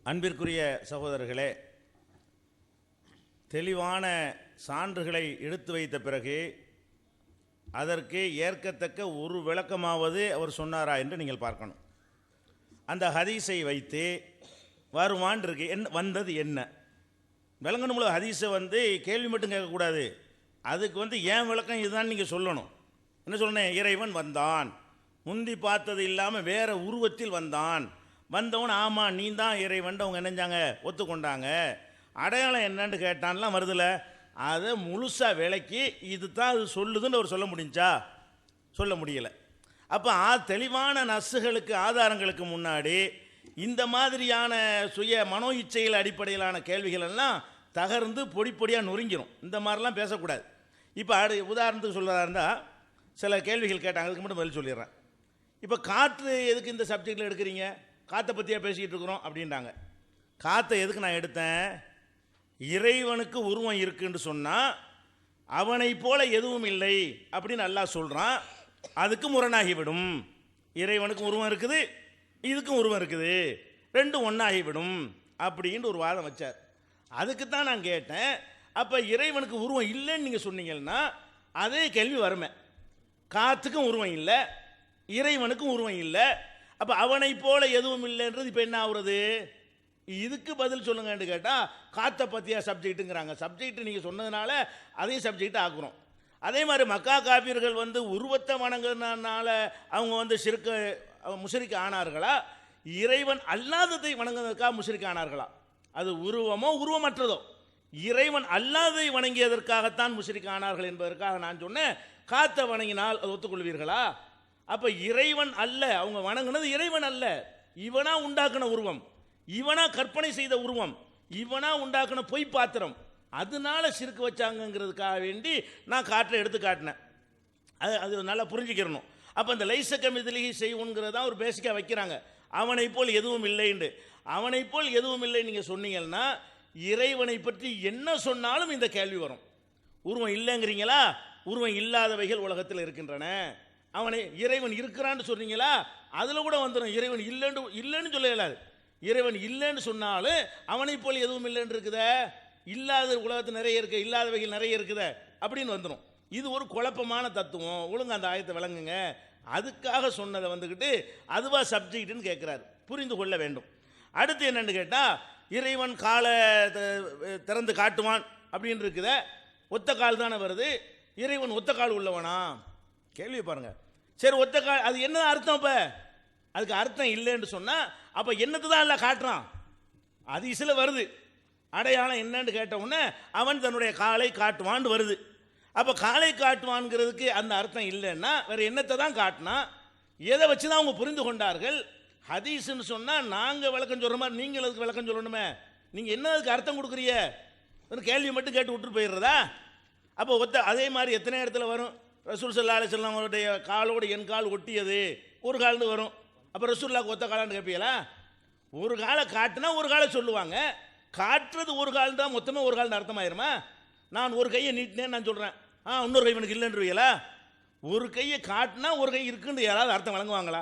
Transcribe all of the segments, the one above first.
அன்பிற்குரிய சகோதரர்களே, தெளிவான சான்றுகளை எடுத்து வைத்த பிறகு அதற்கு ஏற்கத்தக்க ஒரு விளக்கமாவது அவர் சொன்னாரா என்று நீங்கள் பார்க்கணும். அந்த ஹதீஸை வைத்து வருமான் இருக்கு, வந்தது என்ன விளங்கணும்ல. ஹதீஸை கேள்வி மட்டும் கேட்கக்கூடாது, அதுக்கு ஏன் விளக்கம் இதுதான் நீங்கள் சொல்லணும். என்ன சொன்னேன்? இறைவன் வந்தான், முந்தி பார்த்தது இல்லாமல் வேற உருவத்தில் வந்தான். வந்தவன் ஆமாம் நீ தான் இறைவன் அவங்க நினைஞ்சாங்க, ஒத்துக்கொண்டாங்க. அடையாளம் என்னன்னு கேட்டான்லாம் வருதுல, அதை முழுசாக விளக்கி இது தான் அது சொல்லுதுன்னு அவர் சொல்ல முடிஞ்சா? சொல்ல முடியலை. அப்போ தெளிவான நஸ்ஸுகளுக்கு ஆதாரங்களுக்கு முன்னாடி இந்த மாதிரியான சுய மனோ இச்சைகள் அடிப்படையிலான கேள்விகள் எல்லாம் தகர்ந்து பொடி பொடியாக நொறுங்கிடும். இந்த மாதிரிலாம் பேசக்கூடாது. இப்போ உதாரணத்துக்கு சொல்கிறதா இருந்தால் சில கேள்விகள் கேட்டாங்க, அதுக்கு மட்டும் பதில் சொல்லிடுறேன். இப்போ காற்று எதுக்கு இந்த சப்ஜெக்டில் எடுக்கிறீங்க? காற்றை பற்றியாக பேசிக்கிட்டு இருக்கிறோம் அப்படின்றாங்க. காற்றை எதுக்கு நான் எடுத்தேன்? இறைவனுக்கு உருவம் இருக்குன்னு சொன்னால் அவனை போல எதுவும் இல்லை அப்படின்னு அல்லாஹ் சொல்கிறான். அதுக்கு முரணாகிவிடும். இறைவனுக்கும் உருவம் இருக்குது, இதுக்கும் உருவம் இருக்குது, ரெண்டும் ஒன்றாகிவிடும் அப்படின்ட்டு ஒரு வாதம் வச்சார். அதுக்கு தான் நான் கேட்டேன், அப்போ இறைவனுக்கு உருவம் இல்லைன்னு நீங்கள் சொன்னீங்கன்னா அதே கேள்வி வருமே. காற்றுக்கும் உருவம் இல்லை, இறைவனுக்கும் உருவம் இல்லை, அப்போ அவனை போல எதுவும் இல்லைன்றது இப்போ என்ன ஆகுறது? இதுக்கு பதில் சொல்லுங்கன்னு கேட்டால் காற்றை பற்றியா சப்ஜெக்ட்டுங்கிறாங்க. சப்ஜெக்ட் நீங்கள் சொன்னதுனால அதையும் சப்ஜெக்ட் ஆக்குறோம். அதே மாதிரி மக்கா காப்பீர்கள் உருவத்தை வணங்குறதுனால அவங்க முஷ்ரிக் ஆனார்களா, இறைவன் அல்லாததை வணங்குவதற்காக முஷ்ரிக் ஆனார்களா? அது உருவமோ உருவமற்றதோ இறைவன் அல்லாததை வணங்கியதற்காகத்தான் முஷ்ரிக் ஆனார்கள் என்பதற்காக நான் சொன்னேன். காற்றை வணங்கினால் அது ஒத்துக்கொள்வீர்களா? அப்போ இறைவன் அல்ல, அவங்க வணங்கினது இறைவன் அல்ல, இவனா உண்டாக்குன உருவம், இவனா கற்பனை செய்த உருவம், இவனா உண்டாக்குன பொய் பாத்திரம், அதனால சிறுக்கு வச்சாங்கிறதுக்காக வேண்டி நான் காற்றை எடுத்து காட்டினேன். அது நல்லா புரிஞ்சுக்கிறணும். அப்போ இந்த லைசக்கம் இதிலேயே செய்வோங்கிறதான் ஒரு பேசிக்காக வைக்கிறாங்க. அவனை போல் எதுவும் இல்லைன்னு. அவனை போல் எதுவும் இல்லை நீங்கள் சொன்னீங்கன்னா இறைவனை பற்றி என்ன சொன்னாலும் இந்த கேள்வி வரும். உருவம் இல்லைங்கிறீங்களா? உருவம் இல்லாதவைகள் உலகத்தில் இருக்கின்றன. அவனை இறைவன் இருக்கிறான்னு சொன்னீங்களா? அதில் கூட வந்துடும். இறைவன் இல்லைன்னு சொல்ல இயலாது. இறைவன் இல்லைன்னு சொன்னாலும் அவனை போல் எதுவும் இல்லைன்னு இருக்குத, இல்லாத உலகத்தில் நிறைய இருக்கு, இல்லாதவைகள் நிறைய இருக்குத அப்படின்னு வந்துடும். இது ஒரு குழப்பமான தத்துவம். ஒழுங்கு அந்த ஆயத்தை விளங்குங்க. அதுக்காக சொன்னதை அதுவா சப்ஜெக்ட்னு கேட்குறாரு, புரிந்து கொள்ள வேண்டும். அடுத்து என்னன்னு கேட்டால், இறைவன் காலை திறந்து காட்டுவான் அப்படின்னு இருக்குத, ஒத்த கால் தானே வருது. இறைவன் ஒத்த கால் உள்ளவனா? கேள்வி பாருங்க. சரி, ஒத்த கால் அது என்ன அர்த்தம்? இப்போ அதுக்கு அர்த்தம் இல்லைன்னு சொன்னால் அப்போ என்னத்தை தான் இல்லை காட்டுறான்? அது இசில வருது. அடையாளம் என்னன்னு கேட்ட உடனே அவன் தன்னுடைய காலை காட்டுவான்னு வருது. அப்போ காலை காட்டுவான்ங்கிறதுக்கு அந்த அர்த்தம் இல்லைன்னா வேறு என்னத்தை தான் காட்டினா? எதை வச்சு தான் அவங்க புரிந்து கொண்டார்கள்? ஹதீஸ்ன்னு சொன்னால் நாங்கள் விளக்கம் சொல்கிற மாதிரி நீங்கள் அதுக்கு விளக்கம் சொல்லணுமே. நீங்கள் என்ன அதுக்கு அர்த்தம் கொடுக்குறீங்க? ஒரு கேள்வி மட்டும் கேட்டு விட்டுட்டு போயிடுறதா? அப்போ அதே மாதிரி எத்தனை இடத்துல வரும்? ரசூல் ஸல்லல்லாஹு அலைஹி வஸல்லம் அவருடைய காலோடு என் கால் ஒட்டியது ஒரு கால்னு வரும். அப்போ ரசூலுல்லாஹ்க்கு ஒத்த காலான்னு கேட்பீங்களா? ஒரு காலை காட்டினா ஒரு காலை சொல்லுவாங்க. காட்டுறது ஒரு கால் தான், மொத்தமே ஒரு கால்னு அர்த்தமாயிருமா? நான் ஒரு கையை நீட்டினேன்னு நான் சொல்கிறேன், இன்னொரு கை எனக்கு இல்லைன்றீங்களா? ஒரு கையை காட்டினா ஒரு கை இருக்குன்னு யாராவது அர்த்தம் வழங்குவாங்களா?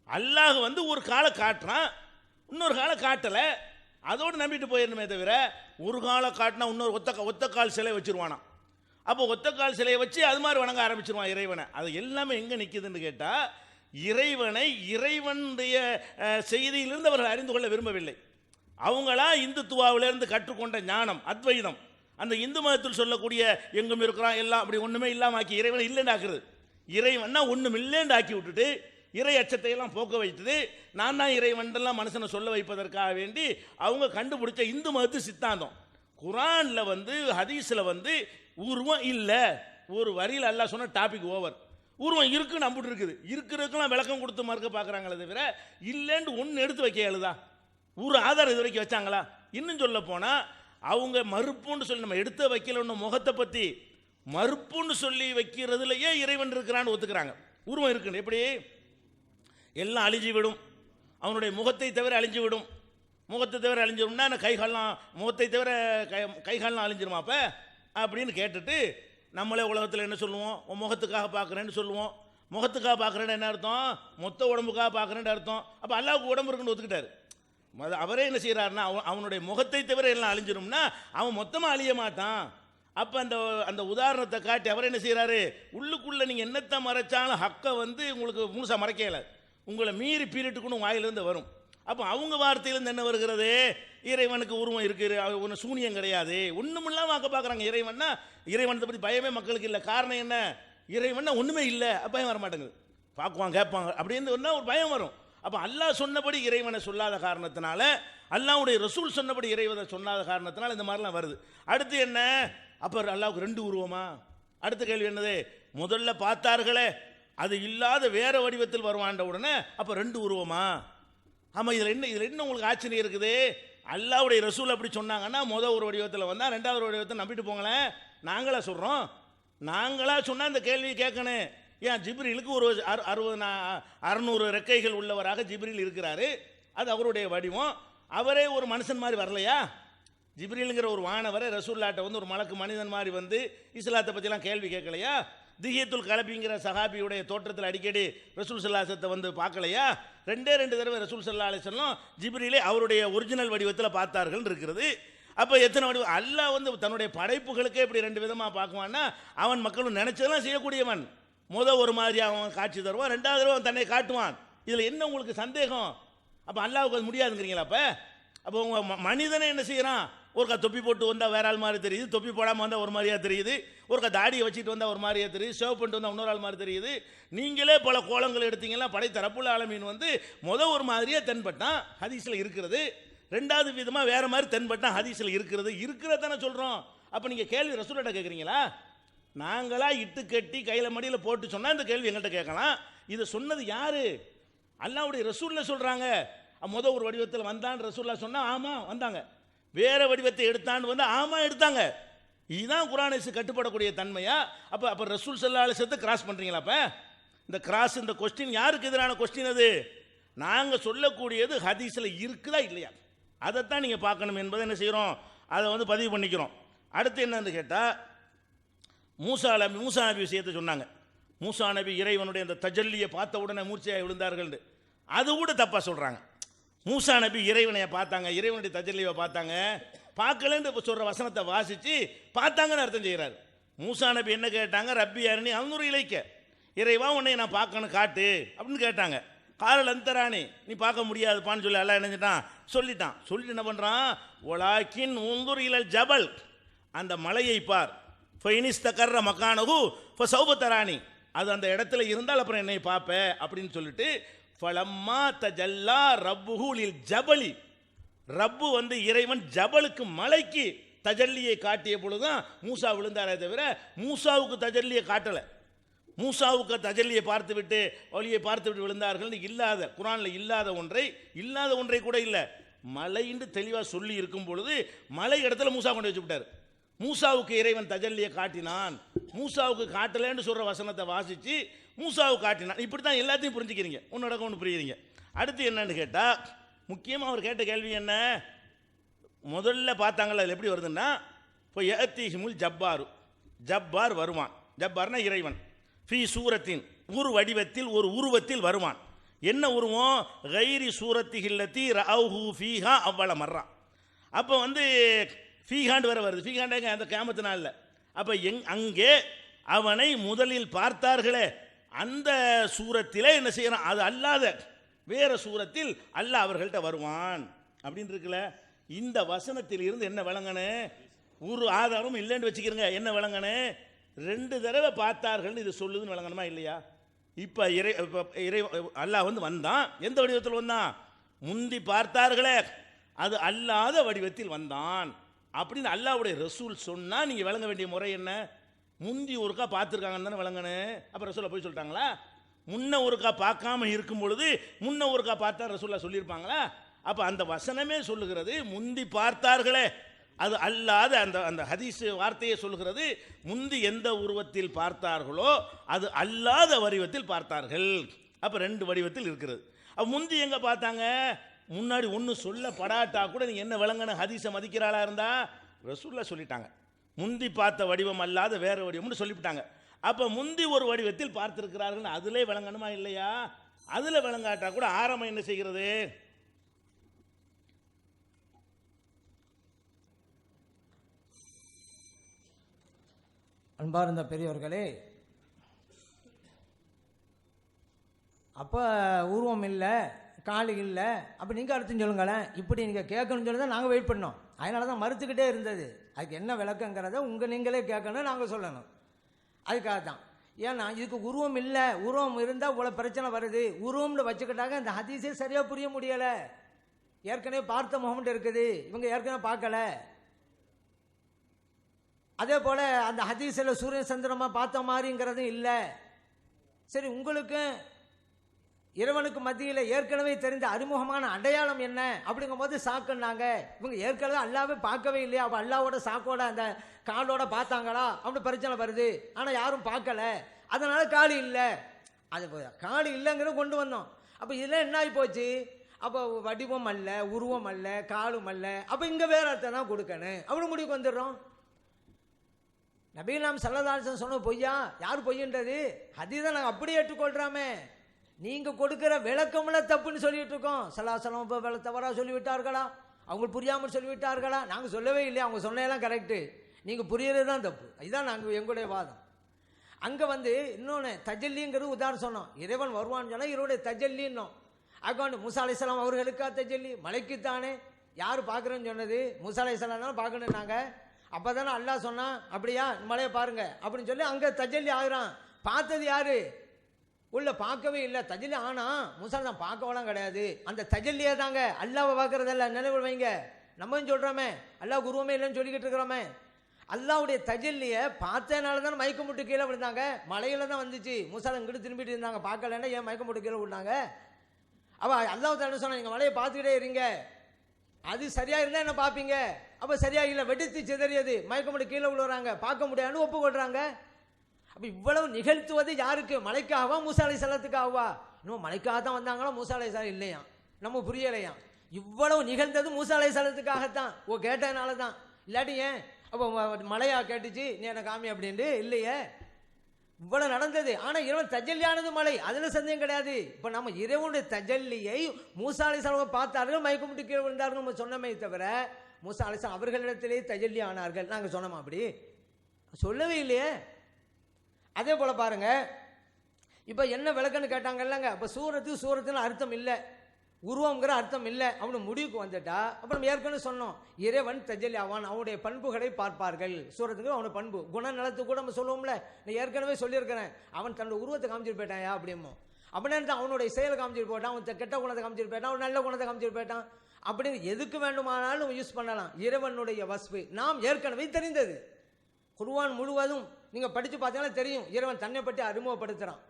அல்லாஹ் ஒரு காலை காட்டுறான், இன்னொரு காலை காட்டலை, அதோடு நம்பிட்டு போயிடணுமே தவிர ஒரு காலை காட்டினா இன்னொரு ஒத்த கால் சிலை வச்சுருவானா? அப்போ ஒத்த கால் சிலையை வச்சு அது மாதிரி வணங்க ஆரம்பிச்சிருவான் இறைவனை. அது எல்லாமே எங்கே நிற்கிதுன்னு கேட்டால், இறைவனை இறைவனுடைய செய்தியிலிருந்து அவர்கள் அறிந்து கொள்ள விரும்பவில்லை. அவங்களா இந்துத்துவாவிலிருந்து கற்றுக்கொண்ட ஞானம் அத்வைதம், அந்த இந்து மதத்தில் சொல்லக்கூடிய எங்கும் இருக்கிறான் எல்லாம் அப்படி ஒன்றுமே இல்லாமல் ஆக்கி இறைவனை இல்லைன்னு ஆக்குறது. இறைவன்னா ஒன்றும் இல்லைன்னு ஆக்கி விட்டுட்டு இறை அச்சத்தை எல்லாம் போக்க வைத்தது நான் தான் இறைவன்லாம் மனுஷனை சொல்ல வைப்பதற்காக வேண்டி அவங்க கண்டுபிடிச்ச இந்து மதத்து சித்தாந்தம். குரானில் ஹதீஸில் உருவம் இல்லை, ஒரு வரியில் அல்லாஹ் சொன்ன டாபிக் ஓவர். உருவம் இருக்குன்னு நம்பிட்டு இருக்குது, இருக்கிறதுக்கெல்லாம் விளக்கம் கொடுத்து மறுக்க பார்க்குறாங்களே தவிர இல்லைன்னு ஒன்று எடுத்து வைக்க எழுதா? ஒரு ஆதாரம் இது வரைக்கும் வச்சாங்களா? இன்னும் சொல்ல போனால் அவங்க மறுப்புன்னு சொல்லி நம்ம எடுத்த வைக்கலன்னு முகத்தை பற்றி மறுப்புன்னு சொல்லி வைக்கிறதுலையே இறைவன் இருக்கிறான்னு ஒத்துக்கிறாங்க. உருவம் இருக்குன்னு எப்படி எல்லாம் அழிஞ்சு விடும், அவனுடைய முகத்தை தவிர அழிஞ்சு விடும். முகத்தை தவிர அழிஞ்சிடும்னா கைகால்லாம், முகத்தை தவிர கைகால்லாம் அழிஞ்சிருமா அப்போ அப்படின்னு கேட்டுட்டு நம்மளே உலகத்தில் என்ன சொல்லுவோம்? முகத்துக்காக பார்க்குறேன்னு சொல்லுவோம். முகத்துக்காக பார்க்குறேன்னு என்ன அர்த்தம்? மொத்த உடம்புக்காக பார்க்குறேன்னு அர்த்தம். அப்போ அல்லாவுக்கு உடம்பு இருக்குன்னு ஒத்துக்கிட்டாரு. அவரே என்ன செய்கிறாருன்னா அவனுடைய முகத்தை தவிர எல்லாம் அழிஞ்சிரும்னா அவன் மொத்தமாக அழிய மாட்டான். அப்போ அந்த அந்த உதாரணத்தை காட்டி அவர் என்ன செய்கிறாரு, உள்ளுக்குள்ளே நீங்கள் என்னத்தை மறைச்சாலும் ஹக்கை வந்து உங்களுக்கு முழுசாக மறைக்கல, உங்களை மீறி பீரிட்டுக்குன்னு வாயிலிருந்து வரும். அப்போ அவங்க வார்த்தையிலேருந்து என்ன வருகிறது, இறைவனுக்கு உருவம் இருக்குது, ஒன்று சூனியம் கிடையாது, ஒன்றுமில்லாமல் ஆக்க பார்க்குறாங்க. இறைவனத்தை பற்றி பயமே மக்களுக்கு இல்லை. காரணம் என்ன, இறைவன்னா ஒன்றுமே இல்லை, பயம் வர மாட்டேங்குது. பார்க்குவாங்க கேட்பாங்க அப்படின்னு ஒன்றா ஒரு பயம் வரும். அப்போ அல்லாஹ் சொன்னபடி இறைவனை சொல்லாத காரணத்தினால, அல்லாஹ்வுடைய ரசூல் சொன்னபடி இறைவனை சொல்லாத காரணத்தினால இந்த மாதிரிலாம் வருது. அடுத்து என்ன, அப்போ அல்லாஹ்வுக்கு 2 உருவமா? அடுத்த கேள்வி என்னது, முதல்ல பார்த்தார்களே அது இல்லாத வேற வடிவத்தில் வருவான்ற உடனே அப்போ 2 உருவமா? ஆமாம், இதில் என்ன உங்களுக்கு ஆச்சரியம் இருக்குது? அல்லாஹ்வுடைய ரசூல் அப்படி சொன்னாங்கன்னா ஒரு வடிவத்தில் வந்தால் 2வது வடிவத்தை நம்பிட்டு போங்களேன். நாங்களா சொல்கிறோம்? நாங்களா சொன்னால் இந்த கேள்வியை கேட்கணும். ஏன் ஜிப்ரீலுக்கு ஒரு 600 ரெக்கைகள் உள்ளவராக ஜிப்ரீல் இருக்கிறாரு, அது அவருடைய வடிவம். அவரே ஒரு மனுஷன் மாதிரி வரலையா? ஜிப்ரீலுங்கிற ஒரு வானவரை ரசூல்லாட்ட வந்து ஒரு மலக்கு மனிதன் மாதிரி வந்து இஸ்லாத்தை பற்றிலாம் கேள்வி கேட்கலையா? திஹியத்துல் கலபிங்கிற சஹாபியுடைய தோற்றத்தில் அடிக்கடி ரசூல் ஸல்லல்லாஹு வந்து பார்க்கலையா? 2 தடவை ரசூல் ஸல்லல்லாஹு அலைஹி வஸல்லம் ஜிப்ரீலை அவருடைய ஒரிஜினல் வடிவத்தில் பார்த்தார்கள் இருக்கிறது. அப்போ எத்தனை வடிவம்? அல்லாஹ் வந்து தன்னுடைய படைப்புகளுக்கே இப்படி 2 விதமாக பார்க்குவான்னா, அவன் மக்களும் நினைச்சதெல்லாம் செய்யக்கூடியவன். ஒரு மாதிரி அவன் காட்சி தருவான், 2வது தடவை அவன் தன்னை காட்டுவான். இதில் என்ன உங்களுக்கு சந்தேகம்? அப்போ அல்லாஹ்வுக்கு அது முடியாதுங்கிறீங்களா? அப்போ உங்கள் மனிதனை என்ன செய்கிறான், ஒருக்கா தொப்பி போட்டு வந்தால் வேற ஆள் மாதிரி தெரியுது, தொப்பி போடாமல் வந்தால் ஒரு மாதிரியாக தெரியுது, ஒருக்கா தாடியை வச்சுட்டு வந்தால் ஒரு மாதிரியாக தெரியுது, சேவ் பண்ணிட்டு வந்தால் இன்னொரு ஆள் மாதிரி தெரியுது. நீங்களே பல கோலங்கள் எடுத்தீங்கன்னா படைத்த ரப்புல் ஆலமீன் வந்து ஒரு மாதிரியாக தென்பட்டான், ஹதீஸில் இருக்கிறது. 2வது விதமாக வேற மாதிரி தென்பட்டான், ஹதீஸில் இருக்கிறதானே சொல்கிறோம். அப்போ நீங்கள் கேள்வி ரசூல்கிட்ட கேட்குறீங்களா? நாங்களா இட்டு கட்டி கையில் மடியில் போட்டு சொன்னால் இந்த கேள்வி எங்கள்கிட்ட கேட்கலாம். இதை சொன்னது யாரு? அல்லாஹ்வுடைய ரசூல்ல சொல்கிறாங்க. ஒரு வடிவத்தில் வந்தான் ரசூல்லா சொன்னால் ஆமாம் வந்தாங்க, வேற வடிவத்தை எடுத்தான்னு வந்து ஆமாம் எடுத்தாங்க. இதுதான் குர்ஆனுக்கு கட்டுப்படக்கூடிய தன்மையா? அப்போ ரசூல் ஸல்லல்லாஹு அலைஹி வஸல்லம் கிராஸ் பண்ணுறீங்களா? அப்போ இந்த கிராஸ், இந்த கொஸ்டின் யாருக்கு எதிரான கொஸ்டின்? அது நாங்கள் சொல்லக்கூடியது ஹதீஸில் இருக்குதா இல்லையா, அதைத்தான் நீங்கள் பார்க்கணும் என்பதை என்ன செய்கிறோம், அதை வந்து பதிவு பண்ணிக்கிறோம். அடுத்து என்னன்னு கேட்டால், மூசா நபி விஷயத்தை சொன்னாங்க. மூசா நபி இறைவனுடைய அந்த தஜல்லியை பார்த்த உடனே மூர்ச்சையாக விழுந்தார்கள், அது கூட தப்பாக சொல்கிறாங்க. மூசா நபி இறைவனையை பார்த்தாங்க, இறைவனுடைய தஜல்லியை பார்த்தாங்க, பார்க்கலன்னு சொல்கிற வசனத்தை வாசித்து பார்த்தாங்கன்னு அர்த்தம் செய்கிறார். மூசா நபி என்ன கேட்டாங்க, ரப்பி அருணி அன்னுர் இலைக்க, இறைவா உன்னை நான் பார்க்கணும் காட்டு அப்படின்னு கேட்டாங்க. காலல் அந்தராணி, நீ பார்க்க முடியாதுப்பான்னு சொல்லி எல்லாம் நினைஞ்சிட்டான், சொல்லிட்டு என்ன பண்ணுறான், ஒலாக்கின் உந்துர் இலல் ஜபல், அந்த மலையை பார், ஃபைனிஸ்தகர்ற மக்கானகு ஃபசௌபத்தராணி, அது அந்த இடத்துல இருந்தால் அப்புறம் என்னை பார்ப்ப அப்படின்னு சொல்லிட்டு, ஃபலம்மா தஜல்லா ரப்புஹு லில் ஜபலி, ரப்பு வந்து இறைவன் ஜபலுக்கு மலைக்கு தஜல்லியை காட்டிய பொழுதுதான் மூசா விழுந்தாரே தவிர மூசாவுக்கு தஜல்லியை காட்டலை. மூசாவுக்கு தஜல்லியை பார்த்துவிட்டு ஒளியை பார்த்துவிட்டு விழுந்தார்கள் இல்லாத, குர்ஆனில் இல்லாத ஒன்றை கூட இல்லை. மலைன்னு தெளிவாக சொல்லி இருக்கும் பொழுது மலை இடத்துல மூசா கொண்டு வச்சு விட்டார். மூசாவுக்கு இறைவன் தஜல்லியை காட்டினான், மூசாவுக்கு காட்டலைன்னு சொல்கிற வசனத்தை வாசித்து மூசாவுக்கு காட்டினான். இப்படி தான் எல்லாத்தையும் புரிஞ்சுக்கிறீங்க, ஒன்று புரியுறீங்க. அடுத்து என்னன்னு கேட்டால், முக்கியமாக அவர் கேட்ட கேள்வி என்ன, முதல்ல பார்த்தாங்களா அதில் எப்படி வருதுன்னா, இப்போ யஅத்தீஹிமுல் ஜப்பார் வருவான், ஜப்பார்னா இறைவன், ஃபீ சூரத்தின் ஒரு வடிவத்தில் ஒரு உருவத்தில் வருவான். என்ன உருவம், கைரி சூரத்திஹில்லத்தி ரஅஹு ஃபீஹா அவ்வள மர்ரா. அப்போ வந்து ஃபீஹாண்டு வர வருது, ஃபீஹாண்டாங்க அந்த கியாமத்து நாளில். அப்போ அங்கே அவனை முதலில் பார்த்தார்களே அந்த சூரத்திலே என்ன செய்யறான், அது அல்லாத வேற சூரத்தில் அல்லாஹ் அவர்கள்ட்ட வருவான் அப்படின்னு இருக்குல்ல. இந்த வசனத்தில் இருந்து என்ன விளங்கணு, ஒரு ஆதாரம் இல்லைன்னு வச்சுக்கிறங்க, என்ன விளங்கணு, 2 தடவை பார்த்தார்கள் இது சொல்லுதுன்னு விளங்கணுமா இல்லையா? இப்போ அல்லாஹ் வந்து வந்தான், எந்த வடிவத்தில் வந்தான், முந்தி பார்த்தார்களே அது அல்லாத வடிவத்தில் வந்தான் அப்படின்னு அல்லாஹ்வுடைய ரசூல் சொன்னால் நீங்கள் விளங்க வேண்டிய முறை என்ன, முந்தி ஒருக்கா பார்த்துருக்காங்கன்னு தானே விளங்கணும். அப்போ ரசூலை போய் சொல்லிட்டாங்களா? முன்ன ஒருக்கா பார்க்காம இருக்கும் பொழுது முன்ன ஒருக்கா பார்த்தா ரசூல்லா சொல்லியிருப்பாங்களா? அப்போ அந்த வசனமே சொல்லுகிறது முந்தி பார்த்தார்களே அது அல்லாத, அந்த ஹதீஸ் வார்த்தையை சொல்லுகிறது முந்தி எந்த உருவத்தில் பார்த்தார்களோ அது அல்லாத வடிவத்தில் பார்த்தார்கள். அப்போ 2 வடிவத்தில் இருக்கிறது. அப்போ முந்தி எங்கே பார்த்தாங்க, முன்னாடி ஒன்று சொல்லப்படாட்டா கூட நீங்கள் என்ன விளங்கணும், ஹதீஸை மதிக்கிறாளா இருந்தா ரசூல்லா சொல்லிட்டாங்க, முந்தி பார்த்த வடிவம் அல்லாத வேற வடிவம்னு சொல்லிவிட்டாங்க. அப்போ முந்தி ஒரு வடிவத்தில் பார்த்திருக்கிறார்கள், அதிலே விளங்கணுமா இல்லையா? அதில் விளங்காட்டா கூட ஆரம்பம் என்ன செய்கிறது, அன்பார்ந்த பெரியவர்களே, அப்போ உருவம் இல்லை, காலு இல்லை, அப்போ நீங்கள் அர்த்தம் சொல்லுங்களேன். இப்படி நீங்கள் கேட்கணும்னு சொல்லி தான் நாங்கள் வெயிட் பண்ணோம். அதனால தான் மறுத்துக்கிட்டே இருந்தது. அதுக்கு என்ன விளக்கங்கிறத நீங்களே கேட்கணும், நாங்கள் சொல்லணும். அதுக்காக தான். ஏன்னா இதுக்கு உருவம் இல்லை, உருவம் இருந்தால் இவ்வளோ பிரச்சனை வருது. உருவம்னு வச்சுக்கிட்டாங்க இந்த ஹதீஸே சரியாக புரிய முடியலை. ஏற்கனவே பார்த்த முகம்ட்டு இருக்குது, இவங்க ஏற்கனவே பார்க்கல. அதே போல் அந்த ஹதீஸில் சூரியன் சந்திரமாக பார்த்த மாதிரிங்கிறதும் இல்லை. சரி, உங்களுக்கு இறைவனுக்கு மத்தியில் ஏற்கனவே தெரிந்த அறிமுகமான அடையாளம் என்ன அப்படிங்கும் போது சாக்குன்னாங்க. இவங்க ஏற்கனவே அல்லாவே பார்க்கவே இல்லையா, அப்போ அல்லாவோட சாக்கோட அந்த காலோட பார்த்தாங்களா அப்படின்னு பிரச்சனை வருது. ஆனால் யாரும் பார்க்கல, அதனால காலு இல்லை. அது காலு இல்லைங்கிறத கொண்டு வந்தோம். அப்போ இதெல்லாம் என்ன ஆகி போச்சு? அப்போ வடிவம் அல்ல, உருவம் அல்ல, காலும் அல்ல, அப்போ இங்கே வேற அர்த்தம் தான் கொடுக்கணும் அப்படி முடிவுக்கு வந்துடுறோம். நபிகள் நாயகம் ஸல்லல்லாஹு அலைஹி வஸல்லம் சொன்ன பொய்யா? யார் பொய்யன்றது? ஹதீஸை நாங்கள் அப்படியே ஏற்றுக்கொள்றாமே. நீங்கள் கொடுக்குற விளக்கம்ல தப்புன்னு சொல்லிட்டு இருக்கோம். ஸல்லல்லாஹு அலைஹி வஸல்லம் தவறாக சொல்லிவிட்டார்களா? அவங்க புரியாமல் சொல்லிவிட்டார்களா? நாங்கள் சொல்லவே இல்லையா, அவங்க சொன்னதெல்லாம் கரெக்டு, நீங்கள் புரியறது தான் தப்பு. இதுதான் நாங்கள் எங்களுடைய வாதம். அங்கே இன்னொன்று தஜல்லிங்கிறது உதாரணம் சொன்னோம். இறைவன் வருவான்னு சொன்னால் இவருடைய தஜல்லின்னோம். அக்கௌண்ட் மூசா அலைஹிஸ்ஸலாம் அவர்களுக்கா தஜல்லி? மலைக்குத்தானே. யார் பார்க்குறேன்னு சொன்னது? மூசா அலைஹிஸ்ஸலாம் தானே பார்க்கணுன்னாங்க. அப்போ தானே அல்லாஹ் சொன்னான், அப்படியா மலையை பாருங்க அப்படின்னு சொல்லி அங்கே தஜல்லி ஆகுறான். பார்த்தது யாரு? உள்ள பார்க்கவே இல்லை. தஜல்லி ஆனா மூசா தான் பார்க்கவெல்லாம் கிடையாது. அந்த தஜல்லியே தாங்க அல்லாவை பார்க்கறதில்ல. நினைவு வைங்க. நம்ம சொல்கிறோமே அல்லாஹ் உருவமே இல்லைன்னு சொல்லிக்கிட்டு இருக்கிறோமே. அல்லாவுடைய தஜல்லியை பார்த்தனால தானே மயக்கம் முட்டு கீழே விழுந்தாங்க. மலையில தான் வந்துச்சு. மூசா இங்கிட்டு திரும்பிட்டு இருந்தாங்க, பார்க்கலன்னா ஏன் மயக்கம் முட்டு கீழே விழுந்தாங்க? அப்போ அல்லாஹ் தானே சொன்னா நீங்கள் மலையை பார்த்துக்கிட்டே இருங்க, அது சரியா இருந்தால் என்ன பார்ப்பீங்க. அப்போ சரியா இல்லை, வெடித்து சிதறியது, மயக்கம் முட்டு கீழே விழுறாங்க, பார்க்க முடியாதுன்னு ஒப்புக்கொள்றாங்க. அப்போ இவ்வளவு நிகழ்த்துவது யாருக்கு? மலைக்காகவா மூசா அலைஹிஸ்ஸலாத்துக்காகவா? இன்னும் மலைக்காக தான் வந்தாங்களா, மூசா அலைஹிஸ்ஸலாம் இல்லையா, நம்ம புரியலையா. இவ்வளவு நிகழ்ந்தது மூசா அலைஹிஸ்ஸலாத்துக்காகத்தான். கேட்டதுனால தான். இல்லாட்டி ஏன் அப்போ மலையா கேட்டுச்சு நீ எனக்கு காமி அப்படின்ட்டு இல்லையே. இவ்வளவு நடந்தது. ஆனால் இறைவன் தஜல்லியானது மலை, அதில் சந்தேகம் கிடையாது. இப்போ நம்ம இறைவனுடைய தஜல்லியை மூசா அலைஹிஸ்ஸலாம் பார்த்தார்கள், மயக்கமுட்டு கீழே விழுந்தார்கள் நம்ம சொன்னமே தவிர மூசா அலைஹிஸ்ஸலாம் அவர்களிடத்திலே தஜல்லி ஆனார்கள் நாங்கள் சொன்னோமா? அப்படி சொல்லவே இல்லையே. அதே போல் பாருங்க, இப்போ என்ன விளக்கன்னு கேட்டாங்க இல்லைங்க. இப்போ சூரத்துன்னு அர்த்தம் இல்லை, உருவங்கிற அர்த்தம் இல்லை அப்படின்னு முடிவுக்கு வந்துட்டா அப்போ நம்ம ஏற்கனவே சொன்னோம், இறைவன் தஜல்லி ஆவான், அவனுடைய பண்புகளை பார்ப்பார்கள். சூரத்துக்கு அவனுடைய பண்பு குணநலத்துக்கு கூட நம்ம சொல்லுவோம்ல, நான் ஏற்கனவே சொல்லியிருக்கிறேன். அவன் தன்னோட உருவத்தை காமிச்சிட்டு போயிட்டான் அப்படிமோ, அப்படின்னா அவனுடைய செயலை காமிச்சிட்டு போயிட்டான், அவன் கெட்ட குணத்தை காமிச்சிட்டு போயிட்டான், அவன் நல்ல குணத்தை காமிச்சிட்டு போயிட்டான் அப்படின்னு எதுக்கு வேண்டுமானாலும் யூஸ் பண்ணலாம். இறைவனுடைய வஸ்பு நாம் ஏற்கனவே தெரிந்தது. குர்ஆன் முழுவதும் நீங்கள் படித்து பார்த்தீங்கன்னா தெரியும், இறைவன் தன்னை பற்றி அறிமுகப்படுத்துகிறான்.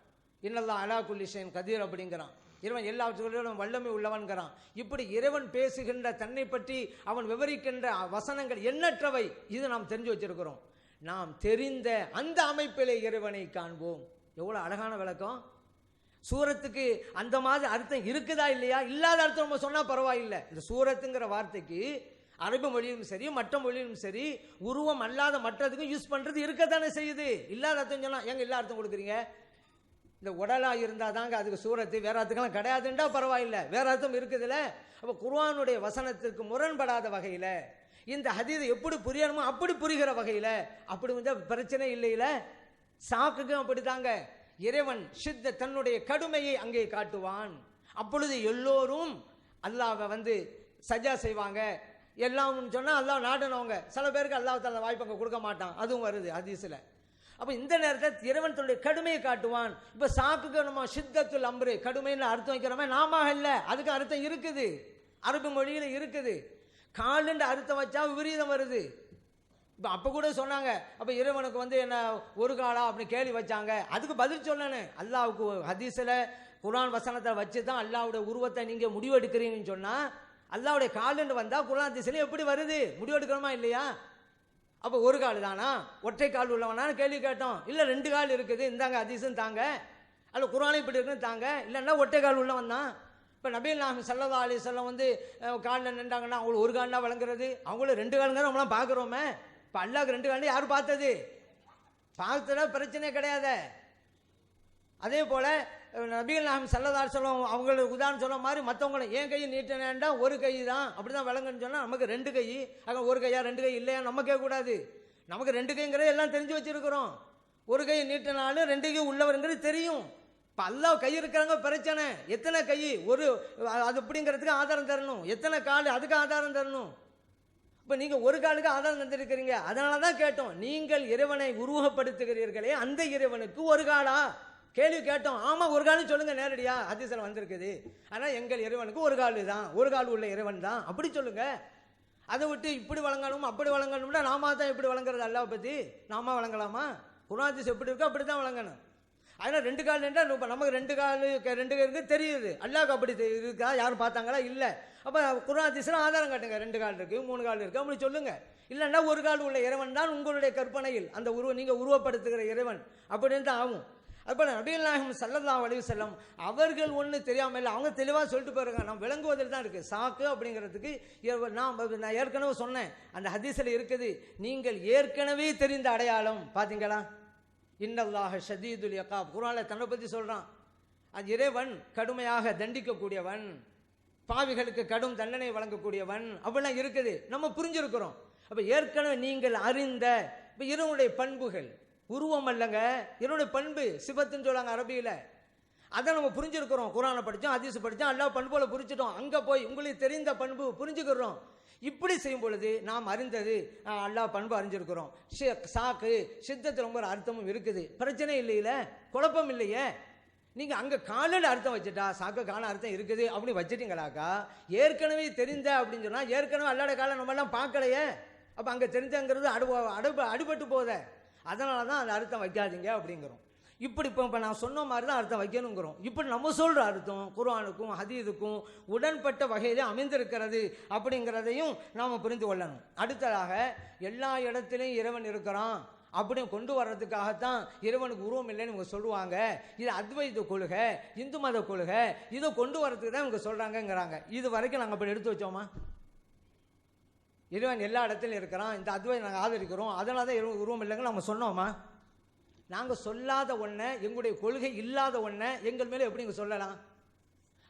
இன்னல்லாஹ் அலா குல்லி ஷைஇன் கதீர் அப்படிங்கிறான். இறைவன் எல்லாவற்றிலும் வல்லமை உள்ளவன்கிறான். இப்படி இறைவன் பேசுகின்ற தன்னை பற்றி அவன் விவரிக்கின்ற வசனங்கள் எண்ணற்றவை. இது நாம் தெரிஞ்சு வச்சிருக்கிறோம். நாம் தெரிந்த அந்த அமைப்பிலே இறைவனை காண்போம். எவ்வளோ அழகான விளக்கம். சூரத்துக்கு அந்த மாதிரி அர்த்தம் இருக்குதா இல்லையா? இல்லாத அர்த்தம் நம்ம சொன்னால் பரவாயில்லை. இந்த சூரத்துங்கிற வார்த்தைக்கு அரபு மொழியிலும் சரி மற்ற மொழியிலும் சரி உருவம் அல்லாத மற்றதுக்கும் யூஸ் பண்ணுறது இருக்கத்தானே செய்யுது. இல்லாத அர்த்தம் சொன்னால் எங்க எல்லா அர்த்தம் கொடுக்குறீங்க? இந்த உடலாக இருந்தால் தாங்க அதுக்கு சூரத்து, வேற அர்த்தங்கள்லாம் கிடையாதுன்றா பரவாயில்லை, வேற அர்த்தம் இருக்குதுல்ல. அப்போ குர்ஆனுடைய வசனத்திற்கு முரண்படாத வகையில் இந்த ஹதீஸை எப்படி புரியணுமோ அப்படி புரிகிற வகையில் அப்படி பிரச்சனை இல்லையில. சாக்குக்கும் அப்படித்தாங்க. இறைவன் சித்த தன்னுடைய கடுமையை அங்கே காட்டுவான். அப்பொழுது எல்லோரும் அல்லாஹ்வை சஜா செய்வாங்க. எல்லாம் சொன்னால் அல்லாஹ் நாடனவங்க. சில பேருக்கு அல்லாஹ் தஆலா வாய்ப்பு அங்கே கொடுக்க மாட்டான், அதுவும் வருது ஹதீஸில். அப்போ இந்த நேரத்தில் இறைவன் தன்னுடைய கடுமையை காட்டுவான். இப்போ சாக்குக்கு நம்ம சித்தத்துல் அம்ரு கடுமைன்னு அர்த்தம் வைக்கிறோமே, நாம இல்லை, அதுக்கு அர்த்தம் இருக்குது, அரபு மொழியில் இருக்குது. காலுன்ற அர்த்தம் வச்சா விபரீதம் வருது. இப்போ அப்போ கூட சொன்னாங்க, அப்போ இறைவனுக்கு என்ன ஒரு காலா அப்படின்னு கேள்வி வச்சாங்க. அதுக்கு பதில் சொல்லணும். அல்லாவுக்கு ஹதீஸில் குர்ஆன் வசனத்தை வச்சு தான் அல்லாவுடைய உருவத்தை நீங்கள் முடிவெடுக்கிறீங்கன்னு சொன்னால், அல்லாவுடைய காலுன்னு வந்தால் குர்ஆன் ஹதீஸில் எப்படி வருது? முடிவெடுக்கணுமா இல்லையா? அப்போ ஒரு கால் தானா, ஒற்றை கால் உள்ளவனான்னு கேள்வி கேட்டோம். இல்லை 2 கால் இருக்குது, இந்தாங்க ஹதீஸும் தாங்க, அல்ல குர்ஆனை இப்படி இருக்குன்னு தாங்க, இல்லைன்னா ஒற்றை கால் உள்ளவன் தான். இப்போ நபிகள் நாயகம் ஸல்லல்லாஹு அலைஹி வஸல்லம் காலில் நின்றாங்கன்னா அவங்களுக்கு ஒரு கால்னா வழங்குறது, அவங்களும் 2 காலுங்க நம்மளாம் பார்க்குறோமே. இப்போ அல்லாஹ்க்கு 2 கால் யார் பார்த்தது? பார்த்ததா பிரச்சனையே கிடையாது. அதே போல் நபிகள் நாயகம் ஸல்லல்லாஹு அலைஹி வஸல்லம் அவங்களுக்கு உதாரணம் சொன்ன மாதிரி மற்றவங்களை என் கையை நீட்டினேன்டா ஒரு கை தான் அப்படி தான் விளங்குன்னு சொன்னால் நமக்கு 2 கை, அங்கே ஒரு கையா 2 கை இல்லையா நம்ம கேட்கக்கூடாது. நமக்கு 2 கைங்கிறது எல்லாம் தெரிஞ்சு வச்சிருக்கிறோம். ஒரு கை நீட்டினாலும் 2 கை உள்ளவருங்கிறது தெரியும். இப்போ அல்லாஹ் கை இருக்கிறாங்க பிரச்சனை. எத்தனை கை ஒரு அது அப்படிங்கிறதுக்கு ஆதாரம் தரணும். எத்தனை கால் அதுக்கு ஆதாரம் தரணும். இப்போ நீங்கள் ஒரு காலுக்கு ஆதாரம் தந்திருக்கிறீங்க. அதனால தான் கேட்டோம், நீங்கள் இறைவனை உருவப்படுத்துகிறீர்களே அந்த இறைவனுக்கு ஒரு காலா கேள்வி கேட்டோம். ஆமாம் ஒரு காலம் சொல்லுங்கள் நேரடியா, ஹதீஸ்ல வந்திருக்குது. ஆனால் எங்கள் இறைவனுக்கு ஒரு கால் தான், ஒரு கால் உள்ள இறைவன் தான் அப்படி சொல்லுங்க. அதை விட்டு இப்படி வழங்கணும் அப்படி வழங்கணும்னா நாம தான் இப்படி வழங்குறது? அல்லாஹ் பற்றி நாம வழங்கலாமா? குர்ஆன் ஹதீஸ் எப்படி இருக்கோ அப்படி தான் வழங்கணும். அதனால் 2 கால் என்றால் நமக்கு 2 கால் 2 பேருக்கு தெரியுது. அல்லாஹ்க்கு அப்படி இருக்கா? யாரும் பார்த்தாங்களா? இல்லை. அப்போ குர்ஆன் ஹதீஸ்ல ஆதாரம் காட்டுங்க. 2 கால் இருக்கு, 3 கால் இருக்கு அப்படி சொல்லுங்க. இல்லைன்னா ஒரு கால் உள்ள இறைவன் தான் உங்களுடைய கற்பனையில் அந்த நீங்கள் உருவப்படுத்துகிற இறைவன் அப்படின்னு தான் ஆகும். அப்போ நபிகள் நாயகம் ஸல்லல்லாஹு அலைஹி வஸல்லம் அவர்கள் ஒன்று தெரியாமல் இல்லை, அவங்க தெளிவாக சொல்லிட்டு போயிருக்காங்க. நம்ம விளங்குவதில் தான் இருக்குது. சாக்கு அப்படிங்கிறதுக்கு நான் ஏற்கனவே சொன்னேன், அந்த ஹதீஸில் இருக்குது. நீங்கள் ஏற்கனவே தெரிந்த அடையாளம் பார்த்தீங்களா? இன்னல்லாஹ ஷதீதுல் இகாப், குர்ஆனில் தன்னை பற்றி சொல்கிறான். அது இறைவன் கடுமையாக தண்டிக்கக்கூடியவன், பாவிகளுக்கு கடும் தண்டனை வழங்கக்கூடியவன் அப்படிலாம் இருக்குது. நம்ம புரிஞ்சிருக்கிறோம். அப்போ ஏற்கனவே நீங்கள் அறிந்த இப்போ இறைவனுடைய பண்புகள், உருவம் அல்லங்க, இறைவனுடைய பண்பு சிபத்துன்னு சொல்லுவாங்க அரபியில். அதை நம்ம புரிஞ்சிருக்கிறோம். குர்ஆனை படித்தோம், ஹதீஸ் படித்தோம், அல்லாஹ் பண்புகளை புரிஞ்சிட்டோம். அங்கே போய் உங்களுக்கு தெரிந்த பண்பு புரிஞ்சுக்கிறோம். இப்படி செய்யும் பொழுது நாம் அறிந்தது அல்லாஹ் பண்பு அறிஞ்சிருக்கிறோம். சாக்கு சித்தத்தில் ரொம்ப அர்த்தமும் இருக்குது. பிரச்சனை இல்லையில, குழப்பம் இல்லையே. நீங்கள் அங்கே காலில் அர்த்தம் வச்சுட்டா சாக்கு கால அர்த்தம் இருக்குது அப்படி வச்சுட்டீங்களாக்கா ஏற்கனவே தெரிந்த அப்படின்னு சொன்னால் ஏற்கனவே அல்லாட காலம் நம்மெல்லாம் பார்க்கலையே. அப்போ அங்கே தெரிஞ்சங்கிறது அடிபட்டு போத. அதனால தான் அந்த அர்த்தம் வைக்காதீங்க அப்படிங்கிறோம். இப்படி இப்போ நான் சொன்ன மாதிரி தான் அர்த்தம் வைக்கணுங்கிறோம். இப்படி நம்ம சொல்கிற அர்த்தம் குர்ஆனுக்கும் ஹதீஸுக்கும் உடன்பட்ட வகையில் அமைந்திருக்கிறது அப்படிங்கிறதையும் நாம் புரிந்து கொள்ளணும். அடுத்ததாக எல்லா இடத்துலையும் இறைவன் இருக்கிறான் அப்படின்னு கொண்டு வர்றதுக்காகத்தான் இறைவனுக்கு உருவம் இல்லைன்னு இவங்க சொல்லுவாங்க. இது அத்வைத கொள்கை, இந்து மத கொள்கை, இதை கொண்டு வர்றதுக்கு தான் இவங்க சொல்கிறாங்கங்கிறாங்க. இது வரைக்கும் நாங்கள் அப்படி எடுத்து வச்சோமா? இறைவன் எல்லா இடத்துலையும் இருக்கிறான், இந்த அத்வைதம் நாங்கள் ஆதரிக்கிறோம், அதனால தான் இறைவன் உருவம் இல்லைங்க நம்ம சொன்னோமா? நாங்கள் சொல்லாத ஒன்றை, எங்களுடைய கொள்கை இல்லாத ஒன்றை எங்கள் மேலே எப்படி இங்கே சொல்லலாம்?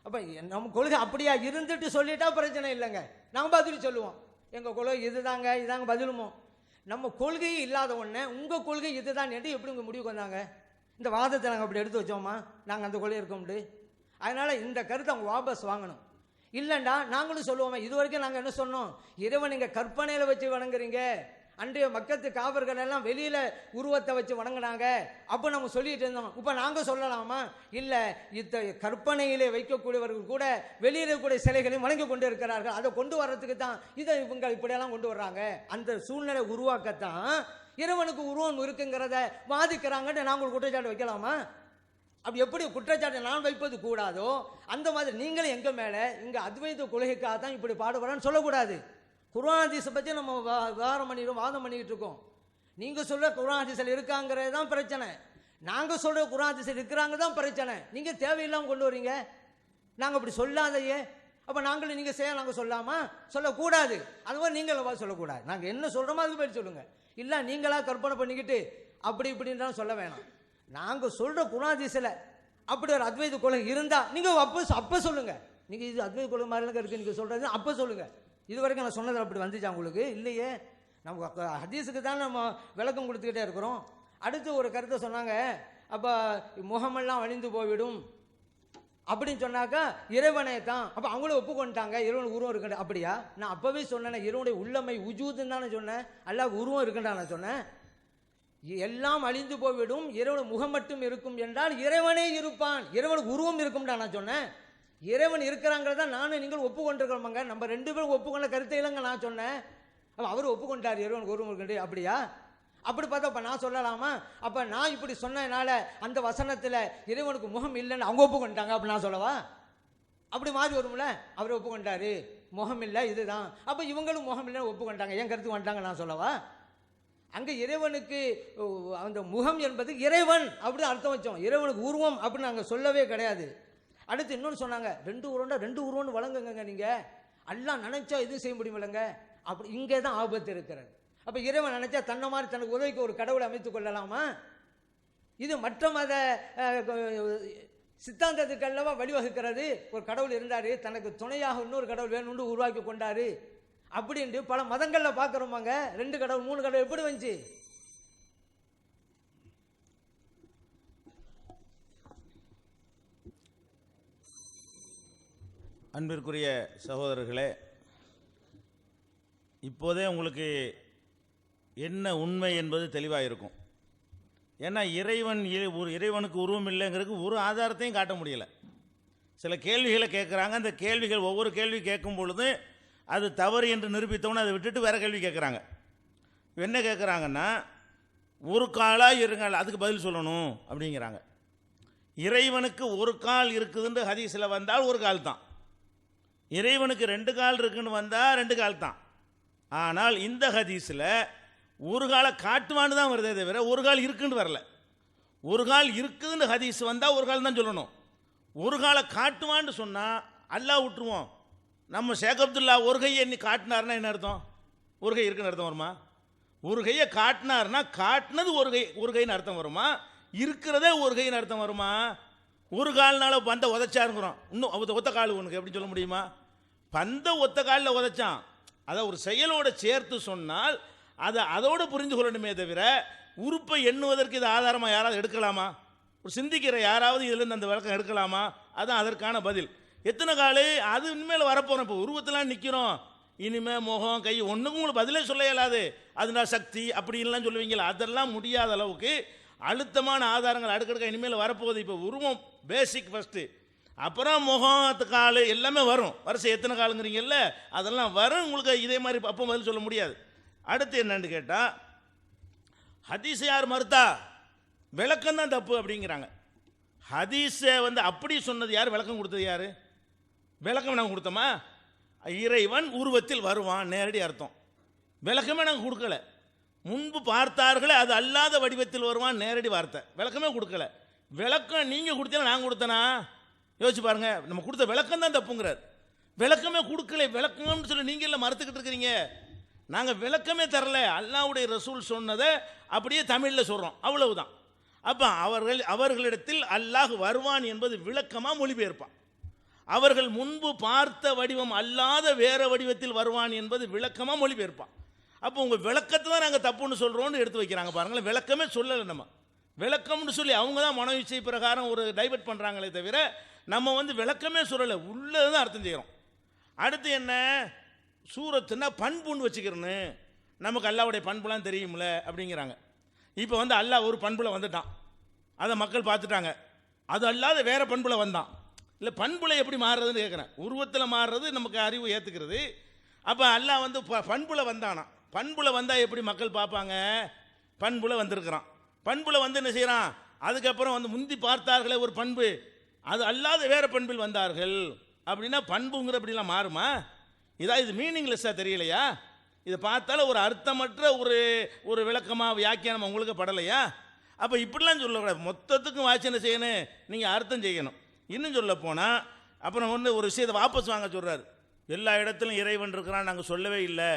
அப்போ நம்ம கொள்கை அப்படியா இருந்துட்டு சொல்லிட்டா பிரச்சனை இல்லைங்க, நாங்கள் பதில் சொல்லுவோம். எங்கள் கொள்கை இதுதாங்க இதாங்க பதிலுமோ. நம்ம கொள்கையே இல்லாத ஒன்றை உங்கள் கொள்கை இதுதான் என்று எப்படி உங்கள் முடிவுக்கு வந்தாங்க? இந்த வாதத்தை நாங்கள் அப்படி எடுத்து வச்சோமா? நாங்கள் அந்த கொள்கை இருக்கோம்ட்டு. அதனால் இந்த கருத்தை அவங்க வாபஸ் வாங்கணும். இல்லைண்டா நாங்களும் சொல்லுவோமே, இது வரைக்கும் நாங்கள் என்ன சொன்னோம்? இறைவன் நீங்கள் கற்பனையில் வச்சு வணங்குறீங்க, அன்றைய மக்கத்து காவர்கள் எல்லாம் வெளியில உருவத்தை வச்சு வணங்கினாங்க அப்போ நம்ம சொல்லிட்டு இருந்தோம். இப்போ நாங்கள் சொல்லலாமா? இல்லை, இந்த கற்பனையிலே வைக்கக்கூடியவர்கள் கூட வெளியில கூட சிலைகளையும் வணங்கி கொண்டு இருக்கிறார்கள். அதை கொண்டு வர்றதுக்கு தான் இதை இவங்க இப்படியெல்லாம் கொண்டு வர்றாங்க. அந்த சூழ்நிலை உருவாக்கத்தான் இறைவனுக்கு உருவம் இருக்குங்கிறத வாதிக்கிறாங்கன்னு நாங்கள் குற்றச்சாட்டு வைக்கலாமா? அப்படி எப்படி குற்றச்சாட்டு நான் வைப்பது கூடாதோ அந்த மாதிரி நீங்களும் எங்கள் மேலே இங்கே அத்வைத கொள்கைக்காக தான் இப்படி பாடுபடான்னு சொல்லக்கூடாது. குர்ஆன் ஹதீஸை பற்றி நம்ம வாதம் பண்ணிக்கிட்டு இருக்கோம். நீங்கள் சொல்கிற குர்ஆன் ஹதீஸில் இருக்காங்கிறது தான் பிரச்சனை, நாங்கள் சொல்கிற குர்ஆன் ஹதீஸில் இருக்கிறாங்க தான் பிரச்சனை. நீங்கள் தேவையில்லாமல் கொண்டு வரீங்க. நாங்கள் அப்படி சொல்லாதையே. அப்போ நாங்களும் நீங்கள் செய்ய நாங்கள் சொல்லாமா? சொல்லக்கூடாது. அது மாதிரி நீங்கள் சொல்லக்கூடாது. நாங்கள் என்ன சொல்கிறோமோ அதுக்கு பேர் சொல்லுங்கள். இல்லை நீங்களாக கற்பனை பண்ணிக்கிட்டு அப்படி இப்படின்றாலும் சொல்ல வேணாம். நாங்கள் சொல்கிற குர்ஆன் ஹதீஸில் அப்படி ஒரு அத்வைத கொள்கை இருந்தால் நீங்கள் அப்போ சொல்லுங்கள். நீங்கள் இது அத்வைத கொள்கை மாதிரிலாம் இருக்குது நீங்கள் சொல்கிறது அப்போ சொல்லுங்கள். இது வரைக்கும் நான் சொன்னதில் அப்படி வந்துச்சா உங்களுக்கு? இல்லையே. நம்ம ஹதீஸுக்கு தான் நம்ம விளக்கம் கொடுத்துக்கிட்டே இருக்கிறோம். அடுத்து ஒரு கருத்தை சொன்னாங்க, அப்போ முகமெல்லாம் அழிந்து போய்விடும் அப்படின்னு சொன்னாக்கா இறைவனை தான். அப்போ அவங்களும் ஒப்புக்கொண்டாங்க இறைவன் உருவம் இருக்குண்ட. அப்படியா? நான் அப்போவே சொன்னேன், இறைவனுடைய உள்ளமை உஜூதுன்னு தானே சொன்னேன், அல்லாஹ் உருவம் இருக்குண்டா நான் சொன்னேன். எல்லாம் அழிந்து போய்விடும், இறைவன் முகம் மட்டும் இருக்கும் என்றால் இறைவனே இருப்பான், இறைவனுக்கு உருவம் இருக்கும்டா நான் சொன்னேன். இறைவன் இருக்கிறாங்கிறத நானும் நீங்கள் ஒப்புக்கொண்டிருக்கிறோமாங்க. நம்ம 2 பேரும் ஒப்புக்கொண்ட கருத்தை இல்லைங்க நான் சொன்னேன். அப்போ அவர் ஒப்புக்கொண்டார் இறைவனுக்கு உருவம் இருக்கு. அப்படியா? அப்படி பார்த்தா அப்போ நான் சொல்லலாமா? அப்போ நான் இப்படி சொன்னதுனால அந்த வசனத்தில் இறைவனுக்கு முகம் இல்லைன்னு அவங்க ஒப்புக்கொண்டாங்க அப்படி நான் சொல்லவா? அப்படி மாறி வரும்ல. அவர் ஒப்புக்கொண்டாரு முகம் இல்லை இதுதான், அப்போ இவங்களும் முகம் இல்லைன்னு ஒப்புக்கொண்டாங்க, என் கருத்துக்கு வந்துட்டாங்க நான் சொல்லவா? அங்கே இறைவனுக்கு அந்த முகம் என்பது இறைவன் அப்படி அர்த்தம் வச்சோம். இறைவனுக்கு உருவம் அப்படின்னு நாங்கள் சொல்லவே கிடையாது. அடுத்து இன்னொன்று சொன்னாங்க, 2 உருவம்னு வழங்குங்க. நீங்கள் அல்லாஹ் நினைச்சா எதுவும் செய்ய முடியுமில்லைங்க. அப்படி இங்கே தான் ஆபத்து இருக்கிறது. அப்போ இறைவன் நினைச்சா தன்னை மாதிரி தனக்கு உதவிக்கு ஒரு கடவுளை அமைத்துக் கொள்ளலாமா? இது மற்ற மத சித்தாந்தத்துக்கு அல்லவா வழிவகுக்கிறது. ஒரு கடவுள் இருந்தார், தனக்கு துணையாக இன்னொரு கடவுள் வேணும்னு உருவாக்கி கொண்டாரு. அப்படின்ட்டு பல மதங்களில் பார்க்குறோமாங்க. 2 கடவுள் 3 கடவுள் எப்படி வந்துச்சு? அன்பிற்குரிய சகோதரர்களே, இப்போதே உங்களுக்கு என்ன உண்மை என்பது தெளிவாக இருக்கும். ஏன்னா இறைவனுக்கு உருவம் இல்லைங்கிறதுக்கு ஒரு ஆதாரத்தையும் காட்ட முடியல. சில கேள்விகளை கேட்குறாங்க. அந்த கேள்விகள் ஒவ்வொரு கேள்வி கேட்கும் பொழுது அது தவறு என்று நிரூபித்தவொன்னு அதை விட்டுட்டு வேறு கேள்வி கேட்குறாங்க. என்ன கேட்குறாங்கன்னா, ஒரு காலாக இருங்கள், அதுக்கு பதில் சொல்லணும் அப்படிங்கிறாங்க. இறைவனுக்கு ஒரு கால் இருக்குதுன்னு ஹதீஸில் வந்தால் ஒரு கால் தான். இறைவனுக்கு 2 கால் இருக்குன்னு வந்தால் 2 கால் தான். ஆனால் இந்த ஹதீஸில் ஒரு காலை காட்டுவான்னு தான் வருதே தவிர ஒரு கால் இருக்குன்னு வரல. ஒரு கால் இருக்குதுன்னு ஹதீஸ் வந்தால் ஒரு கால் தான் சொல்லணும். ஒரு காலை காட்டுவான்னு சொன்னால் அல்லாஹ் விட்டுருவோம். நம்ம ஷேக் அப்துல்லா ஒரு கையை எண்ணி காட்டினார்னா என்ன அர்த்தம்? ஒரு கை இருக்குன்னு அர்த்தம் வருமா? ஒரு கையை காட்டினார்னா காட்டினது ஒரு கைன்னு அர்த்தம் வருமா? இருக்கிறதே ஒரு கைன்னு அர்த்தம் வருமா? ஒரு கால்னால பந்தை உதைச்சாருங்கிறோம். இன்னும் ஒத்த கால் உனக்கு எப்படி சொல்ல முடியுமா? பந்தை ஒத்த காலில் உதைச்சான். அதை ஒரு செயலோடு சேர்த்து சொன்னால் அதை அதோடு புரிந்து கொள்ளணுமே தவிர உறுப்பை எண்ணுவதற்கு இது ஆதாரமாக யாராவது எடுக்கலாமா? ஒரு சிந்திக்கிற யாராவது இதிலிருந்து அந்த விளக்கம் எடுக்கலாமா? அதான் அதற்கான பதில். எத்தனை கால் அது இனிமேல் வரப்போகிறோம். இப்போ உருவத்தெல்லாம் நிற்கிறோம். இனிமேல் முகம் கை ஒன்றுக்கும் உங்களுக்கு பதிலே சொல்ல இயலாது. அதனால் சக்தி அப்படின்லாம் சொல்லுவீங்களா? அதெல்லாம் முடியாத அளவுக்கு அழுத்தமான ஆதாரங்கள் அடுக்கடுக்க இனிமேல் வரப்போகுது. இப்போ உருவம் பேசிக் ஃபஸ்ட்டு, அப்புறம் முகம் கால் எல்லாமே வரும். வருஷம் எத்தனை காலுங்கிறீங்கல்ல, அதெல்லாம் வரும். உங்களுக்கு இதே மாதிரி அப்போ பதில் சொல்ல முடியாது. அடுத்து என்னன்னு கேட்டால், ஹதீஸை யார் மறுத்தா? விளக்கம் தான் தப்பு அப்படிங்கிறாங்க. ஹதீஸை அப்படி சொன்னது யார்? விளக்கம் கொடுத்தது யார்? விளக்கம் நாங்கள் கொடுத்தோமா? இறைவன் உருவத்தில் வருவான் நேரடி அர்த்தம். விளக்கமே நாங்கள் கொடுக்கல. முன்பு பார்த்தார்களே அது அல்லாத வடிவத்தில் வருவான் நேரடி வார்த்தை. விளக்கமே கொடுக்கல. விளக்கம் நீங்கள் கொடுத்தீங்க, நான் கொடுத்தனா? யோசிச்சு பாருங்க. நம்ம கொடுத்த விளக்கம் தான் தப்புங்கிறார். விளக்கமே கொடுக்கல. விளக்கம்னு சொல்லி நீங்கள் இல்லை மறுத்துக்கிட்டு இருக்கிறீங்க. நாங்கள் விளக்கமே தரல. அல்லாஹ்வுடைய ரசூல் சொன்னதை அப்படியே தமிழில் சொல்கிறோம், அவ்வளவுதான். அப்போ அவர்களிடத்தில் அல்லாஹ் வருவான் என்பது விளக்கமாக மொழிபெயர்ப்பான். அவர்கள் முன்பு பார்த்த வடிவம் அல்லாத வேற வடிவத்தில் வருவான் என்பது விளக்கமாக மொழிபெயர்ப்பான். அப்போ உங்கள் விளக்கத்தை தான் நாங்கள் தப்புன்னு சொல்கிறோன்னு எடுத்து வைக்கிறாங்க பாருங்களேன். விளக்கமே சொல்லலை. நம்ம விளக்கம்னு சொல்லி அவங்க தான் மனோவிச்சை பிரகாரம் ஒரு டைவர்ட் பண்ணுறாங்களே தவிர நம்ம விளக்கமே சொல்லலை, உள்ளது தான் அர்த்தம் செய்கிறோம். அடுத்து என்ன? சூரத்துன்னா பண்புன்னு வச்சுக்கிறேன்னு, நமக்கு அல்லாவுடைய பண்புலாம் தெரியும்ல அப்படிங்கிறாங்க. இப்போ அல்லாஹ் ஒரு பண்புல வந்துட்டான், அதை மக்கள் பார்த்துட்டாங்க. அது அல்லாத வேற பண்புல வந்தான். இல்லை பண்புல எப்படி மாறுறதுன்னு கேட்குறேன். உருவத்தில் மாறுறது நமக்கு அறிவு ஏற்றுக்கிறது. அப்போ அல்லாஹ் பண்புல வந்தானா? பண்புல வந்தால் எப்படி மக்கள் பார்ப்பாங்க? பண்புல வந்திருக்கிறான். பண்புல என்ன செய்கிறான்? அதுக்கப்புறம் முந்தி பார்த்தார்களே ஒரு பண்பு, அது அல்லாத வேற பண்பில் வந்தார்கள் அப்படின்னா பண்புங்கிற அப்படிலாம் மாறுமா? இது மீனிங்லெஸ்ஸாக தெரியலையா? இதை பார்த்தாலும் ஒரு அர்த்தமற்ற ஒரு விளக்கமாக வியாக்கியானம் உங்களுக்கு படலையா? அப்போ இப்படிலாம் சொல்லக்கூடாது. மொத்தத்துக்கும் வாட்சி என்ன செய்யணும்? நீங்கள் அர்த்தம் செய்யணும். இன்னும் சொல்ல போனால் அப்புறம் ஒரு விஷயத்தை வாபஸ் வாங்க சொல்கிறார். எல்லா இடத்துலையும் இறைவன் இருக்கிறான் நாங்கள் சொல்லவே இல்லை,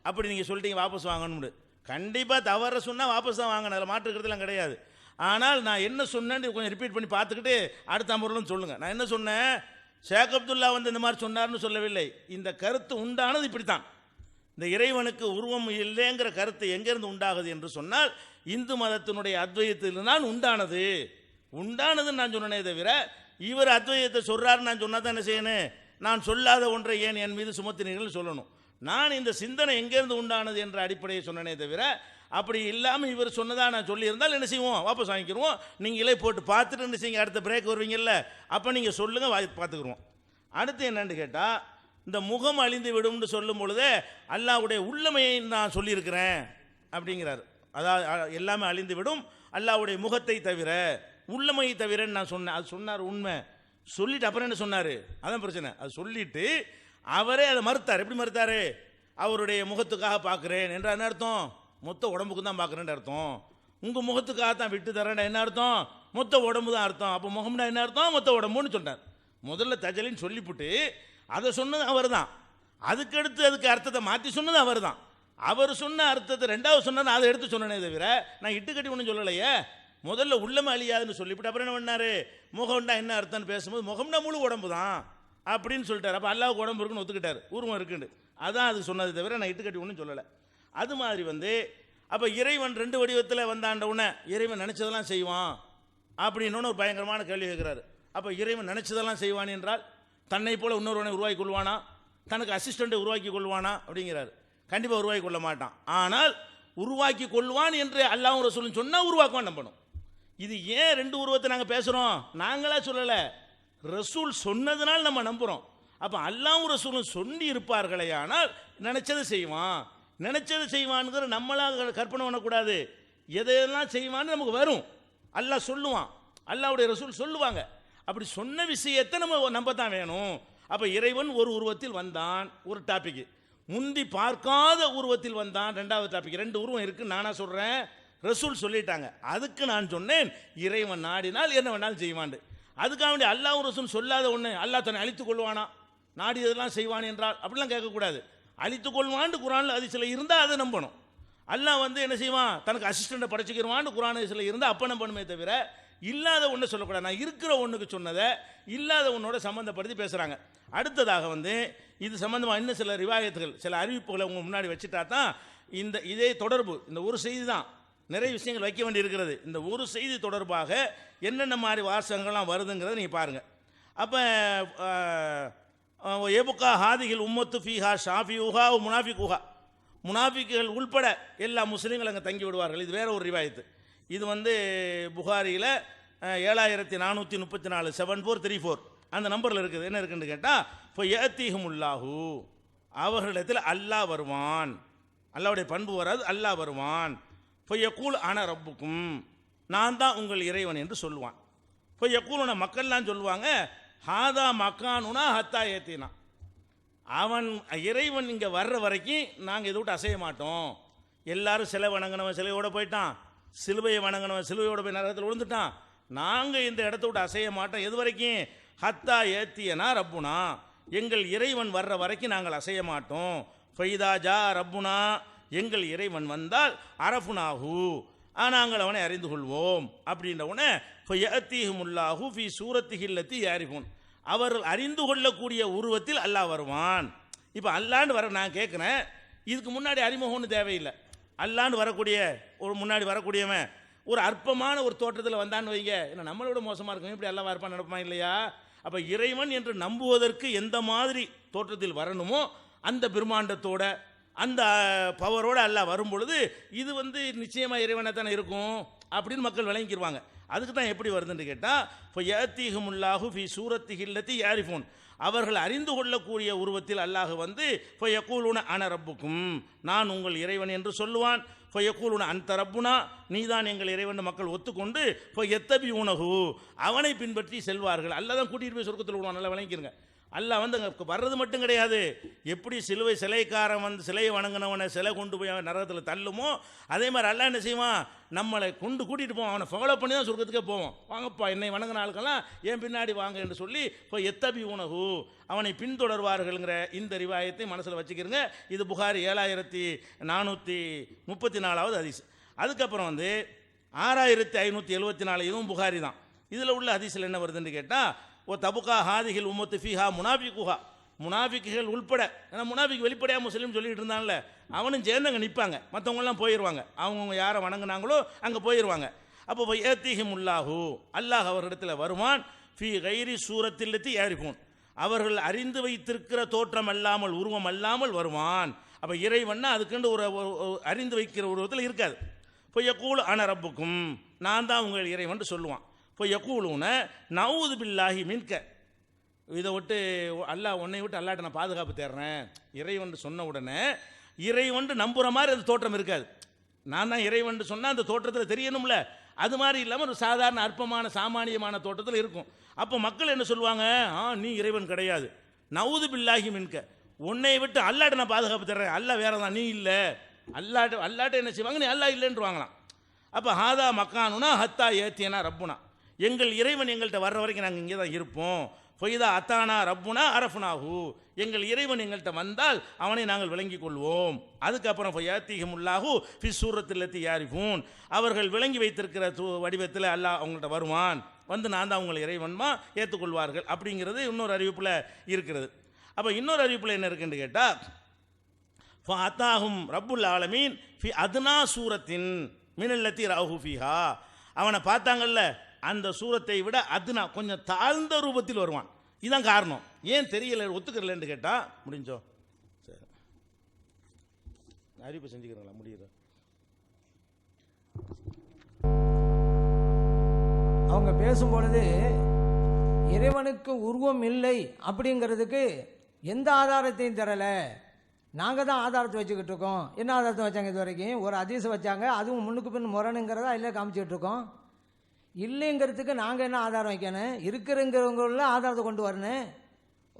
அப்படி நீங்கள் சொல்லிட்டீங்க வாபஸ் வாங்கணும்னு. கண்டிப்பாக தவற சொன்னால் வாபஸ் தான் வாங்கணும், அதில் மாற்றுக்கிறதுலாம் கிடையாது. ஆனால் நான் என்ன சொன்னேன்னு கொஞ்சம் ரிப்பீட் பண்ணி பார்த்துக்கிட்டு அடுத்த அமர்வுன்னு சொல்லுங்கள். நான் என்ன சொன்னேன்? ஷேக் அப்துல்லா இந்த மாதிரி சொன்னார்னு சொல்லவில்லை. இந்த கருத்து உண்டானது இப்படித்தான். இந்த இறைவனுக்கு உருவம் இல்லைங்கிற கருத்து எங்கேருந்து உண்டாகுது என்று சொன்னால் இந்து மதத்தினுடைய அத்வைதத்தில் தான் உண்டானதுன்னு நான் சொன்னனே தவிர இவர் அத்வைதத்தை சொல்கிறாருன்னு நான் சொன்னால் தான் என்ன செய்யணும்? நான் சொல்லாத ஒன்றை ஏன் என் மீது சுமத்தினீர்கள் சொல்லணும். நான் இந்த சிந்தனை எங்கேருந்து உண்டானது என்ற அடிப்படையை சொன்னனே தவிர அப்படி இல்லாமல் இவர் சொன்னதாக நான் சொல்லியிருந்தால் என்ன செய்வோம்? வாபஸ் வாங்கிக்கிடுவோம். நீங்களே போட்டு பார்த்துட்டு என்ன செய்யுங்க, அடுத்த பிரேக் வருவீங்கல்ல, அப்போ நீங்கள் சொல்லுங்கள், பார்த்துக்குருவோம். அடுத்து என்னன்னு கேட்டால், இந்த முகம் அழிந்து விடும்னு சொல்லும் பொழுதே அல்லாஹ்வுடைய உள்ளமையை நான் சொல்லியிருக்கிறேன் அப்படிங்கிறார். அதாவது எல்லாமே அழிந்து விடும் அல்லாஹ்வுடைய முகத்தை தவிர, உள்ளமையை தவிரன்னு நான் சொன்னேன். அது சொன்னார் உண்மை. சொல்லிட்டு அப்புறம் என்ன சொன்னார்? அதான் பிரச்சனை. அது சொல்லிட்டு அவரே அதை மறுத்தார். எப்படி மறுத்தார்? அவருடைய முகத்துக்காக பார்க்குறேன் என்ற என்ன அர்த்தம்? மொத்த உடம்புக்கு தான் பார்க்குறேன்னு அர்த்தம். உங்கள் முகத்துக்காக தான் விட்டு தரேன் என்ன அர்த்தம்? மொத்த உடம்பு தான் அர்த்தம். அப்போ முகம்னா என்ன அர்த்தம்? மொத்த உடம்புன்னு சொன்னார். முதல்ல தஜலின்னு சொல்லிவிட்டு அதை சொன்னது அவர் தான். அதுக்கடுத்து அதுக்கு அர்த்தத்தை மாற்றி சொன்னது அவர் தான். அவர் சொன்ன அர்த்தத்தை ரெண்டாவது சொன்னார், அதை எடுத்து சொன்னனே தவிர நான் இட்டுக்கட்டி ஒன்றும் சொல்லலையே. முதல்ல உள்ளமை அழியாதுன்னு சொல்லிவிட்டு அப்புறம் என்ன பண்ணார்? முகம்னா என்ன அர்த்தம்னு பேசும்போது முகம்னா முழு உடம்பு தான் அப்படின்னு சொல்லிட்டார். அப்போ அல்லாஹ்வுக்கு உடம்பு இருக்குன்னு ஒத்துக்கிட்டார், உருவம் இருக்குன்னு. அதான் அது சொன்னது தவிர நான் இட்டுக்கட்டி ஒன்றும் சொல்லலை. அது மாதிரி வந்து அப்போ இறைவன் 2 வடிவத்தில் வந்தாண்ட உடனே இறைவன் நினச்சதெல்லாம் செய்வான் அப்படின்னு ஒரு பயங்கரமான கேள்வி கேட்குறாரு. அப்போ இறைவன் நினச்சதெல்லாம் செய்வான் என்றால் தன்னை போல இன்னொருவனை உருவாக்கி கொள்வானா, தனக்கு அசிஸ்டண்ட்டை உருவாக்கி கொள்வானா அப்படிங்கிறாரு. கண்டிப்பாக உருவாக்கி கொள்ள மாட்டான். ஆனால் உருவாக்கி கொள்வான் என்று அல்லாஹ்வும் ரசூலும் சொன்னால் உருவாக்குவான் நம்பணும். இது ஏன் 2 உருவத்தை நாங்கள் பேசுகிறோம்? நாங்களா சொல்லலை, ரசூல் சொன்னதுனால் நம்ம நம்புகிறோம். அப்போ அல்லாஹ்வும் ரசூலும் சொல்லி இருப்பார்களே ஆனால் நினச்சதை செய்வான், நினச்சதை செய்வான்ங்கிற நம்மளாக கற்பனை பண்ணக்கூடாது. எதையெல்லாம் செய்வான்னு நமக்கு வரும், அல்லாஹ் சொல்லுவான், அல்லாஹ்வுடைய ரசூல் சொல்லுவாங்க. அப்படி சொன்ன விஷயத்தை நம்ம நம்ப தான் வேணும். அப்போ இறைவன் ஒரு உருவத்தில் வந்தான், ஒரு டாபிக். முந்தி பார்க்காத உருவத்தில் வந்தான், 2வது டாபிக். 2 உருவம் இருக்குது நானா சொல்கிறேன், ரசூல் சொல்லிட்டாங்க. அதுக்கு நான் சொன்னேன் இறைவன் நாடினால் என்ன வேணாலும் செய்வான். அதுக்காக வேண்டிய அல்லாஹ் ரசூல் சொல்லாத ஒன்று அல்லாஹ் தன்னை அழித்துக் கொள்வானா, நாடியதெல்லாம் செய்வான் என்றால் அப்படிலாம் கேட்கக்கூடாது. அழித்துக் கொள்வான்னு குரானில் அதிசயில் இருந்தால் அதை நம்பணும். அல்லாஹ் வந்து என்ன செய்வான், தனக்கு அசிஸ்டண்ட்டை படைச்சிக்கிறவான்னு குரான் அதிசயில் இருந்தால் அப்போ நம்பணுமே தவிர இல்லாத ஒன்று சொல்லக்கூடாது. நான் இருக்கிற ஒன்றுக்கு சொன்னதை இல்லாத ஒன்றோட சம்மந்தப்படுத்தி பேசுகிறாங்க. அடுத்ததாக வந்து இது சம்மந்தமாக இன்னும் சில ரிவாயத்துகள், சில அறிவிப்புகளை உங்க முன்னாடி வச்சுட்டா தான் இதே தொடர்பு, இந்த ஒரு செய்தி தான் நிறைய விஷயங்கள் வைக்க வேண்டி இருக்கிறது. இந்த ஒரு செய்தி தொடர்பாக என்னென்ன மாதிரி வாசகங்கள்லாம் வருதுங்கிறத நீங்கள் பாருங்கள். அப்போ எபுக்கா ஹாதிகள் உம்மத்து ஃபீஹா ஷாஃபியூஹா முனாஃபிகுஹா, முனாஃபிக்குகள் உள்பட எல்லா முஸ்லீம்கள் அங்கே தங்கி விடுவார்கள். இது வேற ஒரு ரிவாயத்து. இது வந்து புகாரியில் 7434 7434 அந்த நம்பரில் இருக்குது. என்ன இருக்குன்னு கேட்டால் இப்போ ஏத்தீஹுமுல்லாஹு, அவர்களிடத்தில் அல்லாஹ் வருவான். அல்லாஹ்வுடைய பண்பு வராது, அல்லாஹ் வருவான். இப்போ யக்கூல் அன ரப்புக்கும், நான் தான் உங்கள் இறைவன் என்று சொல்லுவான். இப்போ யக்கூலுன மக்கள்லாம் சொல்லுவாங்க ஹாதா மக்கானுனா ஹத்தா ஏத்தினா, அவன் இறைவன் இங்கே வர்ற வரைக்கும் நாங்கள் இதை விட்டு அசைய மாட்டோம். எல்லாரும் சிலை வணங்கினவன் சிலையோடு போயிட்டான், சிலுவையை வணங்கினவன் சிலுவையோடு போய் நரகத்தில் விழுந்துட்டான். நாங்கள் இந்த இடத்த விட்டு அசைய மாட்டோம். எது வரைக்கும்? ஹத்தா ஏத்தியனா ரப்புனா, எங்கள் இறைவன் வர்ற வரைக்கும் நாங்கள் அசைய மாட்டோம். ஃபைதா ஜா ரப்புனா, எங்கள் இறைவன் வந்தால் அரஃபுனாஹு, நாங்கள் அவனை அறிந்து கொள்வோம். அப்படின்ற உடனே ஃபயஅத்தீஹுமுல்லாஹு ஃபீ சூரத்திஹில்லத்தி யாரிஃபூன், அவர்கள் அறிந்து கொள்ளக்கூடிய உருவத்தில் அல்லாஹ் வருவான். இப்போ அல்லான்னு வர நான் கேட்குறேன், இதுக்கு முன்னாடி அறிமுகம்னு தேவையில்லை. அல்லான்னு வரக்கூடிய ஒரு முன்னாடி வரக்கூடியவன் ஒரு அற்பமான ஒரு தோற்றத்தில் வந்தான்னு வைங்க, ஏன்னா நம்மளோட மோசமாக இருக்கும், இப்படி அல்லாஹ் இருப்பான் நடப்பான் இல்லையா? அப்போ இறைவன் என்று நம்புவதற்கு எந்த மாதிரி தோற்றத்தில் வரணுமோ அந்த பிரம்மாண்டத்தோட அந்த பவரோடு அல்லாஹ் வரும் பொழுது இது வந்து நிச்சயமாக இறைவனை தானே இருக்கும் அப்படின்னு மக்கள் விளங்கிடுவாங்க. அதுக்கு தான் எப்படி வருதுன்னு கேட்டால் இப்போ ஏத்தீஹுமுல்லாஹு ஃபீ சூரத்திஹில்லத்தி யாரிஃபூன், அவர்கள் அறிந்து கொள்ளக்கூடிய உருவத்தில் அல்லாஹ் வந்து இப்போ யக்கூலுன அன ரப்புக்கும், நான் உங்கள் இறைவன் என்று சொல்லுவான். இப்போ யக்கூலுன அந்த ரப்புனா, நீதான் எங்கள் இறைவன் மக்கள் ஒத்துக்கொண்டு இப்போ எத்தபி உணகு, அவனை பின்பற்றி செல்வார்கள். அல்லாஹ் தான் கூட்டிகிட்டு போய் சொர்க்கத்தில் விடுவான். நல்லா விளங்கிக்கிறங்க. அல்லாஹ் வந்து அங்கே வர்றது மட்டும் கிடையாது, எப்படி சிலைக்காரன் வந்து சிலையை வணங்கினவனை சிலை கொண்டு போய் அவன் நரகத்தில் தள்ளுமோ அதே மாதிரி அல்லாஹ் என்ன செய்வான், நம்மளை கூட்டிகிட்டு போவான். அவனை ஃபாலோ பண்ணி தான் சொர்க்கத்துக்கே போவோம். வாங்கப்பா என்னை வணங்கின ஆளுக்கெல்லாம் ஏன் பின்னாடி வாங்க என்று சொல்லி இப்போ எத்தபி உணகு, அவனை பின்தொடர்வார்கள்ங்கிற இந்த ரிவாயத்தை மனசில் வச்சுக்கிறங்க. இது புகாரி 7434வது ஹதீஸ். அதுக்கப்புறம் வந்து 6574, இதுவும் புகாரி தான். இதில் உள்ள ஹதீஸில் என்ன வருதுன்னு கேட்டால் ஓ தபுகா ஹாதிகள் உம்மத்து ஃபீஹா முனாஃபிகுஹா, முனாஃபிக்குகள் உள்பட, ஏன்னா முனாஃபிக் வெளிப்படையாக முஸ்லீம் சொல்லிட்டு இருந்தான்ல, அவனும் சேர்ந்து அங்கே நிற்பாங்க, மற்றவங்களாம் போயிடுவாங்க, அவங்கவுங்க யாரை வணங்கினாங்களோ அங்கே போயிடுவாங்க. அப்போ ஏத்தீஹுமுல்லாஹு, அல்லாஹ் அவரிடத்தில் வருவான். ஃபீ கைரி சூரத்தில்லத்தி யாரிஃபூன், அவர்கள் அறிந்து வைத்திருக்கிற தோற்றம் அல்லாமல் உருவம் அல்லாமல் வருவான். அப்போ இறைவன்னா அதுக்குண்டு ஒரு அறிந்து வைக்கிற உருவத்தில் இருக்காது. இப்போ யக்கூல் அன ரப்புக்கும், நான் தான் உங்கள் இறைவன் சொல்லுவான். இப்போ யக்கூலுன நவுது பில்லாஹி மின்க, இதை விட்டு அல்லாஹ் உன்னை விட்டு அல்லாட்ட நான் பாதுகாப்பு தேடுறேன் இறைவன் சொன்ன உடனே இறைவன் நம்புகிற மாதிரி அது தோற்றம் இருக்காது. நான் தான் இறைவன் சொன்னால் அந்த தோற்றத்தில் தெரியணும்ல, அது மாதிரி இல்லாமல் ஒரு சாதாரண அற்பமான சாமானியமான தோற்றத்தில் இருக்கும். அப்போ மக்கள் என்ன சொல்லுவாங்க, நீ இறைவன் கிடையாது, நவுது பில்லாஹி மின்க, உன்னை விட்டு அல்லாட்ட நான் பாதுகாப்பு தர்றேன், அல்லாஹ் வேற தான், நீ இல்லை. அல்லாட்ட என்ன செய்வாங்க, நீ அல்லாஹ் இல்லைன்றுவாங்களாம். அப்போ ஹாதா மக்கானுனா ஹத்தா ஏத்தியனா ரப்புனா, எங்கள் இறைவன் எங்கள்கிட்ட வர்ற வரைக்கும் நாங்கள் இங்கே தான் இருப்போம். ஃபைதா அத்தானா ரப்புனா அரஃபுனாஹு, எங்கள் இறைவன் எங்கள்கிட்ட வந்தால் அவனை நாங்கள் விளங்கி கொள்வோம். அதுக்கப்புறம் ஃபயஅத்தீஹுமுல்லாஹு ஃபி சூரத்தில்லத்தி யாரிஃபூன், அவர்கள் விளங்கி வைத்திருக்கிற வடிவத்தில் அல்லாஹ் அவங்கள்ட்ட வருவான், வந்து நான் தான் உங்கள் இறைவன்மா ஏற்றுக்கொள்வார்கள். அப்படிங்கிறது இன்னொரு அறிவிப்பில் இருக்கிறது. அப்போ இன்னொரு அறிவிப்பில் என்ன இருக்குன்னு கேட்டால் ஃபஅதாஹும் ரப்புல் ஆலமீன் ஃபி அத்னா சூரத்தின் மினல்லத்தி ரஅஹு ஃபீஹா. அவனை பார்த்தாங்கல்ல, அந்த சூரத்தை விட அதுனா கொஞ்சம் தாழ்ந்த ரூபத்தில் வருவான். இதுதான் காரணம். ஏன் தெரியல, ஒத்துக்கிறலன்னு கேட்டா முடிஞ்சோ. சரி, அறிவிப்பு செஞ்சுக்கிறீங்களா? முடியுற அவங்க பேசும்பொழுது இறைவனுக்கு உருவம் இல்லை அப்படிங்கிறதுக்கு எந்த ஆதாரத்தையும் தரல. நாங்கள் தான் ஆதாரத்தை வச்சுக்கிட்டு இருக்கோம். என்ன ஆதாரத்தை வச்சாங்க? இது வரைக்கும் ஒரு ஹதீஸ் வச்சாங்க, அதுவும் முன்னுக்கு பின் முரணுங்கிறதா இல்லை காமிச்சிக்கிட்டு இருக்கோம். இல்லைங்கிறதுக்கு நாங்கள் என்ன ஆதாரம் வைக்கணும்? இருக்கிறங்கிறவங்கள ஆதாரத்தை கொண்டு வரணும்.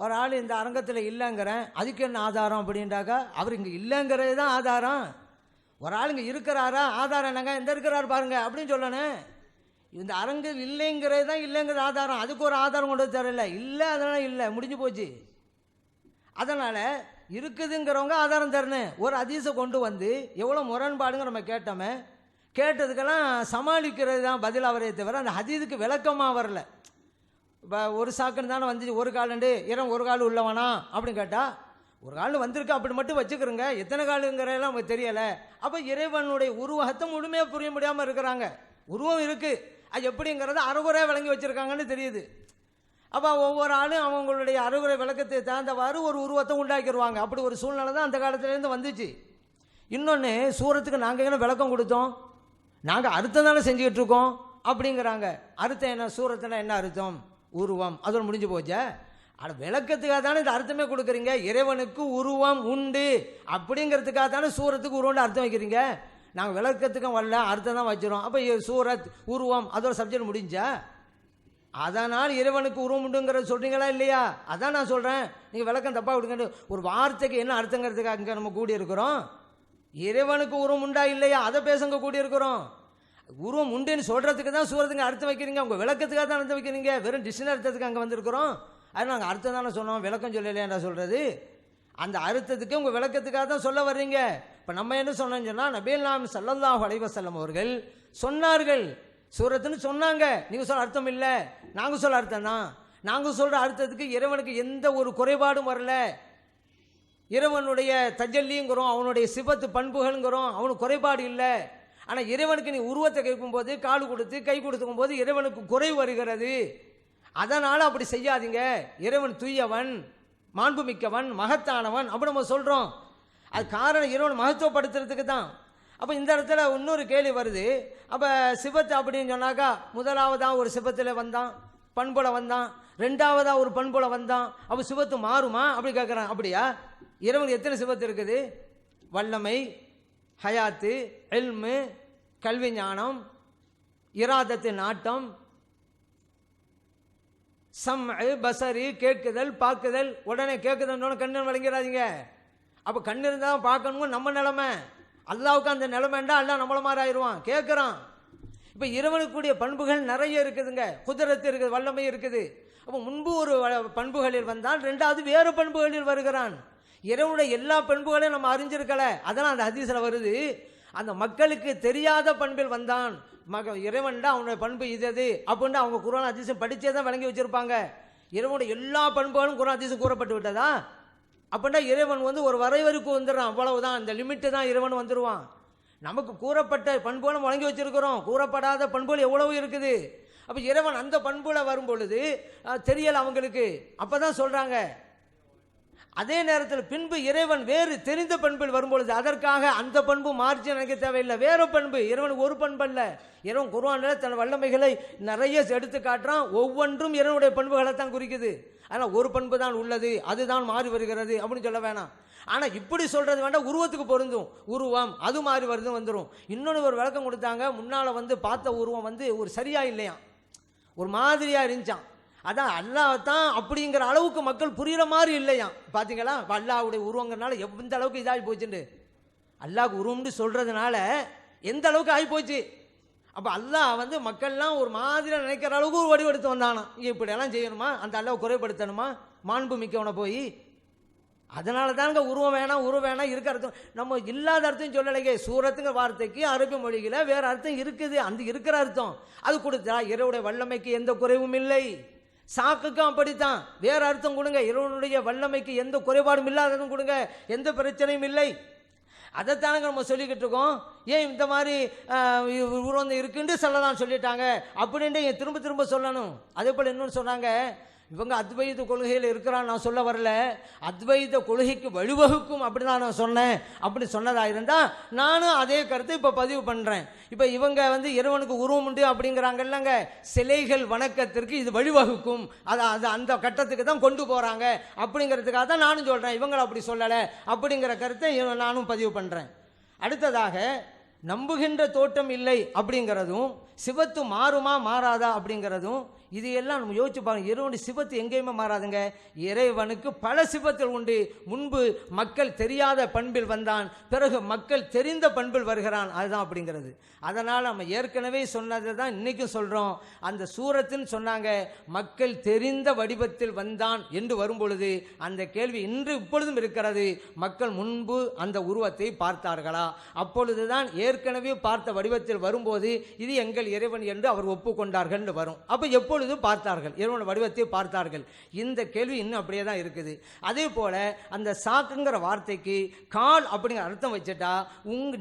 ஒரு ஆள் இந்த அரங்கத்தில் இல்லைங்கிறேன், அதுக்கு என்ன ஆதாரம் அப்படின்ட்டாக்கா அவர் இங்கே இல்லைங்கிறது தான் ஆதாரம். ஒரு ஆள் இங்கே இருக்கிறாரா, ஆதாரம் என்னங்க, எந்த இருக்கிறாரு பாருங்க அப்படின்னு சொல்லணும். இந்த அரங்கு இல்லைங்கிறது தான் இல்லைங்கிற ஆதாரம். அதுக்கு ஒரு ஆதாரம் கொண்டு தரல. இல்லை, அதெல்லாம் இல்லை, முடிஞ்சு போச்சு. அதனால் இருக்குதுங்கிறவங்க ஆதாரம் தரணும். ஒரு ஹதீஸை கொண்டு வந்து எவ்வளோ முரண்பாடுங்க நம்ம கேட்டோமே, கேட்டதுக்கெல்லாம் சமாளிக்கிறது தான் பதில் அவரே தவிர அந்த ஹதீஸுக்கு விளக்கமாக வரல. இப்போ ஒரு சாக்குன்னு தானே வந்துச்சு, ஒரு காலுண்டு இறம் ஒரு கால் உள்ளவனா அப்படின்னு கேட்டால் ஒரு கால் வந்திருக்கு அப்படி மட்டும் வச்சுக்கிறோங்க, எத்தனை காலுங்கிறதெல்லாம் நமக்கு தெரியலை. அப்போ இறைவனுடைய உருவகத்தை முழுமையாக புரிய முடியாமல் இருக்கிறாங்க. உருவம் இருக்குது, அது எப்படிங்கிறத அறகுறையாக விளங்கி வச்சுருக்காங்கன்னு தெரியுது. அப்போ ஒவ்வொரு ஆளும் அவங்களுடைய அறகுறை விளக்கத்தை தகுந்தவாறு ஒரு உருவத்தை உண்டாக்கிடுவாங்க. அப்படி ஒரு சூழ்நிலை தான் அந்த காலத்துலேருந்து வந்துச்சு. இன்னொன்று, சூரத்துக்கு நாங்கள் என்ன விளக்கம் கொடுத்தோம்? நாங்கள் அர்த்தம் தானே செஞ்சுக்கிட்டு இருக்கோம் அப்படிங்கிறாங்க. அர்த்தம் என்ன? சூரத்தில் என்ன அர்த்தம்? உருவம். அதோட முடிஞ்சு போச்சா? அட விளக்கத்துக்காக தானே இந்த அர்த்தமே கொடுக்குறீங்க. இறைவனுக்கு உருவம் உண்டு அப்படிங்கிறதுக்காக தானே சூரத்துக்கு உருவம்னு அர்த்தம் வைக்கிறீங்க. நாங்கள் விளக்கத்துக்கும் வரல, அர்த்தம் தான் வச்சிடும். அப்போ சூரத் உருவம் அதோட சப்ஜெக்ட் முடிஞ்சா? அதனால் இறைவனுக்கு உருவம் உண்டுங்கிறத சொல்கிறீங்களா இல்லையா? அதான் நான் சொல்கிறேன். நீங்கள் விளக்கம் தப்பாக விடுங்க. ஒரு வார்த்தைக்கு என்ன அர்த்தங்கிறதுக்காக இங்கே நம்ம கூடி இருக்கிறோம். இறைவனுக்கு உருவம் உண்டா இல்லையா அதை பேசுங்க கூடி இருக்கிறோம். உருவம் உண்டுன்னு சொல்கிறதுக்கு தான் சூரத்துக்கு அர்த்தம் வைக்கிறீங்க. உங்கள் விளக்கத்துக்காக தான் அர்த்தம் வைக்கிறீங்க. வெறும் டிக்ஷனரி அர்த்தத்துக்கு அங்கே வந்திருக்கிறோம். அது நாங்கள் அர்த்தம் தானே சொன்னோம், விளக்கம் சொல்லலையா சொல்கிறது. அந்த அர்த்தத்துக்கு உங்கள் விளக்கத்துக்காக தான் சொல்ல வர்றீங்க. இப்போ நம்ம என்ன சொன்னோம்னு சொன்னால், நபிகள் நாயகம் ஸல்லல்லாஹு அலைஹி வஸல்லம் அவர்கள் சொன்னார்கள், சூரத்துன்னு சொன்னாங்க. நீங்கள் சொல்ல அர்த்தம் இல்லை, நாங்கள் சொல்ல அர்த்தம் தான். நாங்கள் சொல்கிற அர்த்தத்துக்கு இறைவனுக்கு எந்த ஒரு குறைபாடும் வரல. இறைவனுடைய தஜல்லிங்கிறோம், அவனுடைய சிபத்து பண்புகள்ங்கிறோம், அவனுக்கு குறைபாடு இல்லை. ஆனால் இறைவனுக்கு நீ உருவத்தை கேட்கும்போது, கால் கொடுத்து கை கொடுத்துக்கும் போது இறைவனுக்கு குறை வருகிறது. அதனால் அப்படி செய்யாதீங்க. இறைவன் தூயவன், மாண்புமிக்கவன், மகத்தானவன் அப்படி நம்ம சொல்கிறோம். அது காரணம் இறைவன் மகத்துவப்படுத்துறதுக்கு தான். அப்போ இந்த இடத்துல இன்னொரு கேள்வி வருது. அப்போ சிபத்து அப்படின்னு சொன்னாக்கா, முதலாவதாக ஒரு சிபத்தில் வந்தான், பண்புல வந்தான், ரெண்டாவதாக ஒரு பண்புல வந்தான், அப்போ சிபத்து மாறுமா அப்படி கேட்குறான். அப்படியா? இறைவனுக்கு எத்தனை சிபத்து இருக்குது? வல்லமை, ஹயாத்து, இல்மு, கல்வி ஞானம், இராதத்து நாட்டம், சம்உ பஸரி கேட்குதல் பார்க்குதல். உடனே கேட்குதல் கண்ணு வழங்கிறாதீங்க. அப்போ கண்ணு இருந்தால் பார்க்கணும் நம்ம நிலைமை. அல்லாவுக்கு அந்த நிலைமைண்டா அல்லா நம்மள மாதிரி ஆயிடுவான். கேட்குறான். இப்போ இறைவனுக்குரிய பண்புகள் நிறைய இருக்குதுங்க. குதிரத்து இருக்குது, வல்லமை இருக்குது. அப்போ முன்பு ஒரு பண்புகளில் வந்தால் ரெண்டாவது வேறு பண்புகளில் வருகிறான். இறைவனுடைய எல்லா பண்புகளையும் நம்ம அறிஞ்சிருக்கல. அதெல்லாம் அந்த ஹதீஸில் வருது. அந்த மக்களுக்கு தெரியாத பண்பில் வந்தான். இறைவன்டா அவனுடைய பண்பு இது அப்படின்ட்டு அவங்க குர்ஆன் ஹதீஸை படித்தே தான் விளங்கி வச்சுருப்பாங்க. இறைவனுடைய எல்லா பண்புகளும் குர்ஆன் ஹதீஸும் கூறப்பட்டு விட்டதா? அப்படின்னா இறைவன் ஒரு வரைவருக்கு வந்துடுறான். அவ்வளவுதான், இந்த லிமிட்டு தான் இறைவன் வந்துடுவான். நமக்கு கூறப்பட்ட பண்புகளும் வழங்கி வச்சிருக்கிறோம், கூறப்படாத பண்புகள் எவ்வளவு இருக்குது. அப்போ இறைவன் அந்த பண்புல வரும் பொழுது தெரியல அவங்களுக்கு. அப்போ தான் சொல்கிறாங்க. அதே நேரத்தில் பின்பு இறைவன் வேறு தெரிந்த பண்பில் வரும்பொழுது அதற்காக அந்த பண்பு மாற்றி நினைக்க தேவையில்லை. வேறு பண்பு, இறைவனுக்கு ஒரு பண்பு அல்ல. இறைவன் குர்ஆனில் தன் வல்லமைகளை நிறைய எடுத்து காட்டுறான். ஒவ்வொன்றும் இறைவனுடைய பண்புகளை தான் குறிக்குது. ஆனால் ஒரு பண்பு தான் உள்ளது, அதுதான் மாறி வருகிறது அப்படின்னு சொல்ல வேணாம். ஆனால் இப்படி சொல்கிறது வேண்டாம், உருவத்துக்கு பொருந்தும். உருவம் அது மாறி வருது வந்துடும். இன்னொன்று ஒரு விளக்கம் கொடுத்தாங்க. முன்னால் பார்த்த உருவம் ஒரு சரியா இல்லையா, ஒரு மாதிரியாக இருந்துச்சான். அதான் அல்லாஹ் தான் அப்படிங்கிற அளவுக்கு மக்கள் புரிகிற மாதிரி இல்லையா. பார்த்தீங்களா? அல்லாஹ்வுடைய உருவங்கிறனால எந்த அளவுக்கு இதாகி போச்சுண்டு. அல்லாஹ்க்கு உருவம்னு சொல்கிறதுனால எந்த அளவுக்கு ஆகி போச்சு. அப்போ அல்லாஹ் மக்கள்லாம் ஒரு மாதிரி நினைக்கிற அளவுக்கு ஒரு வடிவெடுத்து வந்தானா. இப்படியெல்லாம் செய்யணுமா, அந்த அல்லாஹ் குறைப்படுத்தணுமா, மாண்பு மிக்கவனை போய். அதனால தாங்க உருவம் வேணாம் உருவம் வேணாம் இருக்க அர்த்தம். நம்ம இல்லாத அர்த்தம் சொல்லலைங்க. சூரத்துங்க வார்த்தைக்கு அரபி மொழியில் வேறு அர்த்தம் இருக்குது. அந்த இருக்கிற அர்த்தம் அது கொடுத்தா இறைவனுடைய வல்லமைக்கு எந்த குறைவும் இல்லை. சாக்குக்கும் அப்படித்தான். வேறு அர்த்தம் கொடுங்க, இறைவனுடைய வல்லமைக்கு எந்த குறைபாடும் இல்லாததும் கொடுங்க, எந்த பிரச்சனையும் இல்லை. அதைத்தானங்க நம்ம சொல்லிக்கிட்டு இருக்கோம். ஏன் இந்த மாதிரி உருவம் இருக்குன்னு சொல்லலாம் சொல்லிட்டாங்க அப்படின்ட்டு திரும்ப திரும்ப சொல்லணும். அதே போல் இன்னொன்று சொன்னாங்க, இவங்க அத்வைத கொள்கையில் இருக்கிறான்னு நான் சொல்ல வரல, அத்வைத கொள்கைக்கு வழிவகுக்கும் அப்படி தான் நான் சொன்னேன். அப்படி சொன்னதாக இருந்தால் நானும் அதே கருத்தை இப்போ பதிவு பண்ணுறேன். இப்போ இவங்க இறைவனுக்கு உருவம் உண்டு அப்படிங்கிறாங்கல்லங்க, சிலைகள் வணக்கத்திற்கு இது வழிவகுக்கும், அது அந்த கட்டத்துக்கு தான் கொண்டு போகிறாங்க அப்படிங்கிறதுக்காக தான் நானும் சொல்கிறேன். இவங்களை அப்படி சொல்லலை அப்படிங்கிற கருத்தை நானும் பதிவு பண்ணுறேன். அடுத்ததாக நம்புகின்ற தோட்டம் இல்லை அப்படிங்கிறதும், சிவத்து மாறுமா மாறாதா அப்படிங்கிறதும், இது எல்லாம் நம்ம யோசிச்சு பாருங்க. இறைவனுடைய சிவத்து எங்கேயுமே மாறாதுங்க. இறைவனுக்கு பல சிவத்தில் உண்டு. முன்பு மக்கள் தெரியாத பண்பில் வந்தான், பிறகு மக்கள் தெரிந்த பண்பில் வருகிறான், அதுதான் அப்படிங்கிறது. அதனால் நம்ம ஏற்கனவே சொன்னதை தான் இன்றைக்கும் சொல்கிறோம். அந்த சூரத்துன்னு சொன்னாங்க, மக்கள் தெரிந்த வடிவத்தில் வந்தான் என்று வரும்பொழுது அந்த கேள்வி இப்பொழுதும் இருக்கிறது. மக்கள் முன்பு அந்த உருவத்தை பார்த்தார்களா? அப்பொழுது தான் ஏற்கனவே பார்த்த வடிவத்தில் வரும்போது இது எங்கள் இறைவன் என்று அவர் ஒப்புக்கொண்டார்கள் என்று வரும். அப்போ எப்பொழுது பார்த்தார்கள், இறைவனுடைய வடிவத்தை பார்த்தார்கள்? இந்த கேள்வி இன்னும் அப்படியே தான் இருக்குது. அதே போல அந்த சாக்குங்கிற வார்த்தைக்கு கால் அப்படிங்கிற அர்த்தம் வச்சுட்டா,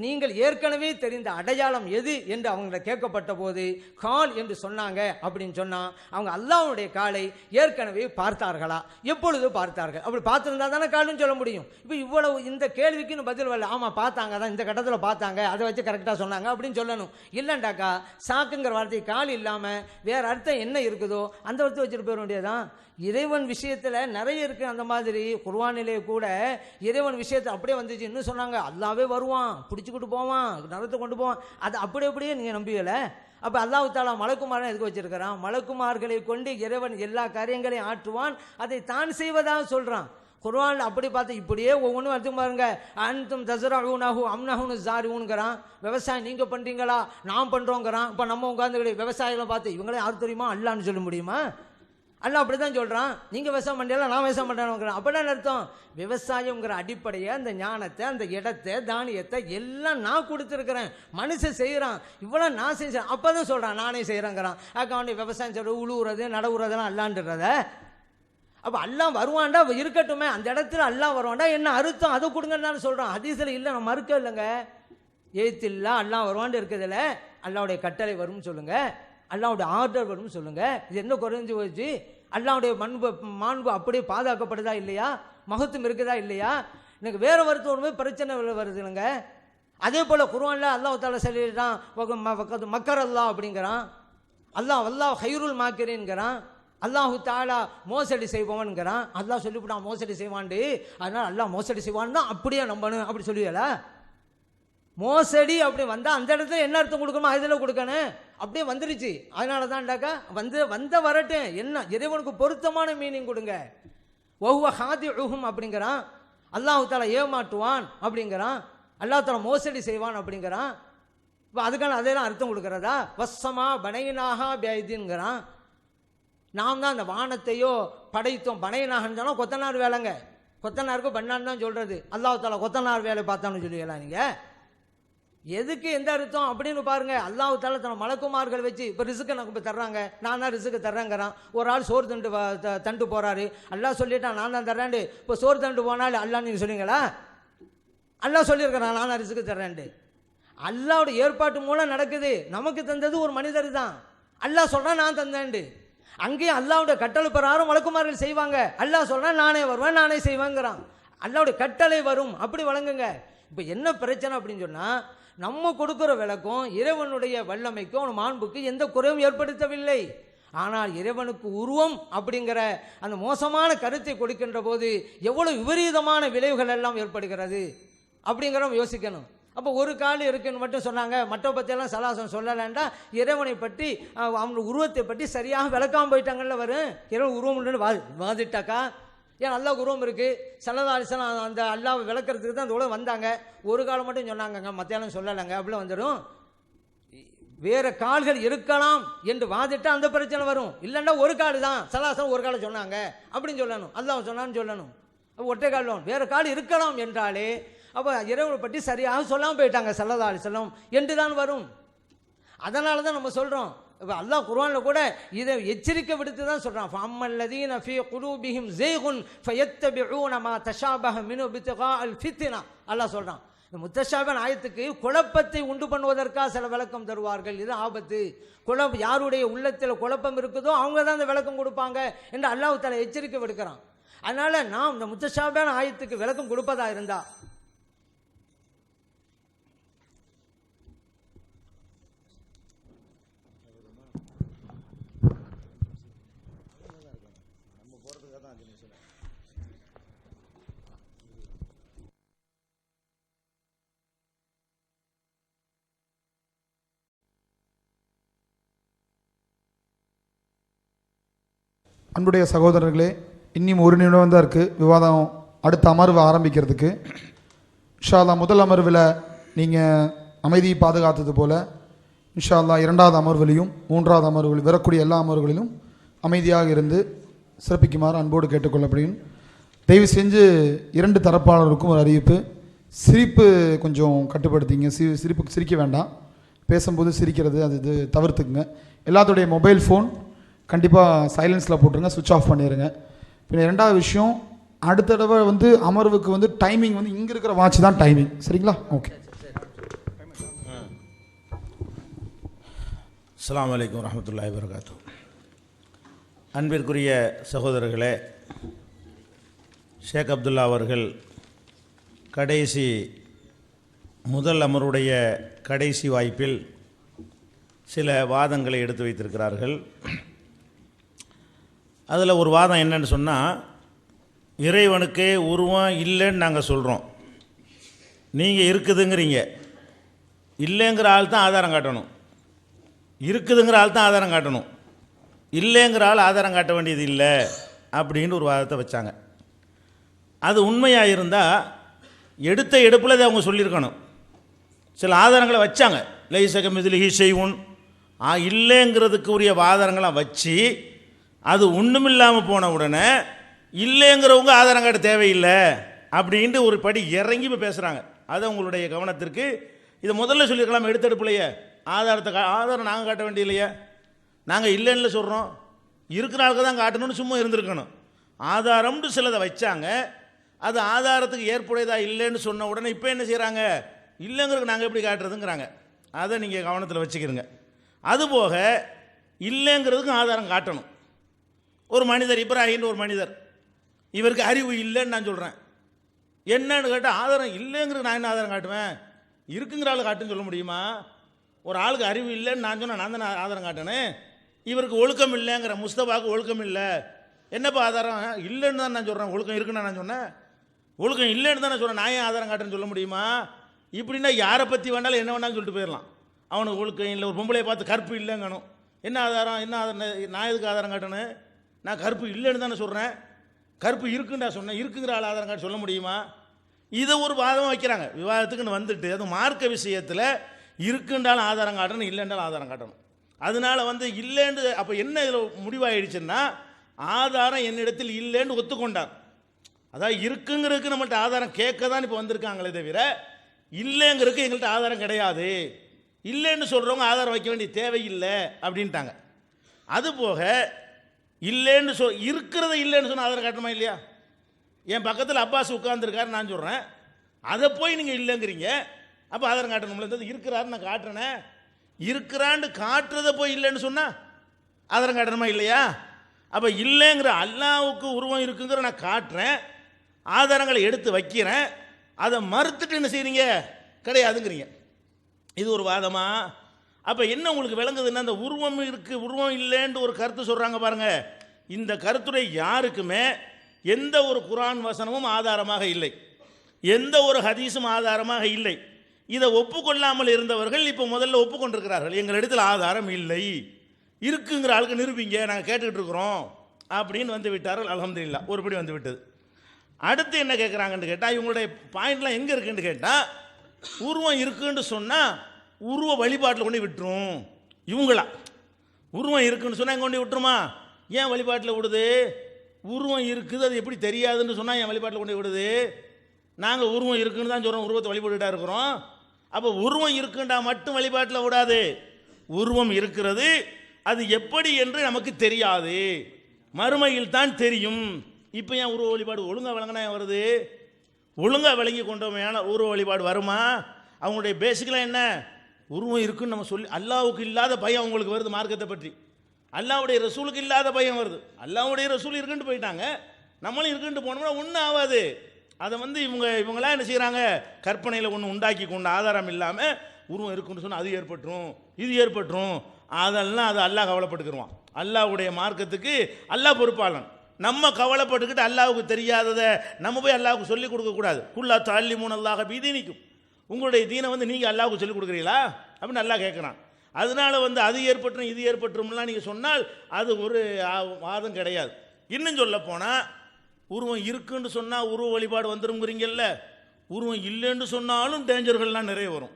நீங்கள் ஏற்கனவே தெரிந்த அடையாளம் எது என்று அவங்க கேட்கப்பட்ட போது கால் என்று சொன்னாங்க. அப்படின்னு சொன்னா அவங்க அல்லாஹ்வுடைய காலை ஏற்கனவே பார்த்தார்களா? எப்பொழுது பார்த்தார்கள்? அப்படி பார்த்திருந்தா தானே கால்னு சொல்ல முடியும். இப்போ இவ்வளவு இந்த கேள்விக்கு பதில் வரல. ஆமா பார்த்தாங்க தான், இந்த கட்டத்தில் பார்த்தாங்க, அதை வச்சு கரெக்டாக சொன்னாங்க அப்படின்னு சொல்லணும். இல்லைண்டாக்கா சாக்குங்கிற வார்த்தை கால் இல்லாமல் வேற அர்த்தம் என்ன இருக்குதோ அந்த அர்த்தம் வச்சுட்டு போயிட வேண்டியதான். இறைவன் விஷயத்தில் நிறைய இருக்கு. அந்த மாதிரி குர்ஆனிலே கூட இறைவன் விஷயத்தை அப்படியே வந்துச்சு. இன்னும் சொன்னாங்க, அல்லாவே வருவான், பிடிச்சிக்கிட்டு போவான், நரத்தை கொண்டு போவான். அது அப்படியே நீங்கள் நம்பியலை. அப்போ அல்லாஹ் தஆலா மலக்குமாரனை எதுக்கு வச்சிருக்கிறான்? மலக்குமார்களை கொண்டு இறைவன் எல்லா காரியங்களையும் ஆற்றுவான், அதை தான் செய்வதாக சொல்கிறான். குர்ஆனில் அப்படி பார்த்து இப்படியே ஒவ்வொன்றும் எடுத்து பாருங்க. அன்தும் தஸ்ரஊனஹு அம் நஹ்னு ஸாரிஊன்கிறான். விவசாயம் நீங்கள் பண்ணுறீங்களா, நான் பண்ணுறோங்கிறான். இப்போ நம்ம உட்காந்து விவசாயிகளை பார்த்து இவங்களே யார் தெரியுமா அல்லான்னு சொல்ல முடியுமா? அல்லாஹ் அப்படி தான் சொல்கிறான். நீங்கள் விவசாயம் பண்ணுறீங்களா, நான் விவசாயம் பண்ணுறேன். அப்படின்னா அர்த்தம் விவசாயங்கிற அடிப்படையை, அந்த ஞானத்தை, அந்த இடத்தை, தானியத்தை எல்லாம் நான் கொடுத்துருக்கிறேன். மனுஷன் செய்கிறான், இவ்வளோ நான் செஞ்சேன். அப்போ தான் சொல்கிறான் நானே செய்கிறேங்கிறான். அவனுடைய விவசாயம் சொல்கிறது, உழுவுறது, நடவுறதெல்லாம் அல்லான்றத. அப்போ அல்லாஹ் வருவான்டா இருக்கட்டுமே, அந்த இடத்துல அல்லாஹ் வருவான்டா என்ன அர்த்தம்? அதை கொடுங்கன்னு தானே சொல்கிறான். ஹதீஸில் இல்லை, நம்ம மறுக்க இல்லைங்க. ஏத்தில்லா அல்லாஹ் வருவான்னு இருக்குதுல்ல, அல்லாஹ்வுடைய கட்டளை வரும்னு சொல்லுங்கள், அல்லாஹ்வுடைய ஆர்டர் வரும்னு சொல்லுங்கள். இது என்ன குறைஞ்சி போச்சு? அல்லாஹ்வுடைய மாண்பு அப்படியே பாதுகாக்கப்படுதா இல்லையா? மகத்துவம் இருக்குதா இல்லையா? எனக்கு வேறு வருத்தம் பிரச்சனை வருது இல்லைங்க. அதே போல் குர்ஆனில் அல்லாஹ் தஆலா சொல்லிட்டான், மக்கர் அல்லாஹ் அப்படிங்கிறான். அல்லாஹ் ஹைருல் மாக்கிரீன்கிறான். அல்லாஹு தஆலா மோசடி செய்பவன்கிறான். அல்லாஹ் சொல்லிவிட்டான் மோசடி செய்வான்டு, அதனால் அல்லாஹ் மோசடி செய்வான் தான் அப்படியே நம்பணும் அப்படி சொல்லுவல. மோசடி அப்படி வந்தால் அந்த இடத்துல என்ன அர்த்தம் கொடுக்கணுமோ அதில் கொடுக்கணும். அப்படியே வந்துருச்சு. அதனால தான்டாக்கா வந்த வரட்டும், என்ன இறைவனுக்கு பொருத்தமான மீனிங் கொடுங்க. வஹுவ ஹாதிஉஹும் அப்படிங்கிறான். அல்லாஹு தஆலா ஏமாற்றுவான் அப்படிங்கிறான். அல்லாஹ் தஆலா மோசடி செய்வான் அப்படிங்கிறான். இப்போ அதுக்கான அதெல்லாம் அர்த்தம் கொடுக்குறதா? வஸ்ஸமா பனைனாஹா பிஐதின்கிறான். நாம் தான் அந்த வானத்தையோ படைத்தோம். பனையனாகன்னு சொன்னால் கொத்தனார் வேலைங்க. கொத்தனாருக்கு பண்ணான்னு தான் சொல்கிறது. அல்லாஹ் தஆலா கொத்தனார் வேலை பார்த்தான்னு சொல்லுவீங்களா நீங்கள்? எதுக்கு எந்த அர்த்தம் அப்படின்னு பாருங்க. அல்லாஹ் தஆலா தன் மலக்குமார்கள் வச்சு இப்போ ரிசுக்கை நமக்கு தர்றாங்க. நான் தான் ரிசுக்கு தர்றேங்கிறான். ஒரு ஆள் சோறு தண்டு போகிறாரு. அல்லாஹ் சொல்லிட்டான் நான் தான் தர்றேன்டு. இப்போ சோறு தண்டு போனாலும் அல்லாஹ் நீங்கள் சொல்லுவீங்களா? அல்லாஹ் சொல்லியிருக்கிறான் நான் தான் ரிசுக்கு தர்றேன்டு. அல்லாஹ்வுடைய ஏற்பாட்டு மூலம் நடக்குது. நமக்கு தந்தது ஒரு மனிதர் தான். அல்லாஹ் சொல்கிறான் நான் தந்தேன்டு. அங்கேயும் அல்லாஹ்வுடைய கட்டளை பிரகாரம் மலக்குமார்கள் செய்வாங்க. அல்லாஹ் சொல்கிறான் நானே வருவேன், நானே செய்வேங்கிறான். அல்லாஹ்வுடைய கட்டளை வரும், அப்படி வழங்குங்க. இப்போ என்ன பிரச்சனை அப்படின்னு சொன்னால், நம்ம கொடுக்குற விளக்கம் இறைவனுடைய வல்லமைக்கும் மாண்புக்கு எந்த குறைவும் ஏற்படுத்தவில்லை. ஆனால் இறைவனுக்கு உருவம் அப்படிங்கிற அந்த மோசமான கருத்தை கொடுக்கின்ற போது எவ்வளவு விபரீதமான விளைவுகள் எல்லாம் ஏற்படுகிறது அப்படிங்கிறவங்க யோசிக்கணும். அப்போ ஒரு கால் இருக்குன்னு மட்டும் சொன்னாங்க, மற்ற பற்றியெல்லாம் சலாசம் சொல்லலைண்டா இறைவனை பற்றி அவங்க உருவத்தை பற்றி சரியாக விளக்காமல் போயிட்டாங்கல்ல வரும். இறைவன் உருவம் இல்லைன்னு வாதிட்டாக்கா. ஏன் அல்லாஹ் உருவம் இருக்குது, ஸல்லல்லாஹு அலைஹி வஸல்லம் அந்த அல்லாஹ் விளக்கிறதுக்கு தான் அந்த உலகம் வந்தாங்க. ஒரு காலம் மட்டும் சொன்னாங்கங்க, மற்றையெல்லாம் சொல்லலைங்க. அப்படிலாம் வந்துடும். வேறு கால்கள் இருக்கலாம் என்று வாதிட்டால் அந்த பிரச்சனை வரும். இல்லைன்னா ஒரு கால் தான், சலாசம் ஒரு காலை சொன்னாங்க அப்படின்னு சொல்லணும். அல்லாஹ் சொன்னான்னு சொல்லணும். ஒற்றை கால் வேறு கால் இருக்கலாம் என்றாலே அப்போ இறைவனை பற்றி சரியாக சொல்லாமல் போயிட்டாங்க ஸல்லல்லாஹு அலைஹி வஸல்லம் என்று தான் வரும். அதனால தான் நம்ம சொல்கிறோம். இப்போ அல்லாஹ் குர்ஆனில் கூட இதை எச்சரிக்கை விடுத்து தான் சொல்கிறான். ஃபஅம்மல்லதீன ஃபீ குலூபிஹிம் ஸைகுன் ஃபயத்தபிஊன மா தஷாபஹ மின்ஹு இப்திகாஅல் ஃபித்னா. அல்லாஹ் சொல்கிறான், இந்த முத்தஷாபிஹான ஆயத்துக்கு குழப்பத்தை உண்டு பண்ணுவதற்காக சில விளக்கம் தருவார்கள். இது ஆபத்து. யாருடைய உள்ளத்தில் குழப்பம் இருக்குதோ அவங்க தான் அந்த விளக்கம் கொடுப்பாங்க என்று அல்லாஹ் தஆலா எச்சரிக்கை விடுக்கிறான். அதனால நாம் இந்த முத்தஷாபிஹான ஆயத்துக்கு விளக்கம் கொடுப்பதா இருந்தா அன்புடைய சகோதரர்களே, இன்னும் ஒரு நிமிடம் தான் இருக்குது விவாதம் அடுத்த அமர்வு ஆரம்பிக்கிறதுக்கு. இன்ஷா அல்லாஹ் முதல் அமர்வில் நீங்கள் அமைதியை பாதுகாத்தது போல் இன்ஷா அல்லாஹ் இரண்டாவது அமர்விலையும் மூன்றாவது அமர்வுகளில் வரக்கூடிய எல்லா அமர்வுகளிலும் அமைதியாக இருந்து சிறப்பிக்குமாறு அன்போடு கேட்டுக்கொள்ளப்படுகிறேன். தயவு செஞ்சு இரண்டு தரப்பாளருக்கும் ஒரு அறிவிப்பு. சிரிப்பு கொஞ்சம் கட்டுப்படுத்திங்க. சிரிப்புக்கு சிரிக்க வேண்டாம். பேசும்போது சிரிக்கிறது அது இது தவிர்த்துக்குங்க. எல்லாத்துடைய மொபைல் ஃபோன் கண்டிப்பாக சைலன்ஸில் போட்டுருங்க, சுவிட்ச் ஆஃப் பண்ணிடுங்க. பின்ன ரெண்டாவது விஷயம், அடுத்த தடவை அமர்வுக்கு டைமிங் இங்கே இருக்கிற வாட்ச் தான் டைமிங். சரிங்களா? ஓகே. அஸ்ஸலாமு அலைக்கும் வரஹ்மத்துல்லாஹி வபரகாத்துஹு. அன்பிற்குரிய சகோதரர்களே, ஷேக் அப்துல்லா அவர்கள் கடைசி முதல் அமருடைய கடைசி வாய்ப்பில் சில வாதங்களை எடுத்து வைத்திருக்கிறார்கள். அதில் ஒரு வாதம் என்னன்னு சொன்னால், இறைவனுக்கு உருவம் இல்லைன்னு நாங்கள் சொல்கிறோம், நீங்கள் இருக்குதுங்கிறீங்க. இல்லைங்கிற ஆள் தான் ஆதாரம் காட்டணும், இருக்குதுங்கிற ஆள் தான் ஆதாரம் காட்டணும். இல்லைங்கிற ஆள் ஆதாரம் காட்ட வேண்டியது இல்லை அப்படின்னு ஒரு வாதத்தை வச்சாங்க. அது உண்மையாக இருந்தால் எடுத்த எடுப்பில் அதை அவங்க சொல்லியிருக்கணும். சில ஆதாரங்களை வச்சாங்க. லைசக மிதிலிஹி ஷைஉன் இல்லைங்கிறதுக்கு உரிய ஆதாரங்களாம் வச்சு அது ஒன்றும் இல்லாமல் போன உடனே இல்லைங்கிறவங்க ஆதாரம் காட்ட தேவையில்லை அப்படின்ட்டு ஒரு படி இறங்கி இப்போ பேசுகிறாங்க. அது உங்களுடைய கவனத்திற்கு. இதை முதல்ல சொல்லியிருக்கலாம் எடுத்தெடுப்புலையே. ஆதாரம் நாங்கள் காட்ட வேண்டிய இல்லையே, நாங்கள் இல்லைன்னு சொல்கிறோம், இருக்கிற ஆளுக்கு தான் காட்டணும்னு சும்மா இருந்திருக்கணும். ஆதாரம்னு சிலதை வச்சாங்க. அது ஆதாரத்துக்கு ஏற்புடையதாக இல்லைன்னு சொன்ன உடனே இப்போ என்ன செய்கிறாங்க, இல்லைங்கிறதுக்கு நாங்கள் எப்படி காட்டுறதுங்கிறாங்க. அதை நீங்கள் கவனத்தில் வச்சுக்கிறங்க. அதுபோக இல்லைங்கிறதுக்கும் ஆதாரம் காட்டணும். ஒரு மனிதர், இப்ராஹிம்னு ஒரு மனிதர், இவருக்கு அறிவு இல்லைன்னு நான் சொல்கிறேன். என்னன்னு கேட்டால் ஆதாரம் இல்லைங்கிறது நான் என்ன ஆதாரம் காட்டுவேன்? இருக்குங்கிற ஆள் காட்டுன்னு சொல்ல முடியுமா? ஒரு ஆளுக்கு அறிவு இல்லைன்னு நான் சொன்னேன், நான் தானே ஆதாரம் காட்டினேன். இவருக்கு ஒழுக்கம் இல்லைங்கிற, முஸ்தபாவுக்கு ஒழுக்கம் இல்லை, என்னப்பா ஆதாரம்? இல்லைன்னு தான் நான் சொல்கிறேன். ஒழுக்கம் இருக்குன்னு நான் சொன்னேன், ஒழுக்கம் இல்லைன்னு தான் நான் சொன்னேன், நான் ஏன் ஆதாரம் காட்டுன்னு சொல்ல முடியுமா? இப்படின்னா யாரை பற்றி வேணாலும் என்ன வேணாலும் சொல்லிட்டு போயிடலாம். அவனுக்கு ஒழுக்கம் இல்லை, ஒரு பொம்பளையை பார்த்து கற்பு இல்லைங்கணும், என்ன ஆதாரம்? என்ன ஆதாரம்? நான் எதுக்கு ஆதாரம் காட்டணும்? நான் கற்பு இல்லைன்னு தானே சொல்கிறேன், கற்பு இருக்குன்னு நான் சொன்னேன், இருக்குங்கிற ஆள் ஆதாரம் காட்ட சொல்ல முடியுமா? இதை ஒரு வாதமாக வைக்கிறாங்க. விவாதத்துக்குன்னு வந்துட்டு அது மார்க்க விஷயத்தில் இருக்குன்றாலும் ஆதாரம் காட்டணும், இல்லைன்றாலும் ஆதாரம் காட்டணும். அதனால இல்லைன்னு அப்போ என்ன இதில் முடிவாயிடுச்சுன்னா, ஆதாரம் என்னிடத்தில் இல்லைன்னு ஒத்துக்கொண்டார். அதாவது இருக்குங்கிறதுக்கு நம்மள்ட்ட ஆதாரம் கேட்க தான் இப்போ வந்திருக்காங்களே தவிர இல்லைங்கிறதுக்கு எங்கள்கிட்ட ஆதாரம் கிடையாது, இல்லைன்னு சொல்கிறவங்க ஆதாரம் வைக்க வேண்டிய தேவையில்லை அப்படின்ட்டாங்க. அதுபோக இல்லைன்னு இருக்கிறத இல்லைன்னு சொன்னால் ஆதாரம் காட்டணுமா இல்லையா? என் பக்கத்தில் அப்பாஸ் உட்கார்ந்துருக்காரு, நான் சொல்கிறேன், அதை போய் நீங்கள் இல்லைங்கிறீங்க, அப்போ ஆதாரம் காட்டணும்ல. இருக்கிறாரு நான் காட்டுறேனே, இருக்கிறான்னு காட்டுறதை போய் இல்லைன்னு சொன்னால் ஆதாரம் காட்டணுமா இல்லையா? அப்போ இல்லைங்கிற அல்லாவுக்கு உருவம் இருக்குங்கிற நான் காட்டுறேன், ஆதாரங்களை எடுத்து வைக்கிறேன், அதை மறுத்துட்டு என்ன செய்கிறீங்க? கிடையாதுங்கிறீங்க. இது ஒரு வாதமா? அப்போ என்ன உங்களுக்கு விளங்குதுன்னா, அந்த உருவம் இருக்குது உருவம் இல்லைன்னு ஒரு கருத்து சொல்கிறாங்க பாருங்க. இந்த கருத்துரை யாருக்குமே எந்த ஒரு குர்ஆன் வசனமும் ஆதாரமாக இல்லை, எந்த ஒரு ஹதீஸும் ஆதாரமாக இல்லை. இதை ஒப்புக்கொள்ளாமல் இருந்தவர்கள் இப்போ முதல்ல ஒப்புக்கொண்டிருக்கிறார்கள், எங்கள் இடத்துல ஆதாரம் இல்லை, இருக்குங்கிற ஆளுக்கு நிரூபிங்க, நாங்கள் கேட்டுக்கிட்டு இருக்கிறோம் அப்படின்னு வந்து விட்டார்கள். அல்ஹம்துலில்லாஹ், ஒருபடி வந்து விட்டது. அடுத்து என்ன கேட்குறாங்கன்னு கேட்டால், இவங்களுடைய பாயிண்ட்லாம் எங்கே இருக்குன்னு கேட்டால், உருவம் இருக்குன்னு சொன்னால் உருவ வழிபாட்டில் கொண்டு விட்டுரும். இவங்களா உருவம் இருக்குன்னு சொன்னால் எங்கே கொண்டு விட்டுருமா? ஏன் வழிபாட்டில் விடுது? உருவம் இருக்குது அது எப்படி தெரியாதுன்னு சொன்னால் என் வழிபாட்டில் கொண்டு விடுது? நாங்கள் உருவம் இருக்குன்னு தான் சொல்கிறோம், உருவத்தை வழிபட்டுட்டா இருக்கிறோம். அப்போ உருவம் இருக்குண்டா மட்டும் வழிபாட்டில் விடாது, உருவம் இருக்கிறது, அது எப்படி என்று நமக்கு தெரியாது, மறுமையில் தான் தெரியும். இப்போ ஏன் உருவ வழிபாடு ஒழுங்காக வழங்கினா வருது? ஒழுங்காக விளங்கி கொண்டோமையான உருவ வழிபாடு வருமா? அவங்களுடைய பேசிக்கலாக என்ன? உருவம் இருக்குன்னு நம்ம சொல்லி, அல்லாவுக்கு இல்லாத பயம் அவங்களுக்கு வருது மார்க்கத்தை பற்றி. அல்லாவுடைய ரசூலுக்கு இல்லாத பயம் வருது. அல்லாவுடைய ரசூல் இருக்குன்ட்டு போயிட்டாங்க, நம்மளும் இருக்குன்ட்டு போனோம்னா ஒன்றும் ஆகாது. அதை வந்து இவங்களாம் என்ன செய்கிறாங்க, கற்பனையில் ஒன்று உண்டாக்கி கொண்டு ஆதாரம் இல்லாமல் உருவம் இருக்குன்னு சொன்னால் அது ஏற்பட்டுரும், இது ஏற்பட்டுரும், அதெல்லாம் அது அல்லாஹ் கவலைப்பட்டுக்கிடுவான். அல்லாஹ்வுடைய மார்க்கத்துக்கு அல்லாஹ் பொறுப்பாளன். நம்ம கவலைப்பட்டுக்கிட்டு அல்லாஹ்வுக்கு தெரியாததை நம்ம போய் அல்லாஹ்வுக்கு சொல்லிக் கொடுக்கக்கூடாது. குல்லா தஅல்லிமூன அல்லாஹ பீதீனிக்கும், உங்களுடைய தீனை வந்து நீங்கள் அல்லாஹ்வுக்கு சொல்லிக் கொடுக்குறீங்களா அப்படின்னு அல்லாஹ் கேட்குறான். அதனால வந்து அது ஏற்பட்டுரும் இது ஏற்பட்டுரும்லாம் நீங்கள் சொன்னால் அது ஒரு வாதம் கிடையாது. இன்னும் சொல்ல போனால், உருவம் இருக்குன்னு சொன்னால் உருவ வழிபாடு வந்துருங்கிறீங்கல்ல, உருவம் இல்லைன்னு சொன்னாலும் டேஞ்சர்கள்லாம் நிறைய வரும்.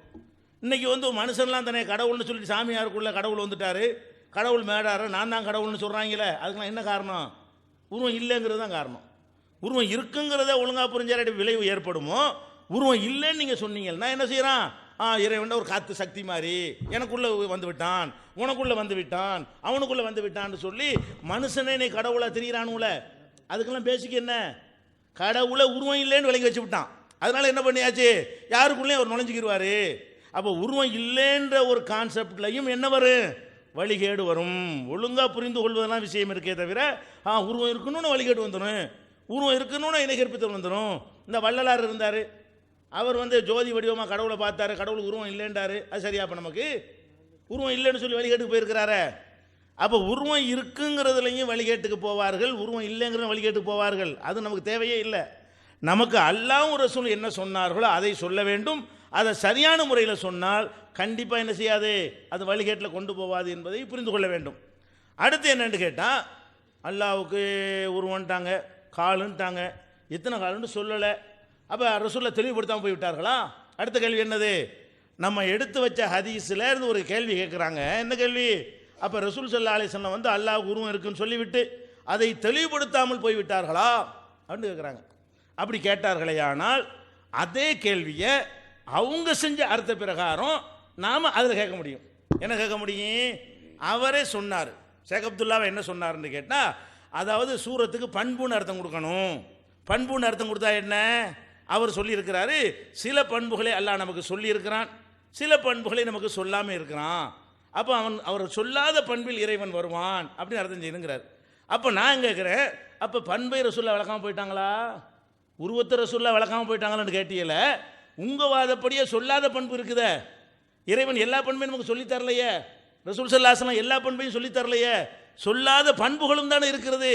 இன்றைக்கி வந்து மனுஷன்லாம் தானே கடவுள்னு சொல்லிட்டு சாமியாருக்குள்ளே கடவுள் வந்துட்டார், கடவுள் மேடாரு, நான் தான் கடவுள்னு சொல்கிறாங்களே, அதுக்கெல்லாம் என்ன காரணம்? உருவம் இல்லைங்கிறது தான் காரணம். உருவம் இருக்குங்கிறத ஒழுங்காக புரிஞ்சாலே விளைவு ஏற்படுமோ. உருவம் இல்லைன்னு நீங்கள் சொன்னீங்கன்னா என்ன செய்கிறான்? இறைவன் ஒரு காற்று சக்தி மாதிரி எனக்குள்ளே வந்து விட்டான், உனக்குள்ளே வந்து விட்டான், அவனுக்குள்ளே வந்து விட்டான்னு சொல்லி மனுஷனே நீ கடவுளாக திரியிறானுல. அதுக்கெல்லாம் பேசிக்க என்ன? கடவுளை உருவம் இல்லைன்னு விளங்கி வச்சு விட்டான். அதனால என்ன பண்ணியாச்சு, யாருக்குள்ளேயும் அவர் நுழைஞ்சிக்கிடுவார். அப்போ உருவம் இல்லைன்ற ஒரு கான்செப்ட்லையும் என்ன வரும்? வழிகேடு வரும். ஒழுங்காக புரிந்து கொள்வதெல்லாம் விஷயம் இருக்கே தவிர உருவம் இருக்கணும்னு வழிகேடு வந்துடும், உருவம் இருக்கணும்னு இணைகற்பித்தல் வந்துடும். இந்த வள்ளலார் இருந்தார், அவர் வந்து ஜோதி வடிவமாக கடவுளை பார்த்தாரு, கடவுள் உருவம் இல்லைன்றாரு. அது சரியா? அப்போ நமக்கு உருவம் இல்லைன்னு சொல்லி வழிகேட்டுக்கு போயிருக்கிறாரு. அப்போ உருவம் இருக்குங்கிறதுலையும் வழிகேட்டுக்கு போவார்கள், உருவம் இல்லைங்கிற வழிகேட்டுக்கு போவார்கள். அது நமக்கு தேவையே இல்லை. நமக்கு அல்லாஹ்வும் ரசூல் என்ன சொன்னார்களோ அதை சொல்ல வேண்டும். அதை சரியான முறையில் சொன்னால் கண்டிப்பாக என்ன செய்யாது, அது வழிகேட்டில் கொண்டு போவாது என்பதை புரிந்து கொள்ள வேண்டும். அடுத்து என்னன்னு கேட்டால், அல்லாஹ்வுக்கு உருவன்ட்டாங்க, காலுன்ட்டாங்க, எத்தனை காலுன்னு சொல்லலை. அப்போ ரசூலை தெளிவுபடுத்தாமல் போய்விட்டார்களா? அடுத்த கேள்வி என்னது? நம்ம எடுத்து வச்ச ஹதீஸில் இருந்து ஒரு கேள்வி கேட்குறாங்க. என்ன கேள்வி? அப்போ ரசூல் ஸல்லல்லாஹு அலைஹி வஸல்லம் வந்து அல்லாஹ் உருவம் இருக்குன்னு சொல்லிவிட்டு அதை தெளிவுபடுத்தாமல் போய்விட்டார்களா அப்படின்னு கேட்குறாங்க. அப்படி கேட்டார்களே, ஆனால் அதே கேள்வியை அவங்க செஞ்ச அர்த்த பிரகாரம் நாம் அதில் கேட்க முடியும். என்ன கேட்க முடியும்? அவரே சொன்னார். ஷேக் அப்துல்லாவை என்ன சொன்னார்னு கேட்டால், அதாவது சூரத்துக்கு பண்புன்னு அர்த்தம் கொடுக்கணும். பண்புன்னு அர்த்தம் கொடுத்தா என்ன? அவர் சொல்லியிருக்கிறாரு, சில பண்புகளை அல்லாஹ் நமக்கு சொல்லியிருக்கிறான், சில பண்புகளை நமக்கு சொல்லாமல் இருக்கிறான். அப்போ அவர் சொல்லாத பண்பில் இறைவன் வருவான் அப்படின்னு அர்த்தம் செய்யணுங்கிறார். அப்போ நான் கேட்குறேன், அப்போ பண்பை ரசூல்லா விளக்காமல் போயிட்டாங்களா, உருவத்தை ரசூல்லா விளக்காமல் போயிட்டாங்களான்னு கேட்டீங்கள? உங்கள் வாதப்படியே சொல்லாத பண்பு இருக்குதே. இறைவன் எல்லா பண்பையும் நமக்கு சொல்லித்தரலையே, ரசூல் ஸல்லல்லாஹு அலைஹி வஸல்லம் எல்லா பண்பையும் சொல்லித்தரலையே. சொல்லாத பண்புகளும் தானே இருக்கிறது.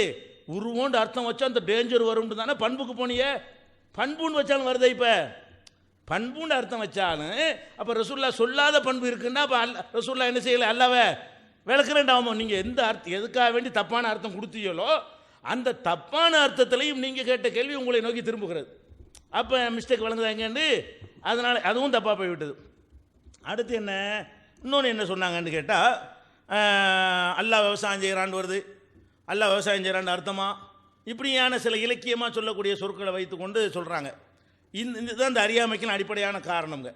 உருவம்னு அர்த்தம் வச்சா அந்த டேஞ்சர் வரும்னு தானே பண்புக்கு போனியே. பண்புன்னு வச்சாலும் வருதே. இப்போ பண்புன்னு அர்த்தம் வச்சாலும் அப்போ ரசூல்லா சொல்லாத பண்பு இருக்குன்னா அப்போ ரசூல்லா என்ன செய்யலை, அல்லாவே விளக்குறேன்டாமோ. நீங்கள் எந்த அர்த்தம் எதுக்காக வேண்டி தப்பான அர்த்தம் கொடுத்தீங்களோ அந்த தப்பான அர்த்தத்திலையும் நீங்கள் கேட்ட கேள்வி உங்களை நோக்கி திரும்புகிறது. அப்போ மிஸ்டேக் வழங்குதாங்கன்னு அதனால் அதுவும் தப்பாக போய்விட்டது. அடுத்து என்ன, இன்னொன்று என்ன சொன்னாங்கன்னு கேட்டால், அல்லாஹ் விவசாயம் செய்கிறான்னு வருது, அல்லாஹ் விவசாயம் செய்கிறான்னு அர்த்தமா, இப்படியான சில இலக்கியமாக சொல்லக்கூடிய சொற்களை வைத்து கொண்டு சொல்கிறாங்க. இதுதான் இந்த அறியாமைக்கு அடிப்படையான காரணங்க.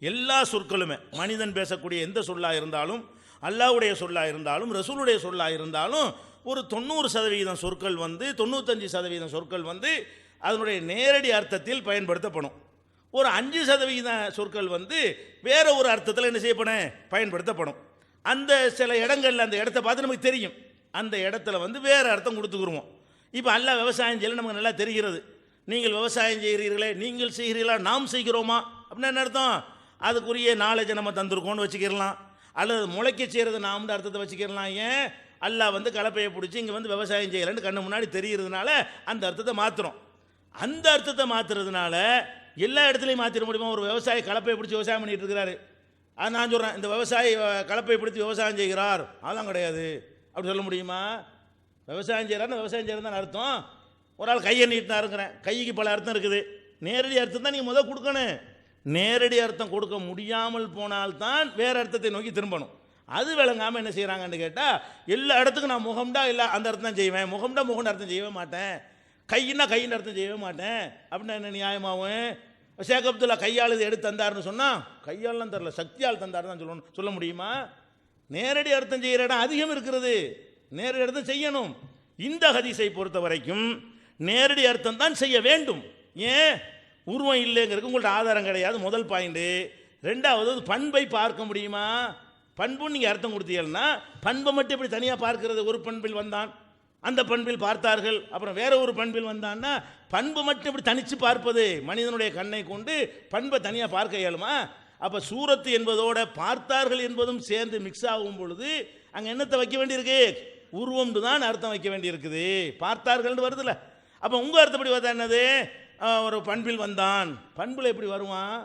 எல்லா சொற்களுமே மனிதன் பேசக்கூடிய எந்த சொல்லாக இருந்தாலும், அல்லாஹ்வுடைய சொல்லாக இருந்தாலும், ரசூலுடைய சொல்லாக இருந்தாலும், ஒரு 90% சொற்கள் வந்து 95% சொற்கள் வந்து அதனுடைய நேரடி அர்த்தத்தில் பயன்படுத்தப்படும். ஒரு 5% சொற்கள் வந்து வேற ஒரு அர்த்தத்தில் என்ன செய்யப்படும், பயன்படுத்தப்படும். அந்த சில இடங்களில் அந்த இடத்த பார்த்து நமக்கு தெரியும், அந்த இடத்துல வந்து வேறு அர்த்தம் கொடுத்துக்குருவோம். இப்போ அல்லாஹ் விவசாயம் செய்யல நமக்கு நல்லா தெரிகிறது. நீங்கள் விவசாயம் செய்கிறீர்களே, நீங்கள் செய்கிறீர்களா, நாம் செய்கிறோமா அப்படின்னா என்ன அர்த்தம்? அதுக்குரிய நாலேஜை நம்ம தந்திருக்கோம்னு வச்சுக்கிடலாம். அல்லது முளைக்க செய்கிறது நாம்னு அர்த்தத்தை வச்சுக்கிடலாம். ஏன்? அல்லாஹ் வந்து கலப்பையை பிடிச்சி இங்கே வந்து விவசாயம் செய்யலைன்னு கண்ணு முன்னாடி தெரிகிறதுனால அந்த அர்த்தத்தை மாற்றுறோம். அந்த அர்த்தத்தை மாற்றுறதுனால எல்லா இடத்துலையும் மாற்றிட முடியுமா? ஒரு விவசாயி கலப்பையை பிடிச்சி விவசாயம் பண்ணிட்டு இருக்கிறாரு, அது நான் சொல்கிறேன், இந்த விவசாயி கலப்பையை பிடிச்சி விவசாயம் செய்கிறார், அதெல்லாம் கிடையாது அப்படி சொல்ல முடியுமா? விவசாயம் செய்கிறாருன்னு விவசாயம் செய்கிறதுன்னு அர்த்தம். ஒரு ஆள் கையை நீட்டினாருங்கிறேன், கைக்கு பல அர்த்தம் இருக்குது. நேரடி அர்த்தம் தான் நீங்கள் முதல் கொடுக்கணும். நேரடி அர்த்தம் கொடுக்க முடியாமல் போனால்தான் வேறு அர்த்தத்தை நோக்கி திரும்பணும். அது விளங்காமல் என்ன செய்கிறாங்கன்னு கேட்டால், எல்லா இடத்துக்கும் நான் முகம்டா இல்லை அந்த அர்த்தம் தான் செய்வேன், முகம்டா முகம்னு அர்த்தம் செய்யவே மாட்டேன், கையின்னா கையின் அர்த்தம் செய்யவே மாட்டேன் அப்படின்னா என்ன நியாயமாகும்? ஷேக் அப்துல்லா கையால் இது எடுத்து தந்தார்னு சொன்னால் கையால்லாம் தரல, சக்தியால் தந்தார் தான் சொல்லணும். சொல்ல முடியுமா? நேரடி அர்த்தம் செய்கிற இடம் அதிகம் இருக்கிறது, நேரடி அர்த்தம் செய்யணும். இந்த ஹதீஸை பொறுத்த வரைக்கும் நேரடி அர்த்தம் தான் செய்ய வேண்டும். ஏன்? உருவம் இல்லைங்கிறதுக்கு உங்கள்ட்ட ஆதாரம் கிடையாது, முதல் பாயிண்ட்டு. ரெண்டாவது, பண்பை பார்க்க முடியுமா? பண்புன்னு நீங்கள் அர்த்தம் கொடுத்தீங்கன்னா பண்பை மட்டும் எப்படி தனியாக பார்க்கிறது? ஒரு பண்பில் வந்தான், அந்த பண்பில் பார்த்தார்கள், அப்புறம் வேற ஒரு பண்பில் வந்தான்னா பண்பு மட்டும் இப்படி தனித்து பார்ப்பது? மனிதனுடைய கண்ணை கொண்டு பண்பை தனியாக பார்க்க இயலுமா? அப்போ சூரத்து என்பதோட பார்த்தார்கள் என்பதும் சேர்ந்து மிக்ஸ் ஆகும் பொழுது அங்கே என்னத்தை வைக்க வேண்டியிருக்கு? உருவம்னு தான் அர்த்தம் வைக்க வேண்டியிருக்குது. பார்த்தார்கள்னு வருதுல்ல. அப்போ உங்கள் அர்த்தப்படி பார்த்தா என்னது? ஒரு பண்பில் வந்தான், பண்பில் எப்படி வருவான்?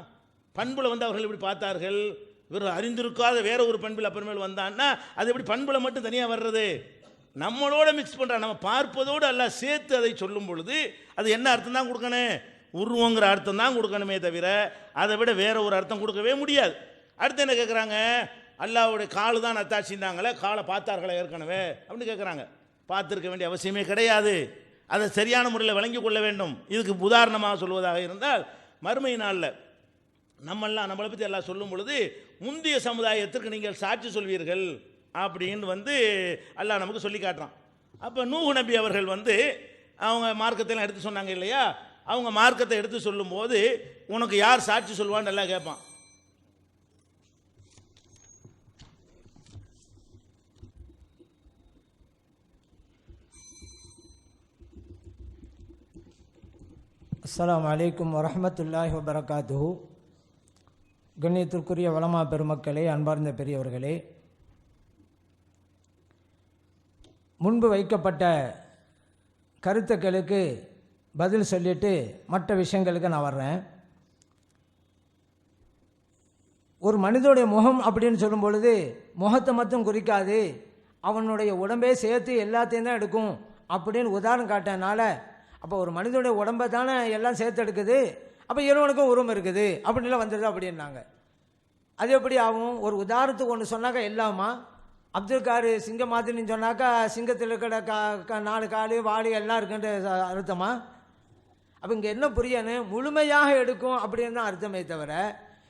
பண்பில் வந்து அவர்கள் எப்படி பார்த்தார்கள்? இவர் அறிந்திருக்காத வேற ஒரு பண்பில் அப்புறமேல் வந்தான்னா அது எப்படி பண்பில் மட்டும் தனியாக வர்றது? நம்மளோட மிக்ஸ் பண்ணுறான். நம்ம பார்ப்பதோடு எல்லாம் சேர்த்து அதை சொல்லும் பொழுது அது என்ன அர்த்தம் தான் கொடுக்கணும்? உருவங்கிற அர்த்தம் தான் கொடுக்கணுமே தவிர அதை விட வேற ஒரு அர்த்தம் கொடுக்கவே முடியாது. அடுத்து என்ன கேட்குறாங்க? அல்லாஹ்வுடைய காலு தான் அத்தாட்சிந்தாங்களே, காலை பார்த்தார்களே ஏற்கனவே அப்படின்னு கேட்குறாங்க. பார்த்துருக்க வேண்டிய அவசியமே கிடையாது. அதை சரியான முறையில் விளங்கி கொள்ள வேண்டும். இதுக்கு உதாரணமாக சொல்வதாக இருந்தால், மறுமை நாளில் நம்மளை பற்றி எல்லாம் சொல்லும் பொழுது முந்தைய சமுதாயத்திற்கு நீங்கள் சாட்சி சொல்வீர்கள் அப்படின்னு அல்லாஹ் நமக்கு சொல்லி காட்டுறான். அப்போ நூஹ் நபி அவர்கள் அவங்க மார்க்கத்தைலாம் எடுத்து சொன்னாங்க இல்லையா? அவங்க மார்க்கத்தை எடுத்து சொல்லும்போது உனக்கு யார் சாட்சி சொல்வான்னு எல்லாம் கேட்பான். அஸ்ஸலாமு அலைக்கும் வரஹ்மத்துல்லாஹி வபரகாத்துஹு. கண்ணியத்திற்குரிய வலமா பெருமக்களே, அன்பார்ந்த பெரியவர்களே, முன்பு வைக்கப்பட்ட கருத்துக்களுக்கு பதில் சொல்லிட்டு மற்ற விஷயங்களுக்கு நான் வர்றேன். ஒரு மனிதனுடைய முகம் அப்படின்னு சொல்லும் பொழுது முகத்தை மட்டும் குறிக்காது, அவனுடைய உடம்பே சேர்த்து எல்லாத்தையும் தான் எடுக்கும் அப்படின்னு உதாரணம் காட்டினால, அப்போ ஒரு மனிதனுடைய உடம்பை தானே எல்லாம் சேர்த்து எடுக்குது, அப்போ இறைவனுக்கும் உருவம் இருக்குது அப்படின்லாம் வந்துடுது அப்படின்னாங்க. அது எப்படி ஆகும்? ஒரு உதாரணத்துக்கு ஒன்று சொன்னாக்கா எல்லாமா? அப்துல் காரு சிங்க மாதிரின்னு சொன்னாக்கா சிங்கத்தில் இருக்கிற 4 காலு வாலி எல்லாம் இருக்குன்ற அர்த்தமா? அப்போ இங்கே என்ன புரியணும்? முழுமையாக எடுக்கும் அப்படின்னு தான் அர்த்தமே தவிர,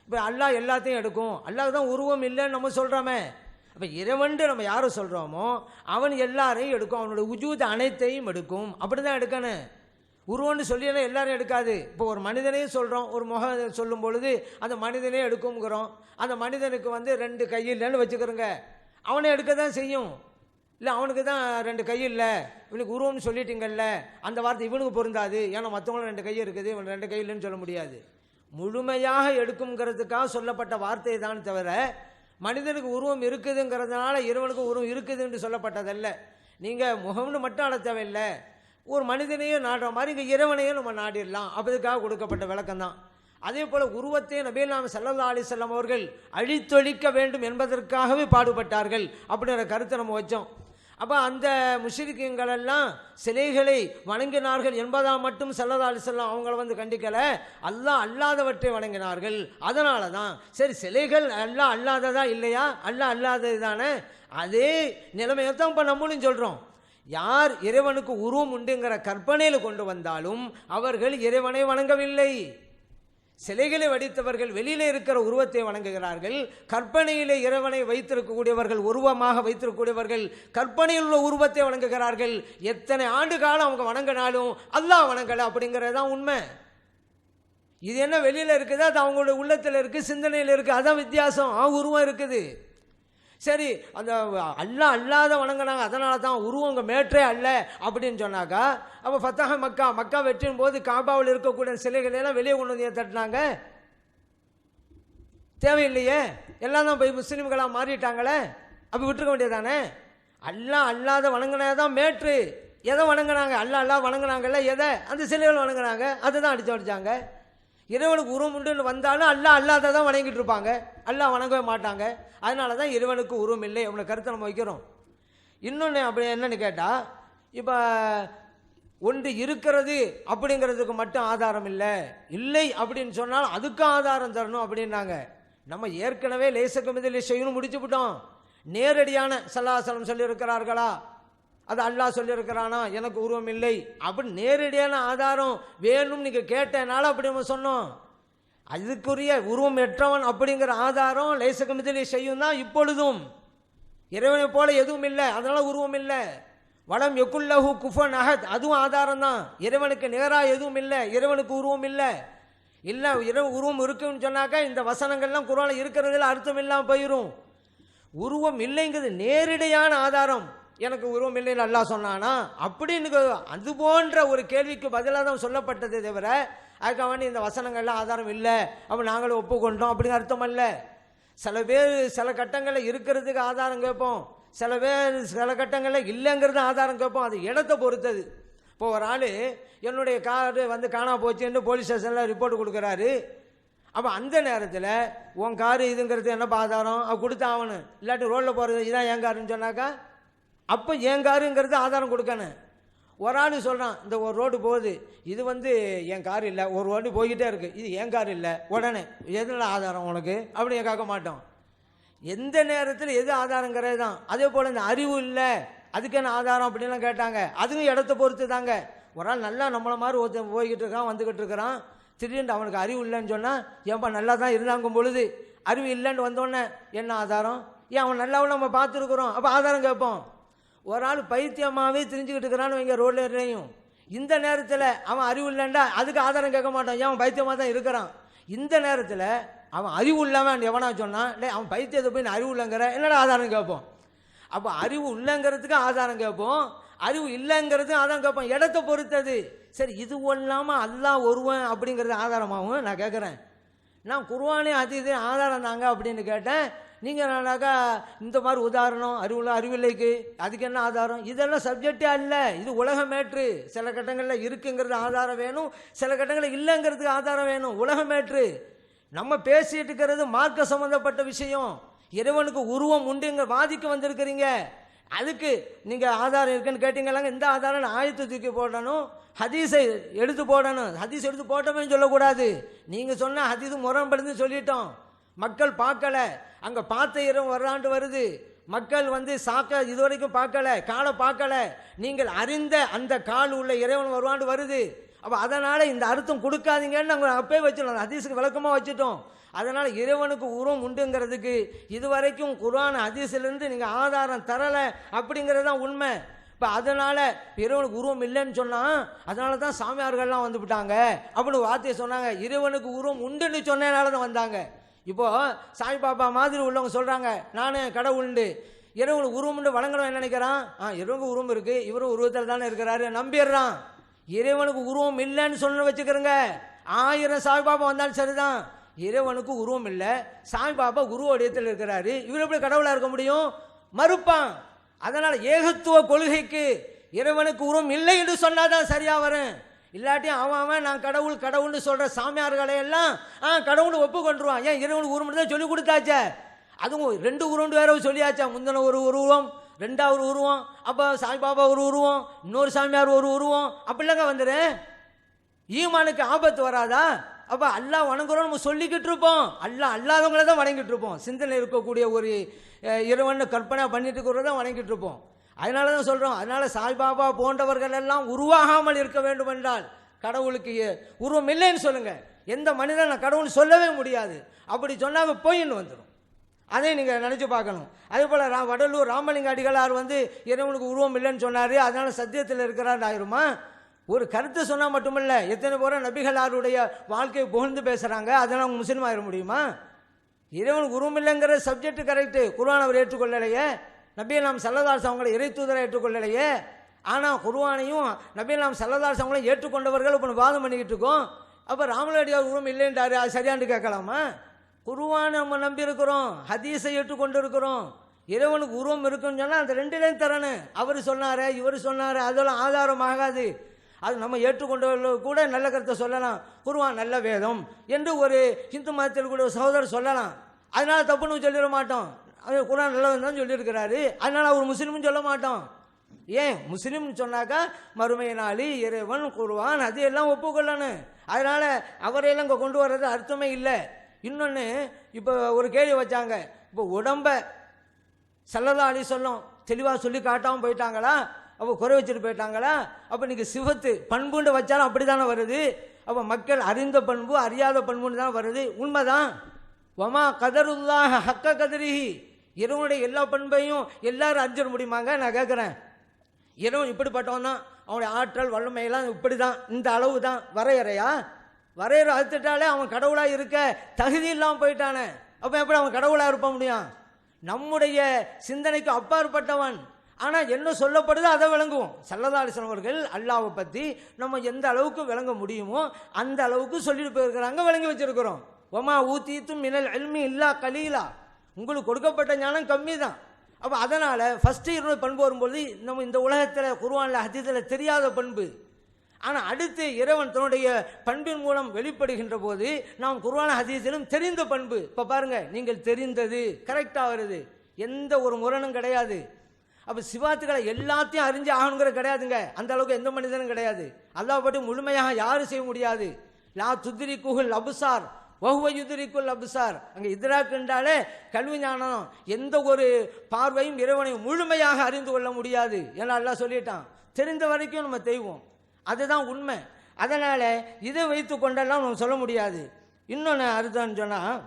இப்போ அல்லாஹ் எல்லாத்தையும் எடுக்கும், அல்லாஹ் தான் உருவம் இல்லைன்னு நம்ம சொல்கிறோமே. அப்போ இறைவன்ட்டு நம்ம யாரை சொல்கிறோமோ அவன் எல்லாரையும் எடுக்கும், அவனோட உஜூத் அனைத்தையும் எடுக்கும். அப்படி தான் எடுக்கணும். உருவம்னு சொல்லியெல்லாம் எல்லாரும் எடுக்காது. இப்போ ஒரு மனிதனையும் சொல்கிறோம், ஒரு முகம் சொல்லும் பொழுது அந்த மனிதனே எடுக்குங்கிறோம். அந்த மனிதனுக்கு 2 கை இல்லைன்னு வச்சுக்கிறோங்க, அவனை எடுக்க தான் செய்யும். இல்லை அவனுக்கு தான் 2 கை இல்லை, இவனுக்கு உருவம்னு சொல்லிட்டீங்கல்ல, அந்த வார்த்தை இவனுக்கு பொருந்தாது, ஏன்னா மற்றவங்களும் 2 கை இருக்குது, இவன் 2 கை இல்லைன்னு சொல்ல முடியாது. முழுமையாக எடுக்குங்கிறதுக்காக சொல்லப்பட்ட வார்த்தை தான் தவிர மனிதனுக்கு உருவம் இருக்குதுங்கிறதுனால இறைவனுக்கு உருவம் இருக்குதுன்னு சொல்லப்பட்டதல்ல. நீங்கள் முகம்னு மட்டும் ஆட தேவையில்லை, ஒரு மனிதனையும் நாடுற மாதிரி இங்கே இறைவனையும் நம்ம நாடிடலாம். அப்பதுக்காக கொடுக்கப்பட்ட விளக்கம் தான். அதே போல் உருவத்தை நபிகள் ஸல்லல்லாஹு அலைஹி வஸல்லம் அவர்கள் அழித்தொழிக்க வேண்டும் என்பதற்காகவே பாடுபட்டார்கள் அப்படிங்கிற கருத்தை நம்ம வச்சோம். அப்போ அந்த முஷ்ரிக்குகளெல்லாம் சிலைகளை வணங்கினார்கள் என்பதாக மட்டும் ஸல்லல்லாஹு அலைஹி வஸல்லம் அவங்கள கண்டிக்கலை, அல்லாஹ் அல்லாதவற்றை வணங்கினார்கள். அதனால தான் சரி, சிலைகள் அல்லாஹ் அல்லாததா இல்லையா? அல்லாஹ் அல்லாதது தானே. அதே நிலைமையை தான் இப்போ நம்மளும் சொல்கிறோம். யார் இறைவனுக்கு உருவம் உண்டுங்கிற கற்பனையில் கொண்டு வந்தாலும் அவர்கள் இறைவனை வணங்கவில்லை. சிலைகளை வடித்தவர்கள் வெளியில இருக்கிற உருவத்தை வணங்குகிறார்கள், கற்பனையிலே இறைவனை வைத்திருக்கக்கூடியவர்கள், உருவமாக வைத்திருக்கக்கூடியவர்கள் கற்பனையில் உள்ள உருவத்தை வணங்குகிறார்கள். எத்தனை ஆண்டு காலம் அவங்க வணங்கினாலும் அல்லாஹ் வணங்கலை அப்படிங்கிறதான் உண்மை. இது என்ன வெளியில இருக்குது, அது அவங்களுடைய உள்ளத்தில் இருக்கு, சிந்தனையில் இருக்கு, அதான் வித்தியாசம். உருவம் இருக்குது. சரி, அந்த அல்லாஹ் அல்லாத வணங்கினாங்க, அதனால தான் உருவங்க மேற்றே அல்ல அப்படின்னு சொன்னாக்கா, அப்போ ஃபத்தஹ மக்கா வெற்றின் போது காபாவில் இருக்கக்கூடிய சிலைகளை எல்லாம் வெளியே கொண்டு வந்து தட்டினாங்க, தேவையில்லையே, எல்லாம் தான் போய் முஸ்லீம்களாக மாறிட்டாங்களே, அப்போ விட்டுருக்க வேண்டியதானே. அல்லாஹ் அல்லாத வணங்கினதான் மேற்று. எதை வணங்கினாங்க? அல்லாஹ் வணங்கினாங்கல்ல, எதை? அந்த சிலைகள் வணங்கினாங்க, அதை தான் அடிச்சாங்க. இறைவனுக்கு உருவம் உண்டுன்னு வந்தாலும் அல்லாஹ் அல்லாத தான் வணங்கிட்டு இருப்பாங்க, அல்லாஹ் வணங்கவே மாட்டாங்க. அதனால தான் இறைவனுக்கு உருவம் இல்லை அவனை கருத்தை நம்ம வைக்கிறோம். இன்னொன்று அப்படி என்னன்னு கேட்டால், இப்போ ஒன்று இருக்கிறது அப்படிங்கிறதுக்கு மட்டும் ஆதாரம் இல்லை அப்படின்னு சொன்னால் அதுக்கும் ஆதாரம் தரணும் அப்படின்னாங்க. நம்ம ஏற்கனவே லேசக்கும் இதில் செய்யணும் முடிச்சு விட்டோம். நேரடியான ஸல்லல்லாஹு சொல்லியிருக்கிறார்களா, அது அல்லாஹ் சொல்லியிருக்கிறானா எனக்கு உருவம் இல்லை அப்படின்னு நேரடியான ஆதாரம் வேணும் நீங்கள் கேட்டனால அப்படி நம்ம சொன்னோம். அதுக்குரிய உருவம் எற்றவன் அப்படிங்கிற ஆதாரம் லேசக்கும் இதில் செய்யும் தான். இப்பொழுதும் இறைவனை போல எதுவும் இல்லை, அதனால உருவம் இல்லை. வலம் யகுல்லஹு குஃபுவன் அஹத், அதுவும் ஆதாரம் தான். இறைவனுக்கு நேராக எதுவும் இல்லை, இறைவனுக்கு உருவம் இல்லை. இல்லை உருவம் இருக்குன்னு சொன்னாக்கா இந்த வசனங்கள்லாம் குர்ஆன்ல இருக்கிறதுல அர்த்தம் இல்லாமல் போயிடும். உருவம் இல்லைங்கிறது நேரடியான ஆதாரம். எனக்கு உருவம் இல்லைன்னு அல்லாஹ் சொன்னானா அப்படின்னு அது போன்ற ஒரு கேள்விக்கு பதிலாக தான் சொல்லப்பட்டதே தவிர அதுக்காக வேண்டி இந்த வசனங்கள்லாம் ஆதாரம் இல்லை அப்போ நாங்களும் ஒப்புக்கொண்டோம் அப்படிங்கிற அர்த்தம் அல்ல. சில பேர் சில கட்டங்களில் இருக்கிறதுக்கு ஆதாரம் கேட்போம், சில பேர் சில கட்டங்களில் இல்லைங்கிறது ஆதாரம் கேட்போம். அது இடத்தை பொறுத்தது. இப்போ ஒரு ஆள் என்னுடைய காரு வந்து காணா போச்சுன்னு போலீஸ் ஸ்டேஷனில் ரிப்போர்ட் கொடுக்குறாரு. அப்போ அந்த நேரத்தில் உன் காரு இதுங்கிறது என்னப்பா ஆதாரம்? அவ கொடுத்தா ஆகணும். இல்லாட்டி ரோட்டில் போகிறது இதான் என் காருன்னு சொன்னாக்கா அப்போ என் காருங்கிறது ஆதாரம் கொடுக்கணும். ஒரு ஆள் சொல்கிறான் இந்த ஒரு ரோடு போகுது, இது வந்து என் கார் இல்லை, ஒரு ரோடு போய்கிட்டே இருக்குது, இது என் கார் இல்லை, உடனே எதில் ஆதாரம் உனக்கு அப்படின்னு கேட்க மாட்டோம். எந்த நேரத்தில் எது ஆதாரங்கிறது தான். அதே போல் இந்த அறிவு இல்லை அதுக்கு என்ன ஆதாரம் அப்படின்லாம் கேட்டாங்க. அதுவும் இடத்த பொறுத்து தாங்க. ஒரு ஆள் நல்லா நம்மளை மாதிரி ஒருத்தன் போய்கிட்டு இருக்கான் வந்துக்கிட்டு இருக்கிறான், திடீர்னு அவனுக்கு அறிவு இல்லைன்னு சொன்னால் ஏன்பா நல்லா தான் இருந்தாங்கும் பொழுது அறிவு இல்லைன்னு வந்தோடனே என்ன ஆதாரம்? ஏன் அவன் நல்லாவும் நம்ம பார்த்துருக்குறோம், அப்போ ஆதாரம் கேட்போம். ஒரு ஆள் பைத்தியமாகவே தெரிஞ்சுக்கிட்டு இருக்கிறான்னு வைங்க ரோட்லையும், இந்த நேரத்தில் அவன் அறிவு இல்லைண்டா அதுக்கு ஆதாரம் கேட்க மாட்டான், ஏன் அவன் பைத்தியமாக தான் இருக்கிறான். இந்த நேரத்தில் அவன் அறிவு இல்லாமல் எவனா சொன்னான் இல்லை அவன் பைத்தியத்தை போய் அறிவு இல்லைங்கிற என்னடா ஆதாரம் கேட்போம். அப்போ அறிவு இல்லைங்கிறதுக்கு ஆதாரம் கேட்போம், அறிவு இல்லைங்கிறதுக்கு ஆதாரம் கேட்போம். இடத்தை பொறுத்தது. சரி இது இல்லாமல் அல்லாஹ் ஒருவன் அப்படிங்கிறது ஆதாரமாகவும் நான் கேட்குறேன். நான் குர்ஆனே ஹதீஸே ஆதாரம் தாங்க அப்படின்னு கேட்டேன். நீங்கள் நானாக்கா இந்த மாதிரி உதாரணம் அறிவில்லைக்கு அதுக்கு என்ன ஆதாரம்? இதெல்லாம் சப்ஜெக்டே அல்ல, இது உலக மேட்ரு. சில கட்டங்களில் இருக்குங்கிறது ஆதாரம் வேணும், சில கட்டங்களில் இல்லைங்கிறதுக்கு ஆதாரம் வேணும். உலக மேட்ரு. நம்ம பேசிட்டு இருக்கிறது மார்க்க சம்பந்தப்பட்ட விஷயம். இறைவனுக்கு உருவம் உண்டுங்க வாதிக்க வந்திருக்கிறீங்க, அதுக்கு நீங்கள் ஆதாரம் இருக்குன்னு கேட்டீங்களாங்க. இந்த ஆதாரம் ஆயத்தை தூக்கி போடணும், ஹதீஸை எடுத்து போடணும். ஹதீஸ் எடுத்து போட்டோமே சொல்லக்கூடாது. நீங்கள் சொன்ன ஹதீஸ் முரண்படுதுன்னு சொல்லிட்டோம். மக்கள் பார்க்கல, அங்கே பார்த்த இரவு வர்றாண்டு வருது. மக்கள் வந்து சாக்க இதுவரைக்கும் பார்க்கல, காலை பார்க்கல. நீங்கள் அறிந்த அந்த கால் உள்ள இறைவன் வருவாண்டு வருது. அப்போ அதனால் இந்த அர்த்தம் கொடுக்காதீங்கன்னு நாங்கள் அப்பே வச்சிடலாம், ஹதீஸுக்கு விளக்கமாக வச்சுட்டோம். அதனால் இறைவனுக்கு உருவம் உண்டுங்கிறதுக்கு இதுவரைக்கும் குர்ஆன் ஹதீஸிலிருந்து நீங்கள் ஆதாரம் தரலை அப்படிங்கிறது தான் உண்மை. இப்போ அதனால் இறைவனுக்கு உருவம் இல்லைன்னு சொன்னால் அதனால தான் சாமியார்கள்லாம் வந்து விட்டாங்க அப்படின்னு வார்த்தையை சொன்னாங்க. இறைவனுக்கு உருவம் உண்டுன்னு சொன்னதுனால தான் வந்தாங்க. இப்போது சாய்பாபா மாதிரி உள்ளவங்க சொல்கிறாங்க நானே கடவுள்ண்டு, இறைவனுக்கு உருவம்னு வழங்குறவன் என்ன நினைக்கிறான்? இறைவனுக்கு உருவம் இருக்குது, இவரும் உருவத்தில் தானே இருக்கிறாரு நம்பிடுறான். இறைவனுக்கு உருவம் இல்லைன்னு சொன்ன வச்சுக்கிறோங்க. 1000 சாய்பாபா வந்தாலும் சரிதான், இறைவனுக்கு உருவம் இல்லை, சாய்பாபா உருவ வடிவத்தில் இருக்கிறாரு, இவர் எப்படி கடவுளாக இருக்க முடியும்? மறுப்பான். அதனால் ஏகத்துவ கொள்கைக்கு இறைவனுக்கு உருவம் இல்லை என்று சொன்னாதான் சரியாக வரும். இல்லாட்டி அவன் நான் கடவுள் கடவுள்னு சொல்கிற சாமியார்களை எல்லாம் கடவுள் ஒப்புக்கொண்டுருவான். ஏன் இறைவனுக்கு உருவம் தான் சொல்லி கொடுத்தாச்சே. அதுவும் 2 உருவம் வேற சொல்லியாச்சா. முந்தின ஒரு உருவம், 2வது உருவம், அப்போ சாய்பாபா ஒரு உருவம், இன்னொரு சாமியார் ஒரு உருவம், அப்படிலாங்க வந்துடு. ஈமானுக்கு ஆபத்து வராதா? அப்போ அல்லாஹ் வணங்குறோம் நம்ம சொல்லிக்கிட்டு இருப்போம், அல்லாதவங்கள தான் வணங்கிட்டு இருப்போம். சிந்தனை இருக்கக்கூடிய ஒரு இறைவன் கற்பனை பண்ணிட்டு இருக்கிறத வணங்கிட்டு இருப்போம். அதனால தான் சொல்கிறோம். அதனால் சாய்பாபா போன்றவர்கள் எல்லாம் உருவாகாமல் இருக்க வேண்டும் என்றால் கடவுளுக்கு உருவம் இல்லைன்னு சொல்லுங்கள். எந்த மனிதன் நான் கடவுள் சொல்லவே முடியாது. அப்படி சொன்னாங்க பொய்ன்னு வந்துடும். அதையும் நீங்கள் நினச்சி பார்க்கணும். அதே போல் வடலூர் ராமலிங்க அடிகளார் வந்து இறைவனுக்கு உருவம் இல்லைன்னு சொன்னார், அதனால் சத்தியத்தில் இருக்கிறார் ஆயிருமா? ஒரு கருத்து சொன்னால் மட்டுமில்ல, எத்தனை பேரை நபிகளாருடைய வாழ்க்கையை புகழ்ந்து பேசுகிறாங்க, அதனால் அவங்க முஸ்லீம் ஆயிட முடியுமா? இறைவனுக்கு உருவம் இல்லைங்கிற சப்ஜெக்ட் கரெக்டு, குர்ஆன் அவர் ஏற்றுக்கொள்ளலையே, நபியலாம் ஸல்லல்லாஹு அவங்களை இறை தூதரை ஏற்றுக்கொள்ளலையே. ஆனால் குர்ஆனையும் நபியலாம் ஸல்லல்லாஹு அவங்களை ஏற்றுக்கொண்டவர்கள் இப்போ வாதம் பண்ணிக்கிட்டு இருக்கோம். அப்போ ராமலடியார் உருவம் இல்லைன்றாரு, அது சரியான்னு கேட்கலாமா? குர்ஆனை நம்ம நம்பி இருக்கிறோம், ஹதீஸை ஏற்றுக்கொண்டு இருக்கிறோம். இறைவனுக்கு உருவம் இருக்குன்னு சொன்னால் அந்த 2லையும் தரணும். அவர் சொன்னார், இவர் சொன்னார், அதெல்லாம் ஆதாரம் ஆகாது. அது நம்ம ஏற்றுக்கொண்டவர்கள் கூட நல்ல கருத்தை சொல்லலாம், குர்ஆன் நல்ல வேதம் என்று ஒரு ஹிந்து மதத்தில் கூட சகோதரர் சொல்லலாம். அதனால தப்புன்னு சொல்லிட மாட்டோம். அது குர்ஆன் நல்லவன் தான் சொல்லியிருக்கிறாரு, அதனால் அவர் முஸ்லீம்னு சொல்ல மாட்டோம். ஏன் முஸ்லீம்னு சொன்னாக்கா மறுமை நாளி, இறைவன், குர்ஆன் அது எல்லாம் ஒப்புக்கொள்ளணும். அதனால் அவரையெல்லாம் இங்கே கொண்டு வர்றது அர்த்தமே இல்லை. இன்னொன்று, இப்போ ஒரு கேள்வி வச்சாங்க, இப்போ உடம்பை ஸல்லல்லாஹு அலைஹி வஸல்லம் தெளிவாக சொல்லி காட்டாமல் போயிட்டாங்களா? அப்போ குறை வச்சுட்டு போயிட்டாங்களா? அப்போ நீங்கள் சிவத்து பண்புண்டு வச்சாலும் அப்படி தானே வருது. அப்போ மக்கள் அறிந்த பண்பு அறியாத பண்புன்னு தான் வருது. உண்மைதான். வமா கதருல்லாஹ ஹக்க கதரிஹி, இறைவனுடைய எல்லா பண்பையும் எல்லாரும் அறிஞ்சிட முடியுமாங்க? நான் கேட்குறேன். இறைவன் இப்படிப்பட்டவன் தான், அவனுடைய ஆற்றல் வல்லமையெல்லாம் இப்படி தான், இந்த அளவு தான் வரையறையா? வரையறை அறுத்துட்டாலே அவன் கடவுளாக இருக்க தகுதி இல்லாமல் போயிட்டானே. அப்போ எப்படி அவன் கடவுளாக இருக்க முடியும்? நம்முடைய சிந்தனைக்கு அப்பாற்பட்டவன். ஆனால் என்ன சொல்லப்படுதோ அதை விளங்குவோம். ஸல்லல்லாஹு அலைஹி வஸல்லம் அவர்கள் அல்லாஹ்வை பற்றி நம்ம எந்த அளவுக்கு விளங்க முடியுமோ அந்த அளவுக்கு சொல்லிட்டு போயிருக்கிறாங்க, விளங்கி வச்சிருக்கிறோம். ஒமா ஊத்தீத்தும் மினல் இல்மி இல்லா கலீலா, உங்களுக்கு கொடுக்கப்பட்ட ஞானம் கம்மி தான். அப்போ அதனால் ஃபஸ்ட்டு இருந்த பண்பு வரும்போது நம்ம இந்த உலகத்தில் குர்ஆனில் ஹதீஸில் தெரியாத பண்பு. ஆனால் அடுத்து இறைவன் தன்னுடைய பண்பின் மூலம் வெளிப்படுகின்ற போது நாம் குர்ஆன் ஹதீஸிலும் தெரிந்த பண்பு. இப்போ பாருங்கள், நீங்கள் தெரிந்தது கரெக்டாக வருது, எந்த ஒரு முரணும் கிடையாது. அப்போ சிவாத்துக்களை எல்லாத்தையும் அறிஞ்சு ஆகணுங்கிற கிடையாதுங்க. அந்த அளவுக்கு எந்த மனிதனும் கிடையாது. அல்லாஹ் பற்றி முழுமையாக யாரும் செய்ய முடியாது. லா துத்ரிகுல் அப்சார் வஹுவ யுத்ரிகுல் அப்சார். அங்கே இத்ராக் என்றாலே கல்வி ஞானம். எந்த ஒரு பார்வையும் இறைவனையும் முழுமையாக அறிந்து கொள்ள முடியாது. ஏன்னா அல்லாஹ் சொல்லிட்டான், தெரிந்த வரைக்கும் நம்ம தெய்வோம், அதுதான் உண்மை. அதனால் இதை வைத்து கொண்டெல்லாம் நம்ம சொல்ல முடியாது. இன்னொன்று அர்த்தம்னு சொன்னால்,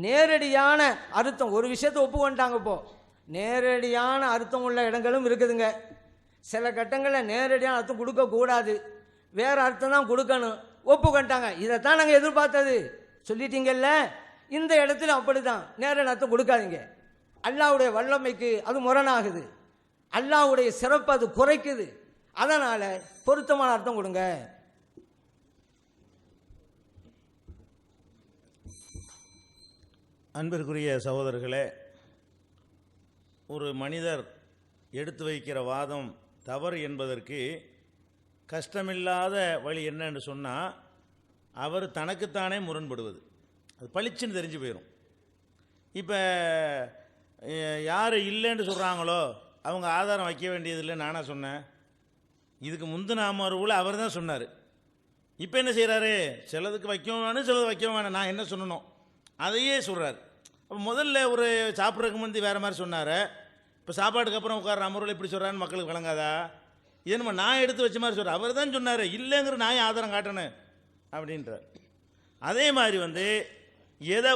நேரடியான அர்த்தம் ஒரு விஷயத்தை ஒப்புக்கொண்டாங்க. இப்போது நேரடியான அர்த்தம் உள்ள இடங்களும் இருக்குதுங்க. சில கட்டங்களில் நேரடியான அர்த்தம் கொடுக்கக்கூடாது, வேறு அர்த்தம் தான் கொடுக்கணும். ஒப்புக்கொண்டாங்க, இதைத்தான் நாங்கள் எதிர்பார்த்தது சொல்லிட்டீங்கல்ல. இந்த இடத்துல அப்படி தான் நேரடி அர்த்தம் கொடுக்காதீங்க. அல்லாஹ்வுடைய வல்லமைக்கு அது முரணாகுது, அல்லாஹ்வுடைய சிறப்பு அது குறைக்குது. அதனால் பொருத்தமான அர்த்தம் கொடுங்க. அன்பிற்குரிய சகோதரர்களே, ஒரு மனிதர் எடுத்து வைக்கிற வாதம் தவறு என்பதற்கு கஷ்டமில்லாத வழி என்னன்னு சொன்னால், அவர் தனக்குத்தானே முரண்படுவது. அது பளிச்சுன்னு தெரிஞ்சு போயிடும். இப்போ யார் இல்லைன்னு சொல்கிறாங்களோ அவங்க ஆதாரம் வைக்க வேண்டியதில்லை நானாக சொன்னேன். இதுக்கு முந்தின அமர்வில் அவர் தான் சொன்னார். இப்போ என்ன செய்கிறாரு, சிலதுக்கு வைக்கவும் வேணும், சிலது வைக்கவும் வேணும், நான் என்ன சொல்லணும் அதையே சொல்கிறார். அப்போ முதல்ல ஒரு சாப்பிட்றதுக்கு முந்தி வேறு மாதிரி சொன்னார், இப்போ சாப்பாட்டுக்கு அப்புறம் உட்கார அமர்வில் இப்படி சொல்கிறான்னு மக்களுக்கு விளங்காதா? இது நம்ம நான் எடுத்து வச்ச மாதிரி சொல்கிறேன். அவர் தான் சொன்னார், இல்லைங்கிற நான் ஆதாரம் காட்டணும் அப்படின்றார். அதே மாதிரி எதை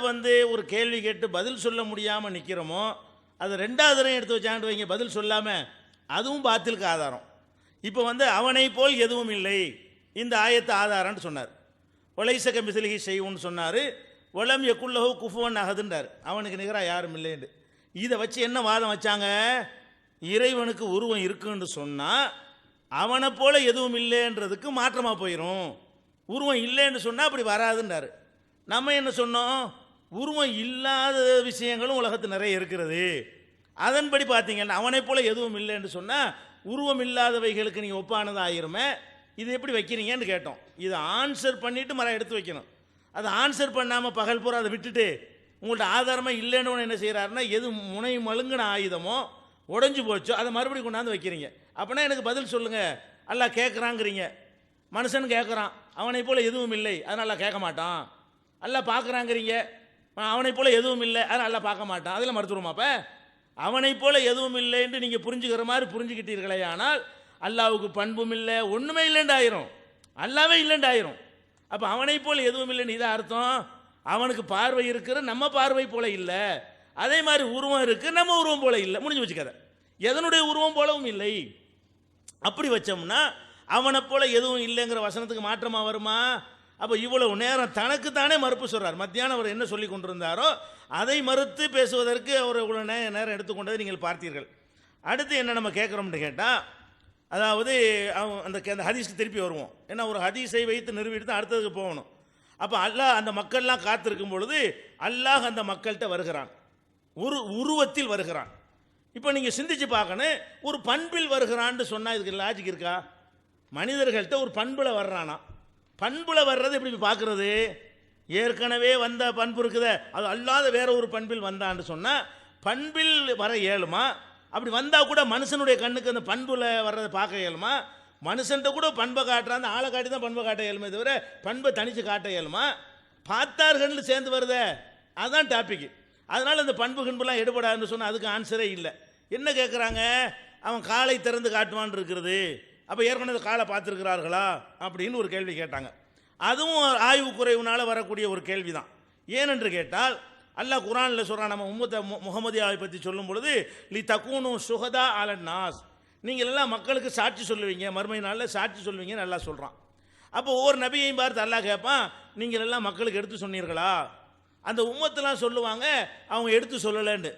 ஒரு கேள்வி கேட்டு பதில் சொல்ல முடியாமல் நிற்கிறோமோ அது ரெண்டாவது தரம் எடுத்து வச்சாண்டு வைங்க பதில் சொல்லாமல், அதுவும் பாத்திலுக்கு ஆதாரம். இப்போ அவனை போல் எதுவும் இல்லை, இந்த ஆயத்து ஆதாரம்னு சொன்னார். ஒலைச கமிசிலிகி செய்வுன்னு சொன்னார். ஒலம் எக்குள்ளஹு குஃபுவன் அகதுன்றார், அவனுக்கு நிகராக யாரும் இல்லைன்னு. இதை வச்சு என்ன வாதம் வச்சாங்க, இறைவனுக்கு உருவம் இருக்குன்னு சொன்னால் அவனை போல எதுவும் இல்லைன்றதுக்கு மாற்றமாக போயிடும். உருவம் இல்லைன்னு சொன்னால் அப்படி வராதுன்றார். நம்ம என்ன சொன்னோம், உருவம் இல்லாத விஷயங்களும் உலகத்தில் நிறைய இருக்கிறது. அதன்படி பார்த்தீங்கன்னா அவனை போல எதுவும் இல்லைன்னு சொன்னால் உருவம் இல்லாதவைகளுக்கு நீங்கள் ஒப்பானது ஆயிருமே, இது எப்படி வைக்கிறீங்கன்னு கேட்டோம். இதை ஆன்சர் பண்ணிவிட்டு மரம் எடுத்து வைக்கணும். அதை ஆன்சர் பண்ணாமல் பகல் பூரா அதை விட்டுட்டு உங்கள்கிட்ட ஆதாரமாக இல்லைன்னு என்ன செய்கிறாருன்னா, எது முனை மழுங்கின ஆயுதமோ உடஞ்சி போச்சோ அதை மறுபடியும் கொண்டாந்து வைக்கிறீங்க. அப்படின்னா எனக்கு பதில் சொல்லுங்கள், அல்லாஹ் கேட்குறாங்கிறீங்க. மனுஷன் கேட்குறான், அவனை போல் எதுவும் இல்லை அதனால் அல்லாஹ் கேட்க மாட்டான். அல்லாஹ் பார்க்குறாங்கிறீங்க, அவனை போல் எதுவும் இல்லை அதனால் அல்லாஹ் பார்க்க மாட்டான். அதில் மறுத்துருமா? அப்போ அவனை போல் எதுவும் இல்லைன்னு நீங்கள் புரிஞ்சுக்கிற மாதிரி புரிஞ்சுக்கிட்டீர்களே, ஆனால் அல்லாஹ்வுக்கு பண்பும் இல்லை ஒன்றுமே இல்லைன்னு ஆயிரும், அல்லாவே இல்லைன்னு ஆயிரும். அப்போ அவனை போல் எதுவும் இல்லைன்னு இதாக அர்த்தம். அவனுக்கு பார்வை இருக்கிற நம்ம பார்வை போல இல்லை, அதே மாதிரி உருவம் இருக்குது நம்ம உருவம் போல இல்லை, முடிஞ்சு வச்சுக்காத. எதனுடைய உருவம் போலவும் இல்லை. அப்படி வச்சோம்னா அவனை போல எதுவும் இல்லைங்கிற வசனத்துக்கு மாற்றமாக வருமா? அப்போ இவ்வளவு நேரம் தனக்கு தானே மறுப்பு சொல்கிறார். மத்தியானம் அவர் என்ன சொல்லி கொண்டிருந்தாரோ அதை மறுத்து பேசுவதற்கு அவர் இவ்வளோ நேரம் எடுத்துக்கொண்டதை நீங்கள் பார்த்தீர்கள். அடுத்து என்ன நம்ம கேட்குறோம்னு கேட்டால், அதாவது அந்த ஹதீஸ்க்கு திருப்பி வருவோம். ஏன்னா ஒரு ஹதீஸை வைத்து நிறுவிட்டு தான் அடுத்ததுக்கு போகணும். அப்போ அல்லாஹ் அந்த மக்கள்லாம் காத்திருக்கும் பொழுது அல்லாஹ் அந்த மக்கள்கிட்ட வருகிறான், ஒரு உருவத்தில் வருகிறான். இப்போ நீங்கள் சிந்திச்சு பார்க்கணும், ஒரு பண்பில் வருகிறான்னு சொன்னால் இதுக்கு லாஜிக் இருக்கா? மனிதர்கள்ட்ட ஒரு பண்பில் வர்றானா, பண்பில் வர்றது எப்படி பார்க்குறது? ஏற்கனவே வந்த பண்பு இருக்குதே, அது அல்லாத வேற ஒரு பண்பில் வந்தான்னு சொன்னால் பண்பில் வர இயலுமா? அப்படி வந்தால் கூட மனுஷனுடைய கண்ணுக்கு அந்த பண்பில் வர்றதை பார்க்க இயலுமா? மனுஷன்ட்ட கூட பண்பை காட்டுறான், அந்த ஆளை காட்டி தான் பண்பை காட்ட இயலுமே தவிர பண்பை தனித்து காட்ட இயலுமா? பார்த்தார்கள் சேர்ந்து வருதே, அதுதான் டாபிக். அதனால் அந்த பண்பு கண்பெல்லாம் எடுபடாதுன்னு சொன்னால் அதுக்கு ஆன்சரே இல்லை. என்ன கேட்குறாங்க, அவன் காலை திறந்து காட்டுவான் இருக்கிறது, அப்போ ஏற்கனவே காலை பார்த்துருக்கிறார்களா அப்படின்னு ஒரு கேள்வி கேட்டாங்க. அதுவும் ஆய்வு குறைவுனால் வரக்கூடிய ஒரு கேள்வி தான். ஏனென்று கேட்டால் அல்லாஹ் குர்ஆனில் சொல்கிறான், நம்ம உம்மத்தை முஹம்மதியாவை பற்றி சொல்லும் பொழுது லி தக்கூனு சுஹதா அலன் நாஸ், நீங்கள் எல்லாம் மக்களுக்கு சாட்சி சொல்லுவீங்க, மறுமை நாளில் சாட்சி சொல்லுவீங்கன்னு நல்லா சொல்கிறான். அப்போ ஒவ்வொரு நபியையும் பார்த்து அல்லாஹ் கேட்பான், நீங்கள் எல்லாம் மக்களுக்கு எடுத்து சொன்னீர்களா? அந்த உம்மத்தெல்லாம் சொல்லுவாங்க அவங்க எடுத்து சொல்லலைன்னு.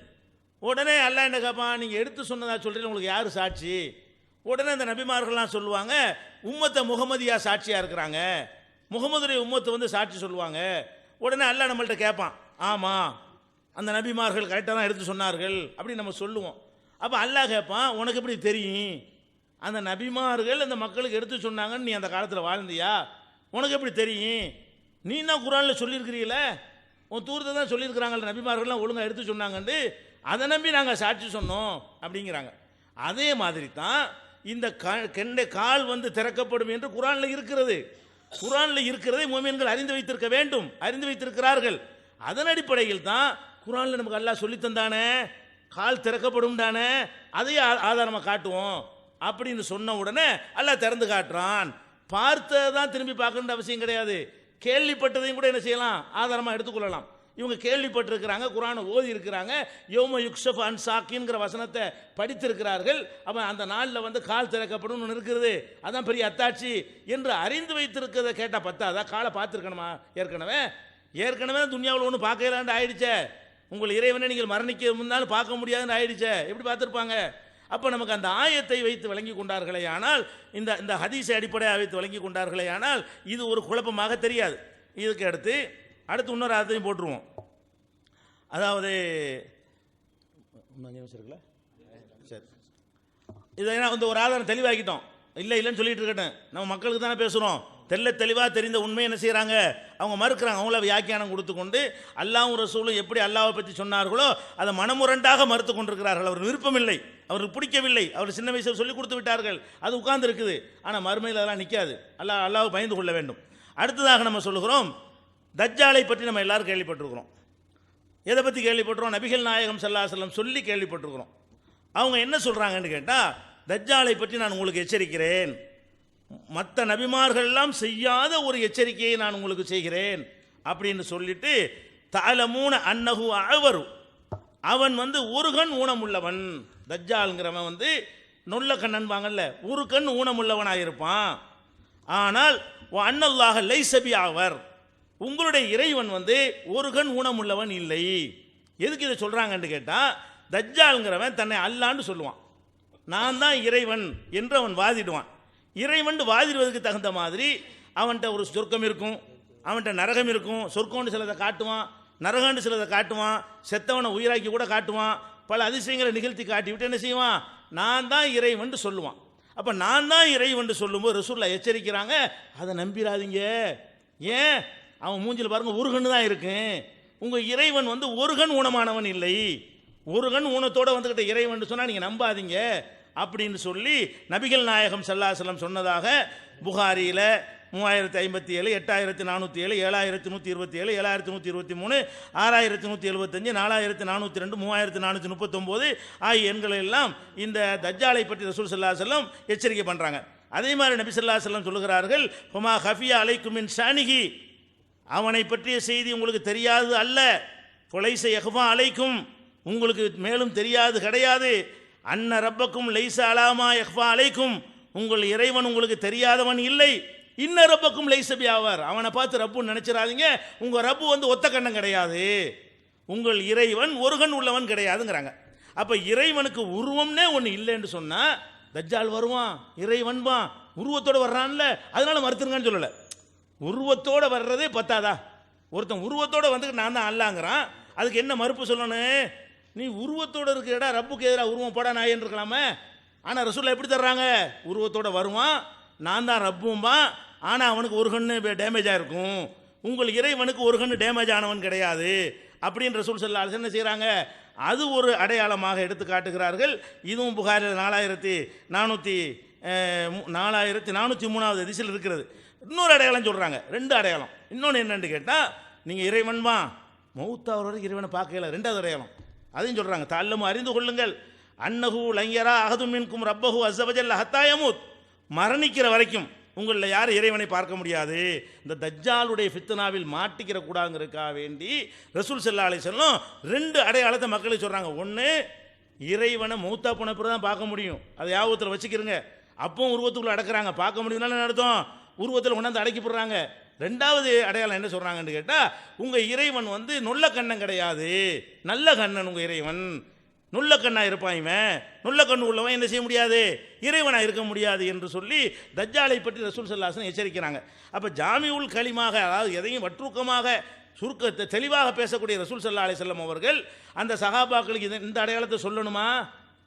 உடனே அல்லாஹ் என்ன கேட்பான், நீங்கள் எடுத்து சொன்னதா சொல்கிறீங்க, உங்களுக்கு யார் சாட்சி? உடனே அந்த நபிமார்கள்லாம் சொல்லுவாங்க, உம்மத்தை முகமதியா சாட்சியாக இருக்கிறாங்க, முகமதுடைய உம்மத்தை வந்து சாட்சி சொல்லுவாங்க. உடனே அல்லாஹ் நம்மள்கிட்ட கேட்பான், ஆமாம் அந்த நபிமார்கள் கரெக்டாக தான் எடுத்து சொன்னார்கள் அப்படின்னு நம்ம சொல்லுவோம். அப்போ அல்லாஹ் கேட்பான், உனக்கு எப்படி தெரியும் அந்த நபிமார்கள் அந்த மக்களுக்கு எடுத்து சொன்னாங்கன்னு? நீ அந்த காலத்தில் வாழ்ந்தியா? உனக்கு எப்படி தெரியும்? நீ தான் குர்ஆனில் சொல்லியிருக்கிறீல, உன் தூரத்தை தான் சொல்லியிருக்கிறாங்கல்ல நபிமார்கள்லாம் ஒழுங்காக எடுத்து சொன்னாங்கன்னு, அதை நம்பி நாங்கள் சாட்சி சொன்னோம் அப்படிங்கிறாங்க. அதே மாதிரி தான் இந்த கெண்டை கால் வந்து திறக்கப்படும் என்று குர்ஆனில் இருக்கிறது. குர்ஆனில் இருக்கிறதை முஃமின்கள் அறிந்து வைத்திருக்க வேண்டும், அறிந்து வைத்திருக்கிறார்கள். அதன் அடிப்படையில் தான் குர்ஆனில் நமக்கு அல்லாஹ் சொல்லித்தந்தானே கால் திறக்கப்படும் தானே, அதையே ஆதாரமாக காட்டுவோம் அப்படின்னு சொன்ன உடனே அல்லாஹ் திறந்து காட்டுறான். பார்த்ததான் திரும்பி பார்க்கணுன்ற அவசியம் கிடையாது, கேள்விப்பட்டதையும் கூட என்ன செய்யலாம், ஆதாரமாக எடுத்துக்கொள்ளலாம். இவங்க கேள்விப்பட்டிருக்கிறாங்க, குர்ஆனை ஓதி இருக்கிறாங்க, யௌம யுக்ஷஃபு அன் சாக்கின்கிற வசனத்தை படித்திருக்கிறார்கள். அப்போ அந்த நாளில் வந்து கால் திறக்கப்படும் ஒன்று இருக்கிறது, அதான் பெரிய அத்தாட்சி என்று அறிந்து வைத்திருக்கிறத கேட்டால் பத்தாதா? காலை பார்த்துருக்கணுமா? ஏற்கனவே துன்யாவில் ஒன்று பார்க்கலான்னு ஆயிடுச்சே, உங்கள் இறைவனை நீங்கள் மரணிக்க முன்னாலும் பார்க்க முடியாதுன்னு ஆயிடுச்சே, எப்படி பார்த்துருப்பாங்க? அப்போ நமக்கு அந்த ஆயத்தை வைத்து வழங்கி கொண்டார்களே ஆனால், இந்த ஹதீஸை அடிப்படையாக வைத்து வழங்கி கொண்டார்களே ஆனால் இது ஒரு குழப்பமாக தெரியாது. இதுக்கு அடுத்து இன்னொரு ஆயத்தையும் போட்டுருவோம். அதாவது சரி, இதை வந்து ஒரு ஆதாரம் தெளிவாக்கிட்டோம், இல்லைன்னு சொல்லிட்டு இருக்கட்டும், நம்ம மக்களுக்கு தானே பேசுகிறோம். தெளிவாக தெரிந்த உண்மை என்ன செய்கிறாங்க, அவங்க மறுக்கிறாங்க. அவங்கள வியாக்கியானம் கொடுத்து கொண்டு அல்லாஹ்வும் ரசூலும் எப்படி அல்லாஹ்வை பற்றி சொன்னார்களோ அதை மனமுரண்டாக மறுத்து கொண்டிருக்கிறார்கள். அவர் விருப்பமில்லை, அவருக்கு பிடிக்கவில்லை, அவர் சின்ன வயசில் சொல்லிக் கொடுத்து விட்டார்கள், அது உட்கார்ந்து இருக்குது. ஆனால் மறுமையில் அதெல்லாம் நிற்காது. அல்லாஹ்வை பயந்து கொள்ள வேண்டும். அடுத்ததாக நம்ம சொல்லுகிறோம், தஜ்ஜாலை பற்றி நம்ம எல்லாரும் கேள்விப்பட்டிருக்கிறோம். எதை பற்றி கேள்விப்பட்டிருக்கோம்? நபிகள் நாயகம் ஸல்லல்லாஹு அலைஹி வஸல்லம் சொல்லி கேள்விப்பட்டிருக்கிறோம். அவங்க என்ன சொல்கிறாங்கன்னு கேட்டால், தஜ்ஜாலை பற்றி நான் உங்களுக்கு எச்சரிக்கிறேன், மற்ற நபிமார்கள் எல்லாம் செய்யாத ஒரு எச்சரிக்கையை நான் உங்களுக்கு செய்கிறேன் அப்படின்னு சொல்லிட்டு, தஅலமூன அன்னஹு அஅவரு, அவன் வந்து ஒரு கண் ஊனமுள்ளவன். தஜ்ஜால்ங்கிறவன் வந்து நொல்ல கண்ணன்பாங்கல்ல, ஒரு கண் ஊனமுள்ளவனாக இருப்பான். ஆனால் அன்னல்லாஹ லைஸ பிஅவர், உங்களுடைய இறைவன் வந்து ஒரு கண் ஊனமுள்ளவன் இல்லை. எதுக்கு இதை சொல்கிறாங்கன்னு கேட்டால், தஜ்ஜால்ங்கிறவன் தன்னை அல்லான்னு சொல்லுவான், நான் தான் இறைவன் என்று அவன் வாதிடுவான். இறைவன் வாதிடுவதற்கு தகுந்த மாதிரி அவன்கிட்ட ஒரு சொர்க்கம் இருக்கும், அவன்கிட்ட நரகம் இருக்கும். சொர்க்கம்னு சிலதை காட்டுவான், நரகம்னு சிலதை காட்டுவான், செத்தவனை உயிராக்கி கூட காட்டுவான், பல அதிசயங்களை நிகழ்த்தி காட்டிவிட்டு என்ன செய்வான், நான் தான் இறைவன் சொல்லுவான். அப்போ நான் தான் இறைவன் சொல்லும்போது ரசூலுல்லாஹ் எச்சரிக்கிறாங்க, அதை நம்பிடாதீங்க. ஏன்? அவன் மூஞ்சில் பாருங்க ஒரு கண்ணு தான் இருக்கு. உங்கள் இறைவன் வந்து ஒரு கண் ஊனமானவன் இல்லை, ஒரு கண் ஊனத்தோடு வந்துக்கிட்ட இறைவன் சொன்னால் நீங்கள் நம்பாதீங்க அப்படின்னு சொல்லி நபிகள் நாயகம் ஸல்லல்லாஹு அலைஹி வஸல்லம் சொன்னதாக புகாரியில் 3057, 8407, 7127, 7123, 6175, 4402, 3439 ஆகிய எண்கள் எல்லாம் இந்த தஜ்ஜாலை பற்றி ரசூல் ஸல்லல்லாஹு அலைஹி வஸல்லம் எச்சரிக்கை பண்ணுறாங்க. அதே மாதிரி நபி ஸல்லல்லாஹு அலைஹி வஸல்லம் சொல்லுகிறார்கள், ஹுமா ஹஃபியா அலைக்கும் மின் ஷானிஹி, அவனை பற்றிய செய்தி உங்களுக்கு தெரியாது அல்ல, ஃபலைஸ யஹ்ஃபா அலைக்கும், உங்களுக்கு மேலும் தெரியாது கிடையாது, அன்ன ரப்பக்கும் லைஸ அலாமா யஹ்ஃபா அலைக்கும், உங்கள் இறைவன் உங்களுக்கு தெரியாதவன் இல்லை, இன்ன ரப்பக்கும் லைஸ பிஅவர், அவனை பார்த்து ரப்புன்னு நினைச்சிடாதீங்க, உங்கள் ரப்பு வந்து ஒத்த கண்ணம் கிடையாது, உங்கள் இறைவன் ஒரு கண் உள்ளவன் கிடையாதுங்கிறாங்க. அப்போ இறைவனுக்கு உருவம்னே ஒன்று இல்லைன்னு சொன்னால் தஜ்ஜால் வருவான், இறைவன்பான், உருவத்தோடு வர்றான்ல, அதனால மறுத்துருங்கன்னு சொல்லலை. உருவத்தோடு வர்றதே பத்தாதா? ஒருத்தன் உருவத்தோடு வந்துட்டு நான் தான் அல்லாங்கிறான், அதுக்கு என்ன மறுப்பு சொல்லணும்? நீ உருவத்தோடு இருக்கிறடா, ரப்புக்கு எதிராக உருவம் போடா நாயன்னு இருக்கலாமே. ஆனால் ரசூலுல்லாஹ் எப்படி தர்றாங்க? உருவத்தோடு வருவான், நான் தான் ரப்பும்பா, ஆனால் அவனுக்கு ஒரு கண்ணு டேமேஜாக இருக்கும், உங்கள் இறைவனுக்கு ஒரு கண்ணு டேமேஜ் ஆனவன் கிடையாது அப்படின்னு ரசூல் ஸல்லல்லாஹு அலைஹி வஸல்லம் என்ன செய்கிறாங்க, அது ஒரு அடையாளமாக எடுத்து காட்டுகிறார்கள். இதுவும் புகாரில் 4403வது ஹதீஸில் இருக்கிறது. இன்னொரு அடையாளம் சொல்கிறாங்க, 2 அடையாளம். இன்னொன்று என்னன்னு கேட்டால், நீங்கள் இறைவன்பா மௌத்தாவர் வரைக்கும் இறைவனை பார்க்கல, 2வது அடையாளம் அதையும் சொல்கிறாங்க. தஅல்லமு அறிந்து கொள்ளுங்கள், அன்னஹு லன்யரா அஹதும் மின்கும் ரப்பஹு அஸ்ஸ வஜல்ல ஹத்தா யமூத், மரணிக்கிற வரைக்கும் உங்களில் யார் இறைவனை பார்க்க முடியாது. இந்த தஜ்ஜாலுடைய ஃபித்னாவில் மாட்டிக்கிற கூடாங்கிறதுக்காக வேண்டி ரசூல் ஸல்லல்லாஹு அலைஹி வஸல்லம் 2 அடையாளத்தை மக்களுக்கு சொல்கிறாங்க. ஒன்று, இறைவனை மௌத்தா போன பிறகு தான் பார்க்க முடியும், அதை ஞாபகத்தில் வச்சுக்கிறங்க. அப்பவும் உருவத்துக்குள்ளே அடக்கிறாங்க, பார்க்க முடியும்னால அர்த்தம் உருவத்தில் கொண்டாந்து அடக்கி போடுறாங்க. ரெண்டாவது அடையாளம் என்ன சொல்கிறாங்கன்னு கேட்டால், உங்கள் இறைவன் வந்து நொல்ல கண்ணன் கிடையாது, நல்ல கண்ணன் உங்கள் இறைவன். நுள்ள கண்ணாக இருப்பான் இவன், நுள்ள கண்ணு உள்ளவன் என்ன செய்ய முடியாது, இறைவனாக இருக்க முடியாது என்று சொல்லி தஜ்ஜாலை பற்றி ரசூல் ஸல்லல்லாஹு அலைஹி வஸல்லம் எச்சரிக்கிறாங்க. அப்போ ஜாமிஉல் கலிமாக, அதாவது எதையும் வற்றுக்கமாக சுருக்கத்தை தெளிவாக பேசக்கூடிய ரசூல் ஸல்லல்லாஹு அலைஹி வஸல்லம் அவர்கள் அந்த சஹாபாக்களுக்கு இந்த அடையாளத்தை சொல்லணுமா?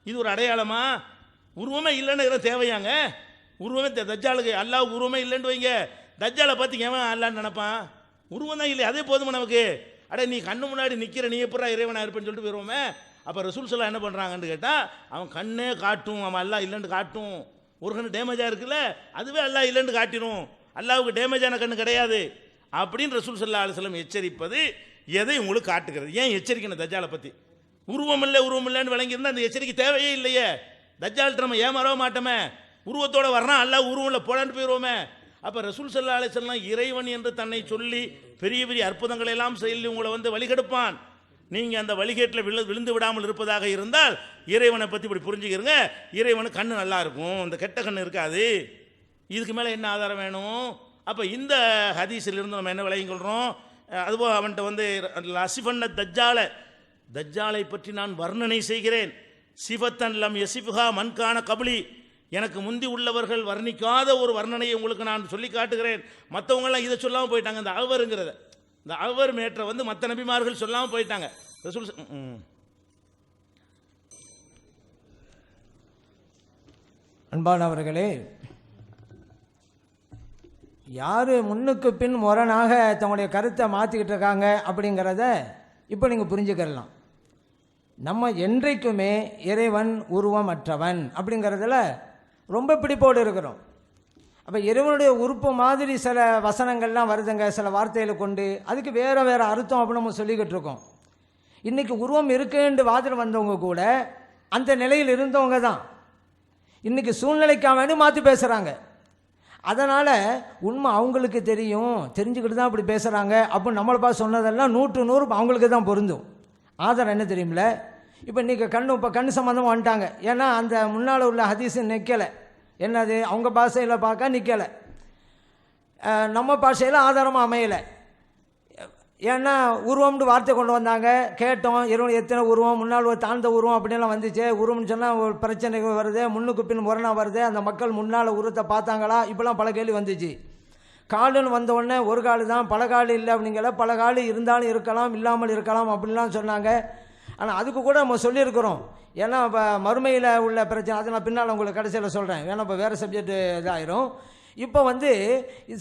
இது ஒரு அடையாளமா? உருவமே இல்லைன்னு இதெல்லாம் தேவையாங்க? உருவமே தஜ்ஜாலுக்கு அல்லாஹ்வுக்கு உருவமே இல்லைன்னு வைங்க, தஜ்ஜாலை பார்த்து எவன் அல்லான்னு நினைப்பான்? உருவம் தான் இல்லை, அதே போதுமா நமக்கு? அடே நீ கண்ணு முன்னாடி நிற்கிற, நீ எப்படா இறைவனாக இருப்பேன்னு சொல்லிட்டு போயிடுவோமே. அப்போ ரசூல் ஸல்லல்லாஹு என்ன பண்ணுறாங்கன்னு கேட்டால், அவன் கண்ணே காட்டும், அவன் அல்லாஹ் இல்லைன்னு காட்டும். ஒரு கண்ணு டேமேஜாக இருக்குல்ல, அதுவே அல்லாஹ் இல்லைன்னு காட்டிடும். அல்லாஹ்வுக்கு டேமேஜான கண்ணு கிடையாது அப்படின்னு ரசூல் ஸல்லல்லாஹு அலைஹி வஸல்லம் எச்சரிப்பது எதை உங்களுக்கு காட்டுகிறது? ஏன் எச்சரிக்கணும் தஜ்ஜாலை பற்றி? உருவம் இல்லைன்னு விளங்கியிருந்தால் அந்த எச்சரிக்கை தேவையே இல்லையே. தஜ்ஜால்கிட்ட நம்ம ஏமாறவே மாட்டோமே, உருவத்தோடு வர்றான், அல்லாஹ் உருவம் இல்லை போடான்னு போயிடுவோமே. அப்போ ரசூல் ஸல்லல்லாஹு அலைஹி வஸல்லம் இறைவன் என்று தன்னை சொல்லி பெரிய பெரிய அற்புதங்களை எல்லாம் சொல்லி உங்களை வந்து வழிகெடுப்பான். நீங்கள் அந்த வழிகேட்டில் விழுந்து விடாமல் இருப்பதாக இருந்தால் இறைவனை பற்றி இப்படி புரிஞ்சுக்கிறங்க, இறைவனுக்கு கண்ணு நல்லா இருக்கும், இந்த கெட்ட கண்ணு இருக்காது. இதுக்கு மேலே என்ன ஆதாரம் வேணும்? அப்போ இந்த ஹதீஸிலிருந்து நம்ம என்ன விளங்கிக் கொள்கிறோம்? அதுபோல் அவன்கிட்ட வந்து லசிஃபன்ன தஜ்ஜாலை பற்றி நான் வர்ணனை செய்கிறேன். சிஃபத்தன் லம் யசிஃபுஹா மன்கான கபலி, எனக்கு முந்தி உள்ளவர்கள் வர்ணிக்காத ஒரு வர்ணனையை உங்களுக்கு நான் சொல்லி காட்டுகிறேன். மற்றவங்களாம் இதை சொல்லாமல் போயிட்டாங்க. இந்த அவருங்கிறத, இந்த அவர் மேற்ற வந்து மற்ற நபிமார்கள் சொல்லாமல் போயிட்டாங்க. ரசூல் அன்பானவர்களே, யார் முன்னுக்கு பின் முரணாக தங்களுடைய கருத்தை மாற்றிக்கிட்டு இருக்காங்க அப்படிங்கிறத இப்போ நீங்கள் புரிஞ்சுக்கலாம். நம்ம என்றைக்குமே இறைவன் உருவமற்றவன் அப்படிங்கிறதுல ரொம்ப பிடிப்போடு இருக்கிறோம். அப்போ இறைவனுடைய உறுப்பு மாதிரி சில வசனங்கள்லாம் வருதுங்க, சில வார்த்தைகளை கொண்டு அதுக்கு வேறு வேறு அர்த்தம் அப்படின்னு நம்ம சொல்லிக்கிட்டு இருக்கோம். இன்றைக்கி உருவம் இருக்குன்னு வாதில் வந்தவங்க கூட அந்த நிலையில் இருந்தவங்க தான் இன்றைக்கி சூழ்நிலைக்காக வேண்டி மாற்றி பேசுகிறாங்க. அதனால் உண்மை அவங்களுக்கு தெரியும், தெரிஞ்சுக்கிட்டு தான் அப்படி பேசுகிறாங்க அப்படின்னு நம்மளை பார்த்து சொன்னதெல்லாம் 100% அவங்களுக்கு தான் பொருந்தும். ஆதாரம் என்ன தெரியுமில்ல? இப்போ இன்றைக்கி கண்ணு சம்மந்தமாக வந்துட்டாங்க. ஏன்னா அந்த முன்னால் உள்ள ஹதீஸு நிற்கலை. என்னது, அவங்க பாஷையில் பார்க்க நிற்கலை, நம்ம பாஷையில் ஆதாரமாக அமையலை. ஏன்னா உருவம்னு வார்த்தை கொண்டு வந்தாங்க, கேட்டோம், எத்தனை உருவம், முன்னால் ஒரு தாழ்ந்த உருவம் அப்படின்லாம் வந்துச்சு. உருவம்னு சொன்னால் ஒரு பிரச்சனைகள் வருது, முன்னுக்கு பின் முரணாக வருது, அந்த மக்கள் முன்னால் உருவத்தை பார்த்தாங்களா, இப்போலாம் பல கேள்வி வந்துச்சு. காலுன்னு வந்தவுடனே ஒரு காலு தான், பல காலு இல்லை அப்படிங்கிற, பல காலு இருந்தாலும் இருக்கலாம் இல்லாமல் இருக்கலாம் அப்படின்லாம் சொன்னாங்க. ஆனால் அதுக்கு கூட நம்ம சொல்லியிருக்கிறோம். ஏன்னா இப்போ மறுமையில் உள்ள பிரச்சனை, அதை நான் பின்னால் உங்களுக்கு கடைசியில் சொல்கிறேன். ஏன்னா இப்போ வேறு சப்ஜெக்ட் இதாயிரும். இப்போ வந்து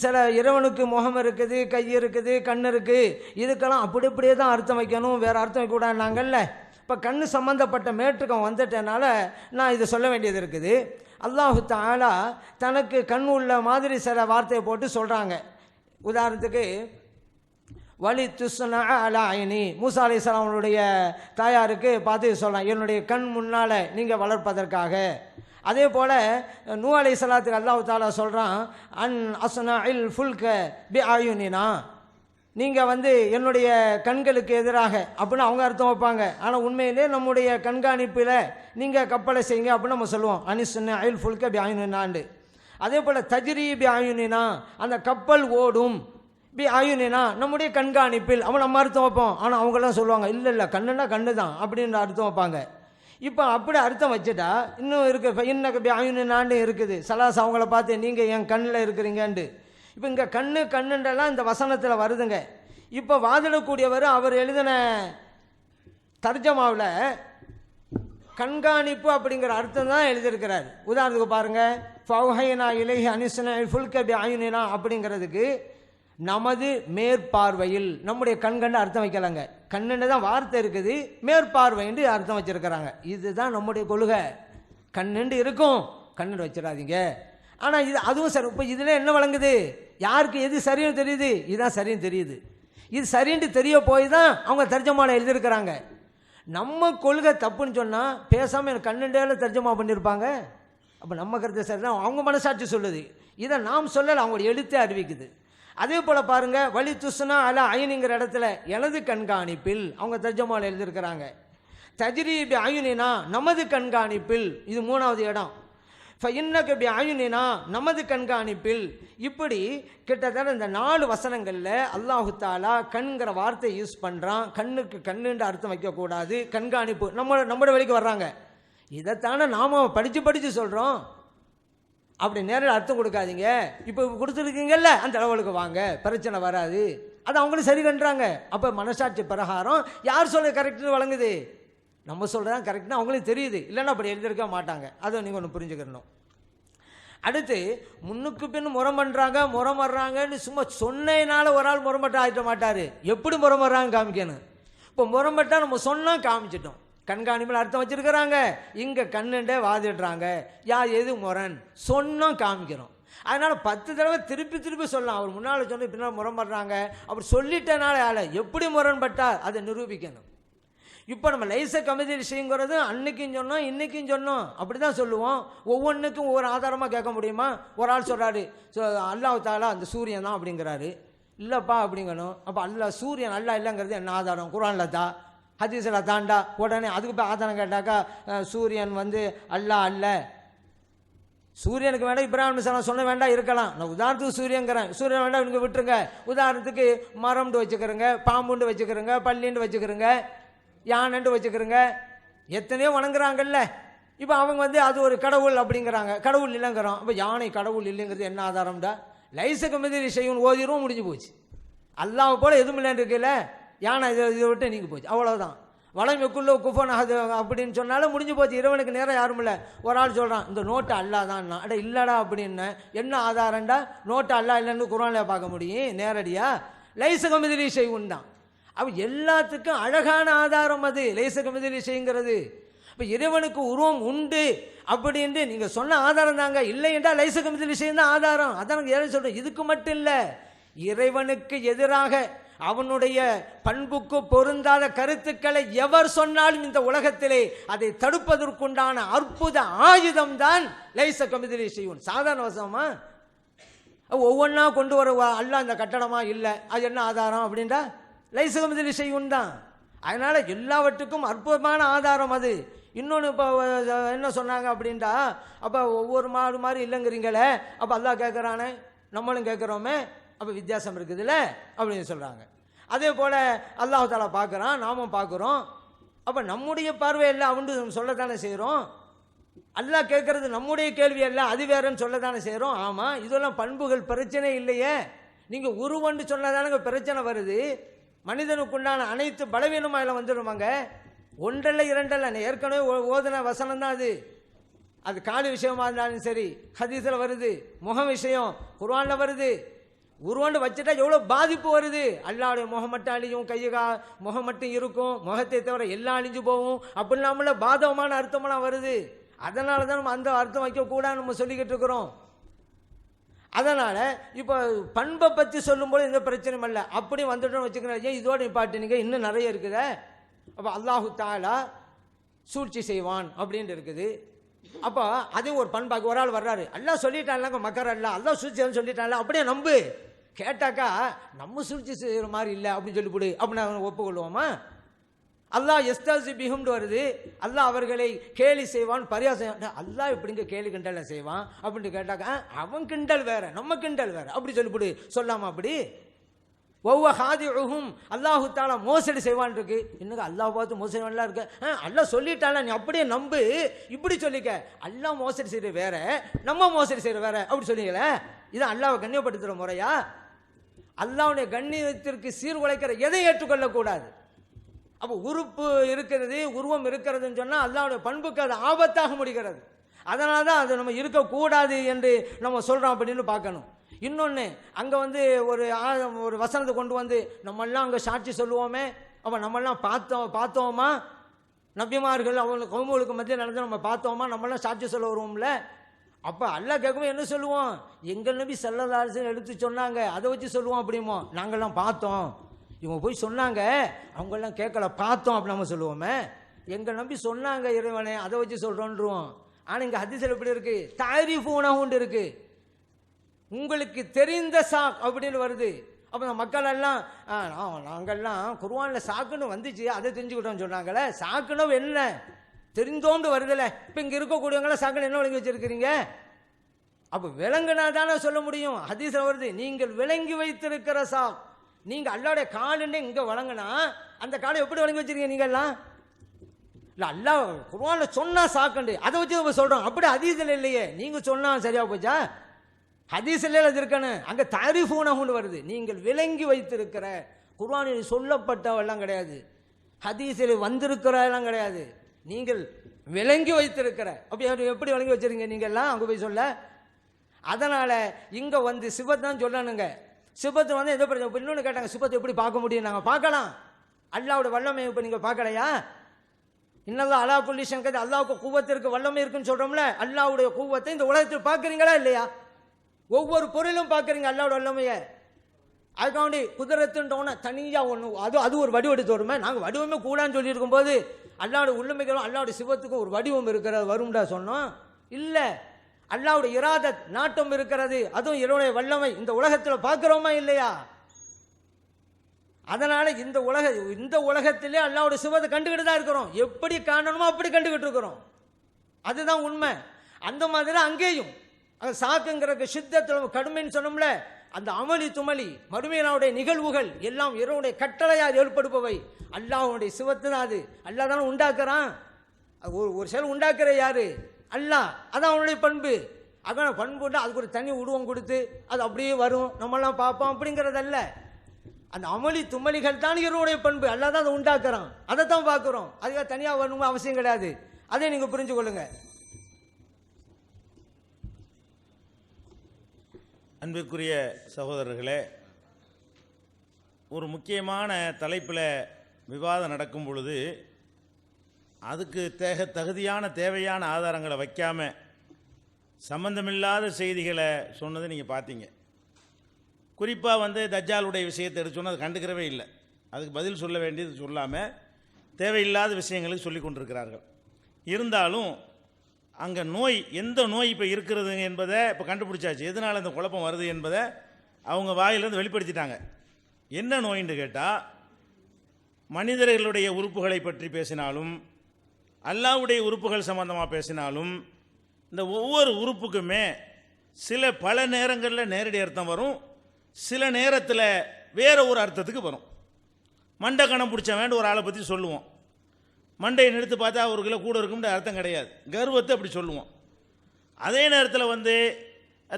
சில இறைவனுக்கு முகம் இருக்குது, கை இருக்குது, கண் இருக்குது, இதுக்கெல்லாம் அப்படி அப்படியே தான் அர்த்தம் வைக்கணும், வேறு அர்த்தம் வைக்கக்கூடாதுனாங்கல்ல. இப்போ கண் சம்மந்தப்பட்ட மேற்றுக்கம் வந்துட்டனால நான் இதை சொல்ல வேண்டியது இருக்குது. அல்லாஹு தஆலா தனக்கு கண் உள்ள மாதிரி சில வார்த்தையை போட்டு சொல்கிறாங்க. உதாரணத்துக்கு வலி துஸ்னா அலா ஐனி, மூசா அலைஹிஸ்ஸலாம் அவனுடைய தாயாருக்கு பார்த்து சொல்லலாம், என்னுடைய கண் முன்னால் நீங்கள் வளர்ப்பதற்காக. அதே போல் நூ அலைஹிஸ்ஸலாத்துக்கு அல்லாஹ் தஆலா சொல்கிறான், அன் அஸ்னா இல் ஃபுல்க பி ஆயுனினா, நீங்கள் வந்து என்னுடைய கண்களுக்கு எதிராக அப்படின்னு அவங்க அர்த்தம் வைப்பாங்க. ஆனால் உண்மையிலே நம்முடைய கண்காணிப்பில் நீங்கள் கப்பலை செய்யுங்க அப்படின்னு நம்ம சொல்லுவோம், அனிஸ்னா இல் ஃபுல்க பி ஆயுனினாண்டு. அதே போல் தஜ்ரி பி ஆயுனினா, அந்த கப்பல் ஓடும், பி ஆயுனினா நம்முடைய கண்காணிப்பில், அவன் நம்ம அர்த்தம் வைப்போம். ஆனால் அவங்களாம் சொல்லுவாங்க, இல்லை கண்ணுன்னா கண்ணு தான் அப்படின்ற அர்த்தம் வைப்பாங்க. இப்போ அப்படி அர்த்தம் வச்சுட்டா இன்னும் இருக்குது, இன்னக்கு பி ஆயுனினான்னு இருக்குது. சலாஸ் அவங்கள பார்த்து நீங்கள் என் கண்ணில் இருக்கிறீங்கன்ட்டு. இப்போ இங்கே கண்ணுன்றெல்லாம் இந்த வசனத்தில் வருதுங்க. இப்போ வாதிடக்கூடியவர் அவர் எழுதின தர்ஜமாவில் கண்காணிப்பு அப்படிங்கிற அர்த்தம் தான் எழுதியிருக்கிறார். உதாரணத்துக்கு பாருங்கள், ஃபௌஹைனா இலைஹி அனிஸ்னா ஃபுல்க பி ஆயுனினா அப்படிங்கிறதுக்கு நமது மேற்பார்வையில், நம்முடைய கண்கண்டு அர்த்தம் வைக்கலாங்க. கண்ணுன்னு தான் வார்த்தை இருக்குது, மேற்பார்வைன்னு அர்த்தம் வச்சிருக்கிறாங்க. இதுதான் நம்முடைய கொள்கை. கண்ணுண்டு இருக்கும், கண்ணுண்டு வச்சிடாதீங்க. ஆனால் இது அதுவும் சரி. இப்போ இதில் என்ன வழங்குது, யாருக்கு எது சரின்னு தெரியுது, இதுதான் சரின்னு தெரியுது. இது சரின்ட்டு தெரிய போய் தான் அவங்க தர்ஜமாவில் எழுதியிருக்கிறாங்க. நம்ம கொள்கை தப்புன்னு சொன்னால் பேசாமல் எனக்கு கண்ணுண்டேல தர்ஜமா பண்ணியிருப்பாங்க. அப்போ நம்ம கருத்தை சரி தான், அவங்க மனசாட்சி சொல்லுது, இதை நாம் சொல்லலை, அவங்களோட எழுத்தே அறிவிக்குது. அதே போல் பாருங்கள், வலி துஸ்னா அலா ஐனிங்கிற இடத்துல எனது கண்காணிப்பில் அவங்க தர்ஜமாவில் எழுதியிருக்கிறாங்க. தஜ்ரி பி ஆயுனினா நமது கண்காணிப்பில், இது 3வது இடம். ஃபஇன்னக பிஅயுனினா, நமது கண்காணிப்பில். இப்படி கிட்டத்தட்ட இந்த 4 வசனங்களில் அல்லாஹு தாலா கண்கிற வார்த்தை யூஸ் பண்ணுறான். கண்ணுக்கு கண்ணுன்ற அர்த்தம் வைக்கக்கூடாது, கண்காணிப்பு. நம்மளோட வழிக்கு வர்றாங்க, இதைத்தானே நாம் படித்து சொல்கிறோம். அப்படி நேரில் அர்த்தம் கொடுக்காதீங்க, இப்போ கொடுத்துருக்கீங்கல்ல அந்த லெவலுக்கு வாங்க, பிரச்சனை வராது. அது அவங்களும் சரி கண்டுறாங்க. அப்போ மனசாட்சி பிரகாரம் யார் சொல்ல கரெக்டுன்னு வழங்குது? நம்ம சொல்கிறதான் கரெக்ட்னு அவங்களுக்கு தெரியுது, இல்லைன்னா அப்படி எழுதியிருக்க மாட்டாங்க. அதை நீங்கள் ஒன்று புரிஞ்சுக்கணும். அடுத்து முன்னுக்கு பின் முறம் பண்ணுறாங்க, முறம் வர்றாங்கன்னு சும்மா சொன்னேனால ஒரு ஆள் முரம்பட்ட ஆகிட்ட மாட்டார். எப்படி முறம் வர்றாங்க காமிக்கணும். இப்போ முரம்பட்டால் நம்ம சொன்னால் காமிச்சிட்டோம். கண்காணிப்பில் அர்த்தம் வச்சிருக்கிறாங்க, இங்கே கண்ணுண்டே வாதிடுறாங்க. யார் எது முரண் சொன்னோம் காமிக்கிறோம். அதனால் 10 தடவை திருப்பி சொல்லலாம். அவர் முன்னால் சொன்ன பின்னால் முரண்படுறாங்க, அப்படி சொல்லிட்டனால ஆளை எப்படி முரண்பட்டார் அதை நிரூபிக்கணும். இப்போ நம்ம லைச கமிதி விஷயங்கிறது அன்னைக்கும் சொன்னோம் இன்னைக்கும் சொன்னோம், அப்படி தான் சொல்லுவோம். ஒவ்வொன்றுக்கும் ஒவ்வொரு ஆதாரமாக கேட்க முடியுமா? ஒரு ஆள் சொல்கிறாரு அல்லாஹ் தாலா அந்த சூரியன் தான் அப்படிங்கிறாரு. இல்லைப்பா அப்படிங்கணும். அப்போ அல்லாஹ் சூரியன் அல்லா இல்லைங்கிறது என்ன ஆதாரம்? குர்ஆனில் தான், ஹதீஸில் தாண்டா. உடனே அதுக்கு போய் ஆதாரம் கேட்டாக்கா சூரியன் அல்லாஹ் அல்ல. சூரியனுக்கு வேண்டாம் இப்ராஹிம் சலாம் சொன்ன வேண்டாம் இருக்கலாம். நான் உதாரணத்துக்கு சூரியங்கிறேன், சூரியன் வேண்டாம் இவங்க விட்டுருங்க. உதாரணத்துக்கு மரம்னு வச்சுக்கிறேங்க, பாம்புண்டு வச்சுக்கிறேங்க, பள்ளின்னு வச்சுக்கிறேங்க, யானைண்டு வச்சுக்கிறேங்க. எத்தனையோ வணங்குறாங்கல்ல. இப்போ அவங்க அது ஒரு கடவுள் அப்படிங்கிறாங்க, கடவுள் இல்லைங்கிறோம். அப்போ யானை கடவுள் இல்லைங்கிறது என்ன ஆதாரம்டா? லைச கமிதி செய்யும் ஓதிரும் முடிஞ்சு போச்சு. அல்லாஹ் போல எதுவும் இல்லைன்னு இருக்குல்ல, யானை இதை விட்டு நீங்க போச்சு, அவ்வளோதான். வளமைக்குள்ள குஃபன் அது அப்படின்னு சொன்னாலும் முடிஞ்சு போச்சு. இறைவனுக்கு நேரம் யாரும் இல்லை. ஒரு ஆள் சொல்கிறான் இந்த நோட்டு அல்லா தான், அட இல்லடா அப்படின்னு. என்ன ஆதாரண்டா? நோட்டு அல்லா இல்லைன்னு குர்ஆனில் பார்க்க முடியும் நேரடியா? லைச கமிதி செய்யும் தான். அப்போ எல்லாத்துக்கும் அழகான ஆதாரம் அது லைச கமிதி செய்யுங்கிறது. இப்போ இறைவனுக்கு உருவம் உண்டு அப்படின்ட்டு நீங்கள் சொன்ன ஆதாரம் தாங்க. இல்லை என்றால் லைச கமிதி விஷயம் தான் ஆதாரம். அதான் ஏன் சொல்கிறேன், இதுக்கு மட்டும் இல்லை, இறைவனுக்கு எதிராக அவனுடைய பண்புக்கு பொருந்தாத கருத்துக்களை எவர் சொன்னாலும் இந்த உலகத்திலே அதை தடுப்பதற்குண்டான அற்புத ஆயுதம் தான் லைச கமிதி செய்யும். சாதாரண வசமா ஒவ்வொன்றா கொண்டு வர அல்லாஹ் இந்த கட்டடமா இல்லை, அது என்ன ஆதாரம் அப்படின்றா? லைச கமிதி செய்யும் தான். அதனால எல்லாவற்றுக்கும் அற்புதமான ஆதாரம் அது. இன்னொன்று இப்போ என்ன சொன்னாங்க அப்படின்ட்டா, அப்போ ஒவ்வொரு மாதிரி இல்லைங்கிறீங்களே, அப்போ அல்லாஹ் கேட்குறானே நம்மளும் கேட்குறோமே, அப்போ வித்தியாசம் இருக்குதுல்ல அப்படின்னு சொல்கிறாங்க. அதே போல் அல்லாஹ் தாலா பார்க்குறான், நாமும் பார்க்குறோம். அப்போ நம்முடைய பார்வை எல்லாம் அவன் சொல்லத்தானே செய்கிறோம். அல்லாஹ் கேட்குறது நம்முடைய கேள்வி அல்ல, அது வேறன்னு சொல்லத்தானே செய்கிறோம். ஆமாம், இதெல்லாம் பண்புகள் பிரச்சனை இல்லையே. நீங்கள் உருவன்னு சொன்னதானங்க பிரச்சனை வருது. மனிதனுக்குண்டான அனைத்து பலவீனமாக எல்லாம் வந்துடுமாங்க. ஒன்றல்ல இரண்டல்ல, ஏற்கனவே ஓதுன வசனம் தான் அது. அது காலி விஷயமா இருந்தாலும் சரி, ஹதீஸில் வருது. முகம் விஷயம் குர்ஆனில் வருது. உருவாண்டு வச்சுட்டா எவ்வளோ பாதிப்பு வருது. அல்லாவுடைய முகம் மட்டும் அழியும், முகம் மட்டும் இருக்கும், முகத்தை தவிர எல்லாம் அழிஞ்சு போகும், அப்படி இல்லாமல் பாதகமான அர்த்தமெல்லாம் வருது. அதனால தான் நம்ம அந்த அர்த்தம் வைக்கக்கூடாதுன்னு நம்ம சொல்லிக்கிட்டு இருக்கிறோம். அதனால் இப்போ பண்பை பற்றி சொல்லும்போது எந்த பிரச்சனையும் இல்லை. அப்படி வந்துட்டோம்னு வச்சுக்கிறேன். ஏன் இதோட நிப்பாட்டினீங்க, இன்னும் நிறைய இருக்குது. அப்போ அல்லாஹு தாலா சூழ்ச்சி செய்வான் அப்படின்னு இருக்குது. அப்போ அதையும் ஒரு பண்பாக்கு ஒரு ஆள் வர்றாரு, அல்லாஹ் சொல்லிட்டாங்க மக்கர் அல்லாஹ் சூழ்ச்சி சொல்லிட்டான்ல, அப்படியே நம்பு. கேட்டாக்கா நம்ம சூழ்ச்சி செய்கிற மாதிரி இல்லை அப்படின்னு சொல்லிவிடு அப்படின்னு அவனை ஒப்புக்கொள்வோமா? அல்லாஹ் எஸ்தாசி பிஹும்னு வருது, அல்லாஹ் அவர்களை கேலி செய்வான், பரியாசம். அல்லாஹ் எப்படிங்க கேலி கிண்டல் செய்வான் அப்படின்ட்டு கேட்டாக்கா அவன் கிண்டல் வேற நம்ம கிண்டல் வேற அப்படி சொல்லிவிடு. சொல்லாமா அப்படி? ஒவ்வொரு ஹாதிஉஹும் அல்லாஹு தாலா மோசடி செய்வான் இருக்கு. இன்னும் அல்லாஹ் பார்த்து மோசடிலாம் இருக்கு. அல்லாஹ் சொல்லிட்டால நீ அப்படியே நம்பு, இப்படி சொல்லிக்க. அல்லாஹ் மோசடி செய்கிற வேற, நம்ம மோசடி செய்கிற வேற அப்படி சொன்னீங்களே, இது அல்லாஹ்வை கண்ணியப்படுத்துகிற முறையா? அல்லாஹ்வுடைய கண்ணியத்திற்கு சீர்குலைக்கிற எதை ஏற்றுக்கொள்ளக்கூடாது. அப்போ உறுப்பு இருக்கிறது, உருவம் இருக்கிறதுன்னு சொன்னால் அல்லாஹ்வுடைய பண்புக்கு அது ஆபத்தாக முடிகிறது. அதனால தான் அது நம்ம இருக்கக்கூடாது என்று நம்ம சொல்கிறோம் அப்படின்னு பார்க்கணும். இன்னொன்று, அங்கே ஒரு வசனத்தை கொண்டு வந்து நம்மெல்லாம் அங்கே சாட்சி சொல்லுவோமே, அப்போ நம்மெல்லாம் பார்த்தோமா? நபிமார்கள் அவங்களுக்கு கவுமுகளுக்கு மத்தியில் நடந்து நம்ம பார்த்தோமா? நம்மளாம் சாட்சி சொல்ல வருவோம்ல. அப்போ அல்லாஹ் கேட்கும்போது என்ன சொல்லுவோம்? எங்கள் நபி ஸல்லல்லாஹு அலைஹி வஸல்லம் எடுத்து சொன்னாங்க, அதை வச்சு சொல்லுவோம் அப்படிமோ. நாங்கள்லாம் பார்த்தோம், இவங்க போய் சொன்னாங்க, அவங்கெல்லாம் கேட்கல, பார்த்தோம் அப்படி நம்ம சொல்லுவோமே. எங்கள் நம்பி சொன்னாங்க இறைவனே, அதை வச்சு சொல்கிறோன்றுவோம். ஆனால் இங்கே ஹதீஸில் எப்படி இருக்குது? தாரிஃபு உணவுண்டு இருக்குது, உங்களுக்கு தெரிந்த சாக் அப்படின்னு வருது. அப்போ மக்கள் எல்லாம் நாங்கள்லாம் குர்ஆனில் சாக்குன்னு வந்துச்சு, அதை தெரிஞ்சுக்கிட்டோம்னு சொன்னாங்களே. சாக்குன்னு என்ன? தெரிந்தோண்டு வருதுல. இப்போ இங்கே இருக்கக்கூடியவங்களாம் சாக்கள் என்ன விளங்கி வச்சிருக்கிறீங்க? அப்போ விளங்குனா தானே சொல்ல முடியும். ஹதீஸ்ல வருது, நீங்கள் விளங்கி வைத்திருக்கிற சாக். நீங்கள் அல்லாவுடைய காலுன்னு இங்கே வழங்கினா அந்த காலை எப்படி வழங்கி வச்சிருக்கீங்க நீங்கள்லாம்? இல்லை அல்லாஹ் குர்ஆன்ல சொன்னா சாக்கண்டு, அதை வச்சு நம்ம சொல்கிறோம். அப்படி ஹதீஸில் இல்லையே, நீங்கள் சொன்னா சரியா போச்சா? ஹதீஸில் அது இருக்கணும். அங்கே தாரிஃபூனஹுன்னு வருது. நீங்கள் விளங்கி வைத்திருக்கிற, குர்ஆனில் சொல்லப்பட்டவெல்லாம் கிடையாது, ஹதீஸில் வந்திருக்கிற எல்லாம் கிடையாது. நீங்கள் விளங்கி வைத்திருக்கிற. அப்படி எப்படி விளங்கி வச்சிருங்க நீங்கள்லாம் அங்கே போய் சொல்ல? அதனால் இங்கே வந்து சிபத் தான் சொல்லணுங்க. சிபத்து வந்து எந்த பிரச்சனை? இப்போ இன்னொன்று கேட்டாங்க, சிபத்தை எப்படி பார்க்க முடியும்? நாங்கள் பார்க்கலாம். அல்லாவோட வல்லமை இப்போ நீங்கள் பார்க்கலையா? இன்னெல்லாம் அல்லா குல்லிஷன் கதை, அல்லாவுக்கு கூவத்திற்கு வல்லமை இருக்குன்னு சொல்கிறோம்ல, அல்லாவுடைய கூவத்தை இந்த உலகத்தில் பார்க்குறீங்களா இல்லையா? ஒவ்வொரு பொருளும் பார்க்குறீங்க அல்லாவோட வல்லமையை. அதுக்காண்டி குதிரத்துன்றோன்னா தனியாக ஒன்று அது ஒரு வடிவெடுத்து வருமே. நாங்கள் வடிவமே கூடான்னு சொல்லியிருக்கும் போது அல்லாவுடைய உள்ளமைகளும் அல்லாவுடைய சிவத்துக்கும் ஒரு வடிவம் இருக்கிறது வரும்டா சொன்னோம். இல்லை, அல்லாவுடைய இராதத் நாட்டம் இருக்கிறது, அதுவும் இறைவனுடைய வல்லமை இந்த உலகத்தில் பார்க்குறோமா இல்லையா? அதனால இந்த உலகத்திலே அல்லாவுடைய சிவத்தை கண்டுகிட்டு தான் இருக்கிறோம். எப்படி காணணுமோ அப்படி கண்டுகிட்டு இருக்கிறோம். அதுதான் உண்மை. அந்த மாதிரி அங்கேயும் அங்கே சாக்குங்கிறக்கு சித்தத்தில் கடுமைன்னு சொன்னோம்ல, அந்த அமளி துமளி மறுமையினுடைய நிகழ்வுகள் எல்லாம் இறைவனுடைய கட்டளையால் ஏற்படுபவை. அல்லாஹ்வுடைய சிவத்து தான் அது. அல்லாஹ் தானே உண்டாக்குறான். ஒரு செயல் உண்டாக்குற யாரு? அல்லாஹ். அதான் அவனுடைய பண்பு. அதான் பண்புண்டா அதுக்கு ஒரு தனி உருவம் கொடுத்து அது அப்படியே வரும், நம்மெல்லாம் பார்ப்போம் அப்படிங்கிறதல்ல. அந்த அமளி தும்மலிகள் தான் இறைவனுடைய பண்பு. அல்லாஹ் தான் அதை உண்டாக்குறான், அதை தான் பார்க்குறோம். அதுக்காக தனியாக வரணுங்க அவசியம் கிடையாது. அதை நீங்கள் புரிஞ்சு கொள்ளுங்க. அன்பிற்குரிய சகோதரர்களே, ஒரு முக்கியமான தலைப்பில் விவாதம் நடக்கும் பொழுது அதுக்கு தகுதியான தேவையான ஆதாரங்களை வைக்காமல் சம்பந்தமில்லாத செய்திகளை சொன்னதை நீங்கள் பார்த்தீங்க. குறிப்பாக தஜ்ஜாலுடைய விஷயத்தை எடுத்து சொன்னால் அது கண்டுக்கிறவே இல்லை. அதுக்கு பதில் சொல்ல வேண்டியது சொல்லாமல் தேவையில்லாத விஷயங்களுக்கு சொல்லி கொண்டிருக்கிறார்கள். இருந்தாலும் அங்கே எந்த நோய் இப்போ இருக்கிறது என்பதை இப்போ கண்டுபிடிச்சாச்சு. எதனால் அந்த குழப்பம் வருது என்பதை அவங்க வாயிலிருந்து வெளிப்படுத்திட்டாங்க. என்ன நோயின்னு கேட்டால், மனிதர்களுடைய உறுப்புகளை பற்றி பேசினாலும் அல்லாஹ்வுடைய உறுப்புகள் சம்பந்தமாக பேசினாலும் இந்த ஒவ்வொரு உறுப்புக்குமே பல நேரங்களில் நேரடி அர்த்தம் வரும், சில நேரத்தில் வேறு ஒரு அர்த்தத்துக்கு வரும். மண்டை கணம் பிடிச்சவன் ஒரு ஆளை பற்றி சொல்லுவோம், மண்டையை நிறுத்து பார்த்தா ஒரு கிலோ கூட இருக்கும்னு அர்த்தம் கிடையாது, கர்வத்தை அப்படி சொல்லுவோம். அதே நேரத்தில்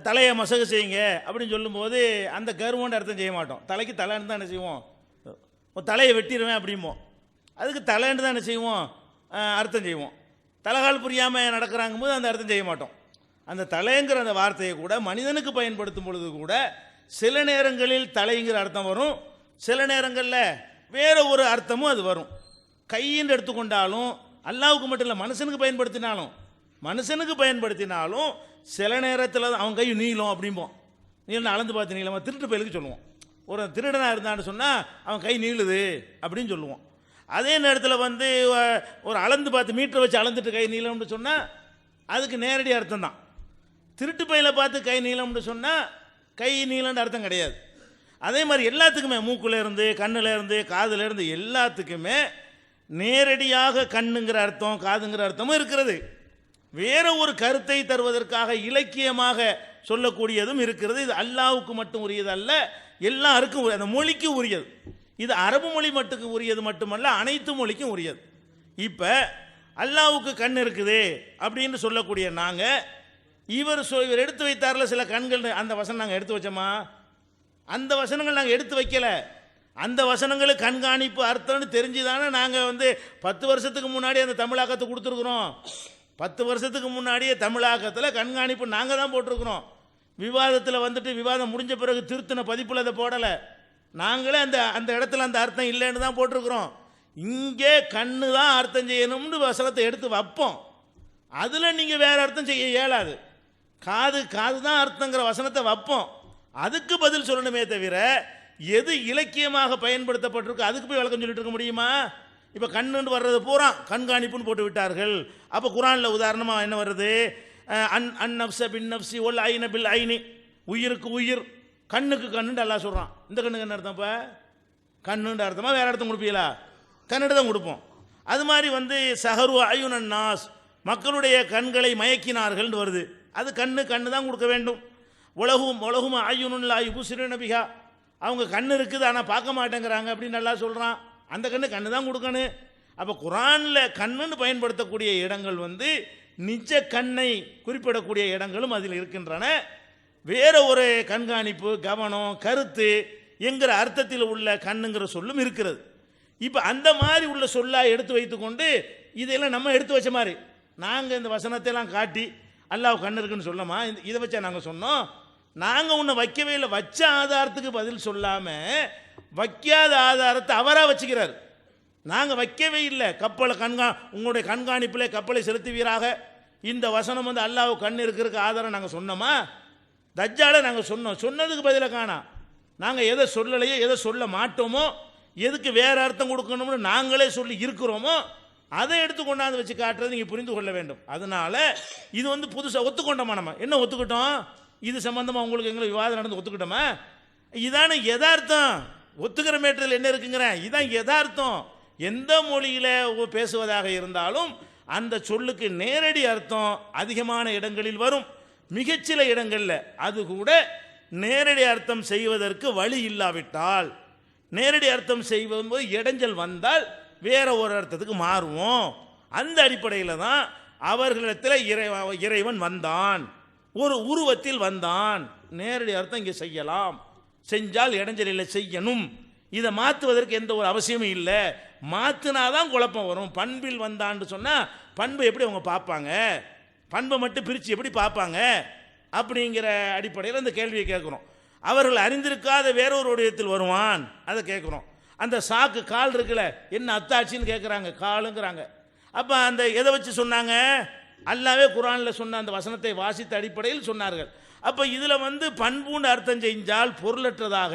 தலையை மசகு செய்யுங்க அப்படின்னு சொல்லும்போது அந்த கர்வம்னு அர்த்தம் செய்ய மாட்டோம். தலைக்கு தலைன்னு தான் என்ன செய்வோம், தலையை வெட்டிடுவேன் அப்படிம்போம். அதுக்கு தலைன்னு தான் என்ன செய்வோம், அர்த்தம் செய்வோம். தலைகால் புரியாமல் நடக்கிறாங்கும் போது அந்த அர்த்தம் செய்ய மாட்டோம். அந்த தலைங்கிற அந்த வார்த்தையை கூட மனிதனுக்கு பயன்படுத்தும் பொழுது கூட சில நேரங்களில் தலைங்கிற அர்த்தம் வரும், சில நேரங்களில் வேறு ஒரு அர்த்தமும் அது வரும். கையின்னு எடுத்துக்கொண்டாலும் அல்லாவுக்கு மட்டும் இல்லை, மனுஷனுக்கு பயன்படுத்தினாலும் சில நேரத்தில் அவன் கை நீளம் அப்படிம்போம். நீளம் அளந்து பார்த்து நீளமாக திருட்டு பயலுக்கு சொல்லுவோம். ஒரு திருடனாக இருந்தான்னு சொன்னால் அவன் கை நீளுது அப்படின்னு சொல்லுவோம். அதே நேரத்தில் ஒரு அளந்து பார்த்து மீட்டரை வச்சு அளந்துட்டு கை நீளம்னு சொன்னால் அதுக்கு நேரடி அர்த்தம் தான். திருட்டு பையில பார்த்து கை நீளம்னு சொன்னால் கை நீளம்னு அர்த்தம் கிடையாது. அதே மாதிரி எல்லாத்துக்குமே மூக்குலேருந்து கண்ணுலேருந்து காதுலேருந்து எல்லாத்துக்குமே நேரடியாக கண்ணுங்கிற அர்த்தம் காதுங்கிற அர்த்தமும் இருக்கிறது. வேற ஒரு கருத்தை தருவதற்காக இலக்கியமாக சொல்லக்கூடியதும் இருக்கிறது. இது அல்லாஹ்வுக்கு மட்டும் உரியது அல்ல, எல்லாருக்கும் அந்த மொழிக்கு உரியது. இது அரபு மொழி மட்டுக்கு உரியது மட்டுமல்ல, அனைத்து மொழிக்கும் உரியது. இப்போ அல்லாஹ்வுக்கு கண் இருக்குது அப்படின்னு சொல்லக்கூடிய நாங்கள் இவர் எடுத்து வைத்தார்ல சில கண்கள், அந்த வசனம் நாங்கள் எடுத்து வச்சோமா? அந்த வசனங்கள் நாங்கள் எடுத்து வைக்கல. அந்த வசனங்களுக்கு கண்காணிப்பு அர்த்தம்னு தெரிஞ்சுதானே நாங்கள் 10 வருஷத்துக்கு முன்னாடி அந்த தமிழாக்கத்தை கொடுத்துருக்குறோம். 10 வருஷத்துக்கு முன்னாடியே தமிழாக்கத்தில் கண்காணிப்பு நாங்கள் தான் போட்டிருக்கிறோம். விவாதத்தில் விவாதம் முடிஞ்ச பிறகு திருத்தின பதிப்பில் அதை போடலை. நாங்களே அந்த இடத்துல அந்த அர்த்தம் இல்லைன்னு தான் போட்டிருக்கிறோம். இங்கே கண்ணு தான் அர்த்தம் செய்யணும்னு வசனத்தை எடுத்து வைப்போம். அதில் நீங்கள் வேறு அர்த்தம் செய்ய இயலாது. காது தான் அர்த்தங்கிற வசனத்தை வைப்போம். அதுக்கு பதில் சொல்லணுமே தவிர எது இலக்கியமாக பயன்படுத்தப்பட்டிருக்கு அதுக்கு போய் விளக்கம் சொல்லிட்டு இருக்க முடியுமா? இப்போ கண்ணுன்னு வர்றது பூரா கண்காணிப்புன்னு போட்டு விட்டார்கள். அப்போ குரானில் உதாரணமாக என்ன வருது? அன் நப்ஸ பின் நப்சி ஒல் ஐன பில் ஐனி, உயிருக்கு உயிர், கண்ணுக்கு கண்ணுன்னு எல்லாம் சொல்கிறான். இந்த கண்ணுக்கு என்ன அர்த்தம்? இப்போ கண்ணுன்ற அர்த்தமாக வேறு அர்த்தம் கொடுப்பீங்களா? கண்ணுட்டு தான் கொடுப்போம். அது மாதிரி வந்து சஹரு அயுனன் நாஸ், மக்களுடைய கண்களை மயக்கினார்கள்னு வருது. அது கண்ணு தான் கொடுக்க வேண்டும். உலகும் அயுனுல்லா யுபுசிரு நபிகா, அவங்க கண்ணு இருக்குது ஆனால் பார்க்க மாட்டேங்கிறாங்க அப்படின்னு நல்லா சொல்கிறான். அந்த கண்ணு தான் கொடுக்கணும். அப்போ குரானில் கண்ணுன்னு பயன்படுத்தக்கூடிய இடங்கள் வந்து நிஜ கண்ணை குறிப்பிடக்கூடிய இடங்களும் அதில் இருக்கின்றன. வேற ஒரு கண்காணிப்பு, கவனம், கருத்து என்கிற அர்த்தத்தில் உள்ள கண்ணுங்கிற சொல்லும் இருக்கிறது. இப்போ அந்த மாதிரி உள்ள சொல்லா எடுத்து வைத்துக்கொண்டு இதெல்லாம் நம்ம எடுத்து வச்ச மாதிரி நாங்கள் இந்த வசனத்தையெல்லாம் காட்டி அல்லாஹ் கண்ணு இருக்குன்னு சொல்லமா, இதை வச்சா நாங்கள் சொன்னோம். நாங்கள் உன்னை வைக்கவே இல்லை. வச்ச ஆதாரத்துக்கு பதில் சொல்லாமல் வைக்காத ஆதாரத்தை அவராக வச்சுக்கிறார். நாங்கள் வைக்கவே இல்லை. கப்பலை உங்களுடைய கண்காணிப்பிலே கப்பலை செலுத்துவீராக, இந்த வசனம் வந்து அல்லாஹ் கண் இருக்கிறதுக்கு ஆதாரம் நாங்கள் சொன்னோமா? தஜ்ஜாலை நாங்கள் சொன்னதுக்கு பதிலாக காணோம். நாங்கள் எதை சொல்லலையோ, எதை சொல்ல மாட்டோமோ, எதுக்கு வேறு அர்த்தம் கொடுக்கணும்னு நாங்களே சொல்லி இருக்கிறோமோ அதை எடுத்து கொண்டாந்து வச்சு காட்டுறது நீங்கள் புரிந்து கொள்ள வேண்டும். அதனால இது வந்து புதுசாக ஒத்துக்கொண்டோமா? நம்ம என்ன ஒத்துக்கிட்டோம்? இது சம்பந்தமாக உங்களுக்கு எங்களுக்கு விவாதம் நடந்து ஒத்துக்கிட்டோமா? இதான யதார்த்தம். ஒத்துக்கிற மேட்டத்தில் என்ன இருக்குங்கிறேன், இதான் யதார்த்தம். எந்த மொழியில் பேசுவதாக இருந்தாலும் அந்த சொல்லுக்கு நேரடி அர்த்தம் அதிகமான இடங்களில் வரும். மிகச்சில இடங்களில் அது கூட நேரடி அர்த்தம் செய்வதற்கு வழி இல்லாவிட்டால், நேரடி அர்த்தம் செய்வது இடைஞ்சல் வந்தால் வேற ஒரு அர்த்தத்துக்கு மாறுவோம். அந்த அடிப்படையில் தான் அவர்களிடத்தில் இறைவன் வந்தான், ஒரு உருவத்தில் வந்தான். நேரடி அர்த்தம் இங்கே செய்யலாம், செஞ்சால் இடைஞ்சல் இல்லை, செய்யணும். இதை மாற்றுவதற்கு எந்த ஒரு அவசியமும் இல்லை. மாற்றினாதான் குழப்பம் வரும். பண்பில் வந்தான்னு சொன்னால் பண்பை எப்படி அவங்க பார்ப்பாங்க, பண்பை மட்டும் பிரித்து எப்படி பார்ப்பாங்க அப்படிங்கிற அடிப்படையில் அந்த கேள்வியை கேட்குறோம். அவர்கள் அறிந்திருக்காத வேறொரு உடையத்தில் வருவான், அதை கேட்குறோம். அந்த சாக்கு கால் இருக்குல்ல, என்ன அத்தாட்சின்னு கேட்குறாங்க, காலுங்கிறாங்க. அப்போ அந்த எதை வச்சு சொன்னாங்க? அல்லாவே குரானில் சொன்ன அந்த வசனத்தை வாசித்த அடிப்படையில் சொன்னார்கள். அப்போ இதில் வந்து பண்புண்டு அர்த்தம் செஞ்சால் பொருளற்றதாக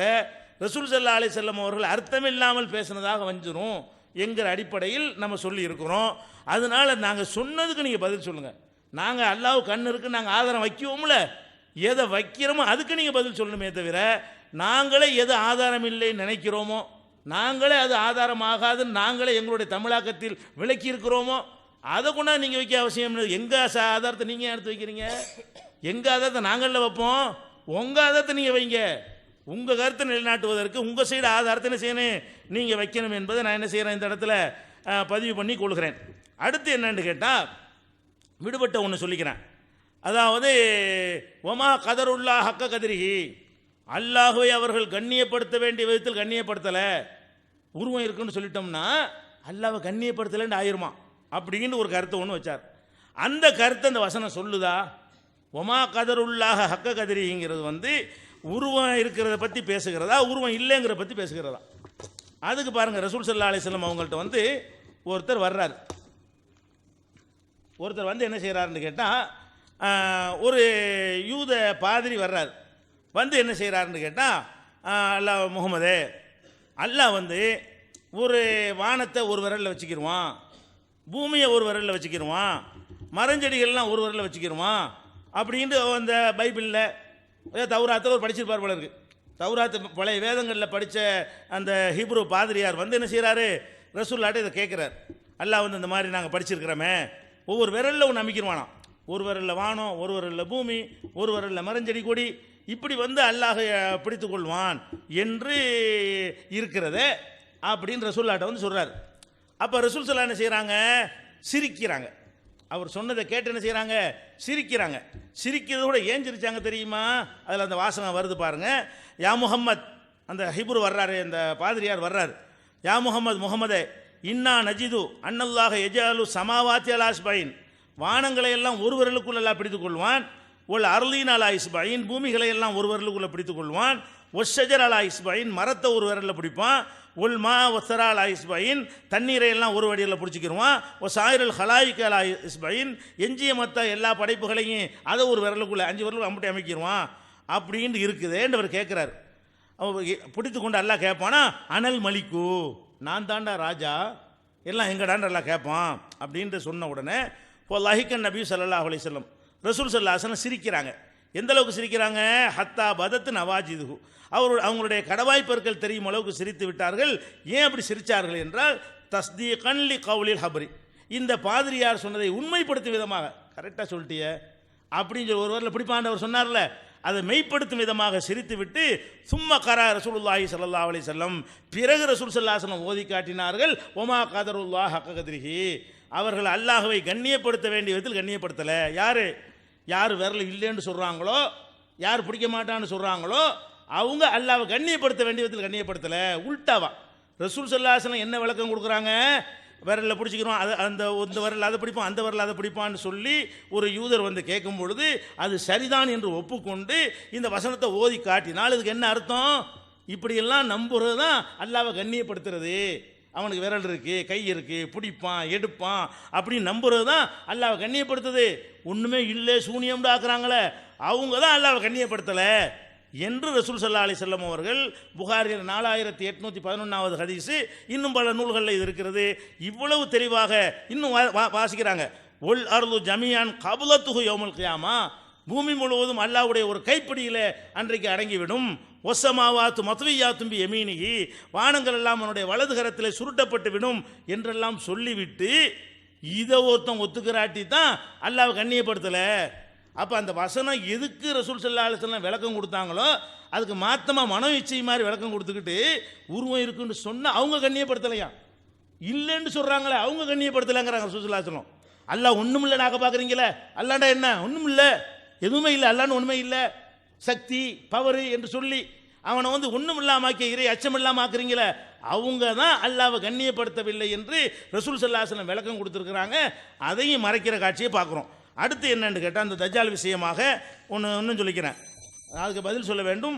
ரசூல் ஸல்லல்லாஹு அலைஹி வஸல்லம் அவர்கள் அர்த்தமில்லாமல் பேசினதாக வந்துடும் என்கிற அடிப்படையில் நம்ம சொல்லி இருக்கிறோம். அதனால நாங்கள் சொன்னதுக்கு நீங்கள் பதில் சொல்லுங்கள். நாங்கள் அல்லாஹ் கண் இருக்கு நாங்கள் ஆதாரம் வைக்குவோம்ல, எதை வைக்கிறோமோ அதுக்கு நீங்கள் பதில் சொல்லணுமே தவிர நாங்களே எது ஆதாரம் இல்லைன்னு நினைக்கிறோமோ, நாங்களே அது ஆதாரம் ஆகாதுன்னு நாங்களே எங்களுடைய தமிழாக்கத்தில் விளக்கி இருக்கிறோமோ அதை கொண்டா நீங்கள் வைக்க அவசியம் இல்லை. எங்கள் ஆதாரத்தை நீங்கள் எடுத்து வைக்கிறீங்க, எங்கள் ஆதாரத்தை நாங்களில் வைப்போம், உங்கள் ஆதாரத்தை நீங்கள் வைங்க. உங்கள் கருத்தை நிலைநாட்டுவதற்கு உங்கள் சைடு ஆதாரத்தை என்ன செய்யணும், நீங்கள் வைக்கணும் என்பதை நான் என்ன செய்கிறேன் இந்த இடத்துல பதிவு பண்ணி கொள்கிறேன். அடுத்து என்னன்னு கேட்டால் விடுபட்ட ஒன்று சொல்லிக்கிறேன். அதாவது ஒமா கதருல்லா ஹக்க கதிரிஹி, அல்லாஹுவை அவர்கள் கண்ணியப்படுத்த வேண்டிய விதத்தில் கண்ணியப்படுத்தலை. உருவம் இருக்குன்னு சொல்லிட்டோம்னா அல்லாஹ்வை கண்ணியப்படுத்தலைன்னு ஆயிருமா அப்படின்னு ஒரு கருத்தை ஒன்று வச்சார். அந்த கருத்தை அந்த வசனம் சொல்லுதா? ஒமா கதருல்லாஹ ஹக்க கதிரிங்கிறது வந்து உருவம் இருக்கிறத பற்றி பேசுகிறதா, உருவம் இல்லைங்கிற பற்றி பேசுகிறதா? அதுக்கு பாருங்கள், ரசூல் ஸல்லல்லாஹு அலைஹி வஸல்லம் அவங்கள்ட்ட வந்து ஒருத்தர் வர்றார். ஒருத்தர் வந்து என்ன செய்கிறாருன்னு கேட்டால் ஒரு யூத பாதிரி வர்றார். வந்து என்ன செய்கிறாருன்னு கேட்டால், அல்லாஹ் முகமதே, அல்லாஹ் வந்து ஒரு வானத்தை ஒரு விரலில் வச்சுக்கிடுவான், பூமியை ஒரு விரலில் வச்சுக்கிடுவான், மரஞ்செடிகள்லாம் ஒரு விரலில் வச்சுக்கிடுவான் அப்படின்ட்டு அந்த பைபிளில் தௌராத்தில் ஒரு படிச்சிருப்பார் போல இருக்கு. தௌராத்து பழைய வேதங்களில் படித்த அந்த ஹீப்ரு பாதிரியார் வந்து என்ன செய்கிறாரு, ரசூலுல்லாஹ்ட்ட இதை கேட்குறார். அல்லாஹ் வந்து இந்த மாதிரி நாங்கள் படிச்சிருக்கிறோமே, ஒவ்வொரு விரலில் ஒன்று அமைக்கிடுவானாம். ஒரு விரலில் வானம், ஒரு விரலில் பூமி, ஒரு விரலில் மரஞ்செடி கொடி, இப்படி வந்து அல்லாஹ் பிடித்து கொள்வான் என்று இருக்கிறத அப்படின்னு ரசூலுல்லாஹ்ட்ட வந்து சொல்கிறார். அப்போ ரசூல் ஸல்லல்லாஹு என்ன செய்கிறாங்க, சிரிக்கிறாங்க. அவர் சொன்னதை கேட்டு என்ன செய்கிறாங்க, சிரிக்கிறாங்க. சிரிக்கிறத கூட ஏன் சிரிச்சாங்க தெரியுமா? அதில் அந்த வாசகம் வருது பாருங்க. யா முஹம்மத், அந்த ஹிப்ரு வர்றாரு, அந்த பாதிரியார் வர்றார். யா முஹம்மத், முகமதே, இன்னா நஜிது அன்னல்லாஹ எஜாலு சமாவாத்தி அலா இஸ்பைன், வானங்களை எல்லாம் ஒரு விரலுக்குள்ள எல்லாம் பிடித்துக் கொள்வான். ஒல் அர்லீன் அலா இஸ்பைன், பூமிகளை எல்லாம் ஒரு விரலுக்குள்ள பிடித்துக் கொள்வான். ஒஸ் ஷஜர் அலா இஸ்பைன், மரத்தை ஒரு விரலில் பிடிப்பான். உல் மா ஒசரா அலா இஸ்பைன், தண்ணீரை எல்லாம் ஒரு வடியில் பிடிச்சிக்கிடுவான். ஒ சாயிரல் ஹலாயிக் அலா இஸ்பைன், எஞ்சிய மற்ற எல்லா படைப்புகளையும் அதை ஒரு விரலுக்குள்ளே 5 விரலுக்கு அம்பட்டி அமைக்கிடுவான் அப்படின்னு இருக்குதேன்னு அவர் கேட்குறாரு. அவர் பிடித்து கொண்டு எல்லாம் கேட்பானா, அனல் மலிக்கு, நான் தாண்டா ராஜா, எல்லாம் எங்கடான்னு எல்லாம் கேட்பான் அப்படின்ட்டு சொன்ன உடனே இப்போ லஹிகன் நபி ஸல்லல்லாஹு அலைஹி வஸல்லம், ரசூல் ஸல்லல்லாஹு அலைஹி வஸல்லம் சிரிக்கிறாங்க. எந்த அளவுக்கு சிரிக்கிறாங்க? ஹத்தா பதத்து நவாஜிது, அவங்களுடைய கடவாய் பற்கள் தெரியும் அளவுக்கு சிரித்து விட்டார்கள். ஏன் அப்படி சிரித்தார்கள் என்றால் தஸ்தீகன் லி கவுலில் ஹபரி, இந்த பாதிரியார் சொன்னதை உண்மைப்படுத்தும் விதமாக. கரெக்டாக சொல்லிட்டிய அப்படின்னு சொல்லி ஒருவரில் பிடிப்பாண்டவர் சொன்னார்ல, அதை மெய்ப்படுத்தும் விதமாக சிரித்து விட்டு சும்ம கரா ரசூலுல்லாஹி ஸல்லல்லாஹு அலைஹி வஸல்லம், பிறகு ரசூல் ஸல்லல்லாஹு அலைஹி வஸல்லம் ஓதி காட்டினார்கள் ஒமா கதருல்லாஹ் ஹக்க கத்ரிஹி, அவர்கள் அல்லாஹ்வை கண்ணியப்படுத்த வேண்டிய விதத்தில் கண்ணியப்படுத்தலை. யார் விரல் இல்லைன்னு சொல்கிறாங்களோ, யார் பிடிக்க மாட்டான்னு சொல்கிறாங்களோ, அவங்க அல்லாஹ்வை கண்ணியப்படுத்த வேண்டிய விதத்தில் கண்ணியப்படுத்தலை. உல்டாவா ரசூல் ஸல்லல்லாஹு அலைஹி வஸல்லம் என்ன விளக்கம் கொடுக்குறாங்க? விரலில் பிடிச்சிக்கிறோம், அது அந்த விரல் அதை பிடிப்பான், அந்த விரல் அதை பிடிப்பான்னு சொல்லி ஒரு யூதர் வந்து கேட்கும் பொழுது அது சரிதான் என்று ஒப்புக்கொண்டு இந்த வசனத்தை ஓதி காட்டினால் இதுக்கு என்ன அர்த்தம்? இப்படியெல்லாம் நம்புறது தான் அல்லாஹ்வை கண்ணியப்படுத்துறது. அவனுக்கு விரல் இருக்குது, கை இருக்குது, பிடிப்பான், எடுப்பான் அப்படின்னு நம்புறது தான் அல்லாஹ்வை கண்ணியப்படுத்துது. ஒன்றுமே இல்லை சூனியம்னு ஆக்குறாங்களே, அவங்க தான் அல்லாஹ்வை கண்ணியப்படுத்தலை என்று ரசூல் ஸல்லல்லாஹு அலைஹி வஸல்லம் அவர்கள் புகாரில் 4811வது ஹதீஸு, இன்னும் பல நூல்களில் இது இருக்கிறது. இவ்வளவு தெளிவாக இன்னும் வாசிக்கிறாங்க. ஒல் அர்து ஜமியான் கபுலத்துஹு யௌமுல் கியாமா, பூமி முழுவதும் அல்லாஹ்வுடைய ஒரு கைப்பிடியில் அன்றைக்கு அடங்கிவிடும். ஒசமாவாத்து மத்வியாத்தும் பி யமீனிஹி, வானங்கள் எல்லாம் அவனுடைய வலது கரத்தில் சுருட்டப்பட்டு விடும் என்றெல்லாம் சொல்லிவிட்டு இதை ஒருத்தன் ஒத்துக்கிறாட்டி தான் அல்லாஹ்வை கண்ணியப்படுத்தலை. அப்போ அந்த வசனம் எதுக்கு ரசூல் ஸல்லல்லாஹு அலைஹி வஸல்லம் விளக்கம் கொடுத்தாங்களோ அதுக்கு மாத்தமாக மனோ இச்சை மாதிரி விளக்கம் கொடுத்துக்கிட்டு உருவம் இருக்குன்னு சொன்னால் அவங்க கண்ணியப்படுத்தலையா, இல்லைன்னு சொல்கிறாங்களே அவங்க கண்ணியப்படுத்தலைங்கிறாங்க ரசூல் ஸல்லல்லாஹு அலைஹி வஸல்லம். அல்லாஹ் ஒன்றும் இல்லை நாக்க பார்க்குறீங்களே, அல்லாண்டா என்ன ஒன்றும் இல்லை, எதுவுமே இல்லை, அல்லான்னு ஒன்றுமே இல்லை, சக்தி பவர் என்று சொல்லி அவனை வந்து ஒன்றும் இல்லாமல் ஆக்கிய இறை அச்சம் இல்லாமல் ஆக்குறீங்களே, அவங்க தான் அல்லாஹ்வை கண்ணியப்படுத்தவில்லை என்று ரசூல் ஸல்லல்லாஹு அலைஹி வஸல்லம் விளக்கம் கொடுத்துருக்குறாங்க. அதையும் மறைக்கிற காட்சியை பார்க்குறோம். அடுத்து என்னன்னு கேட்டால் அந்த தஜ்ஜால் விஷயமாக இன்னும் சொல்லிக்கிறேன், அதுக்கு பதில் சொல்ல வேண்டும்.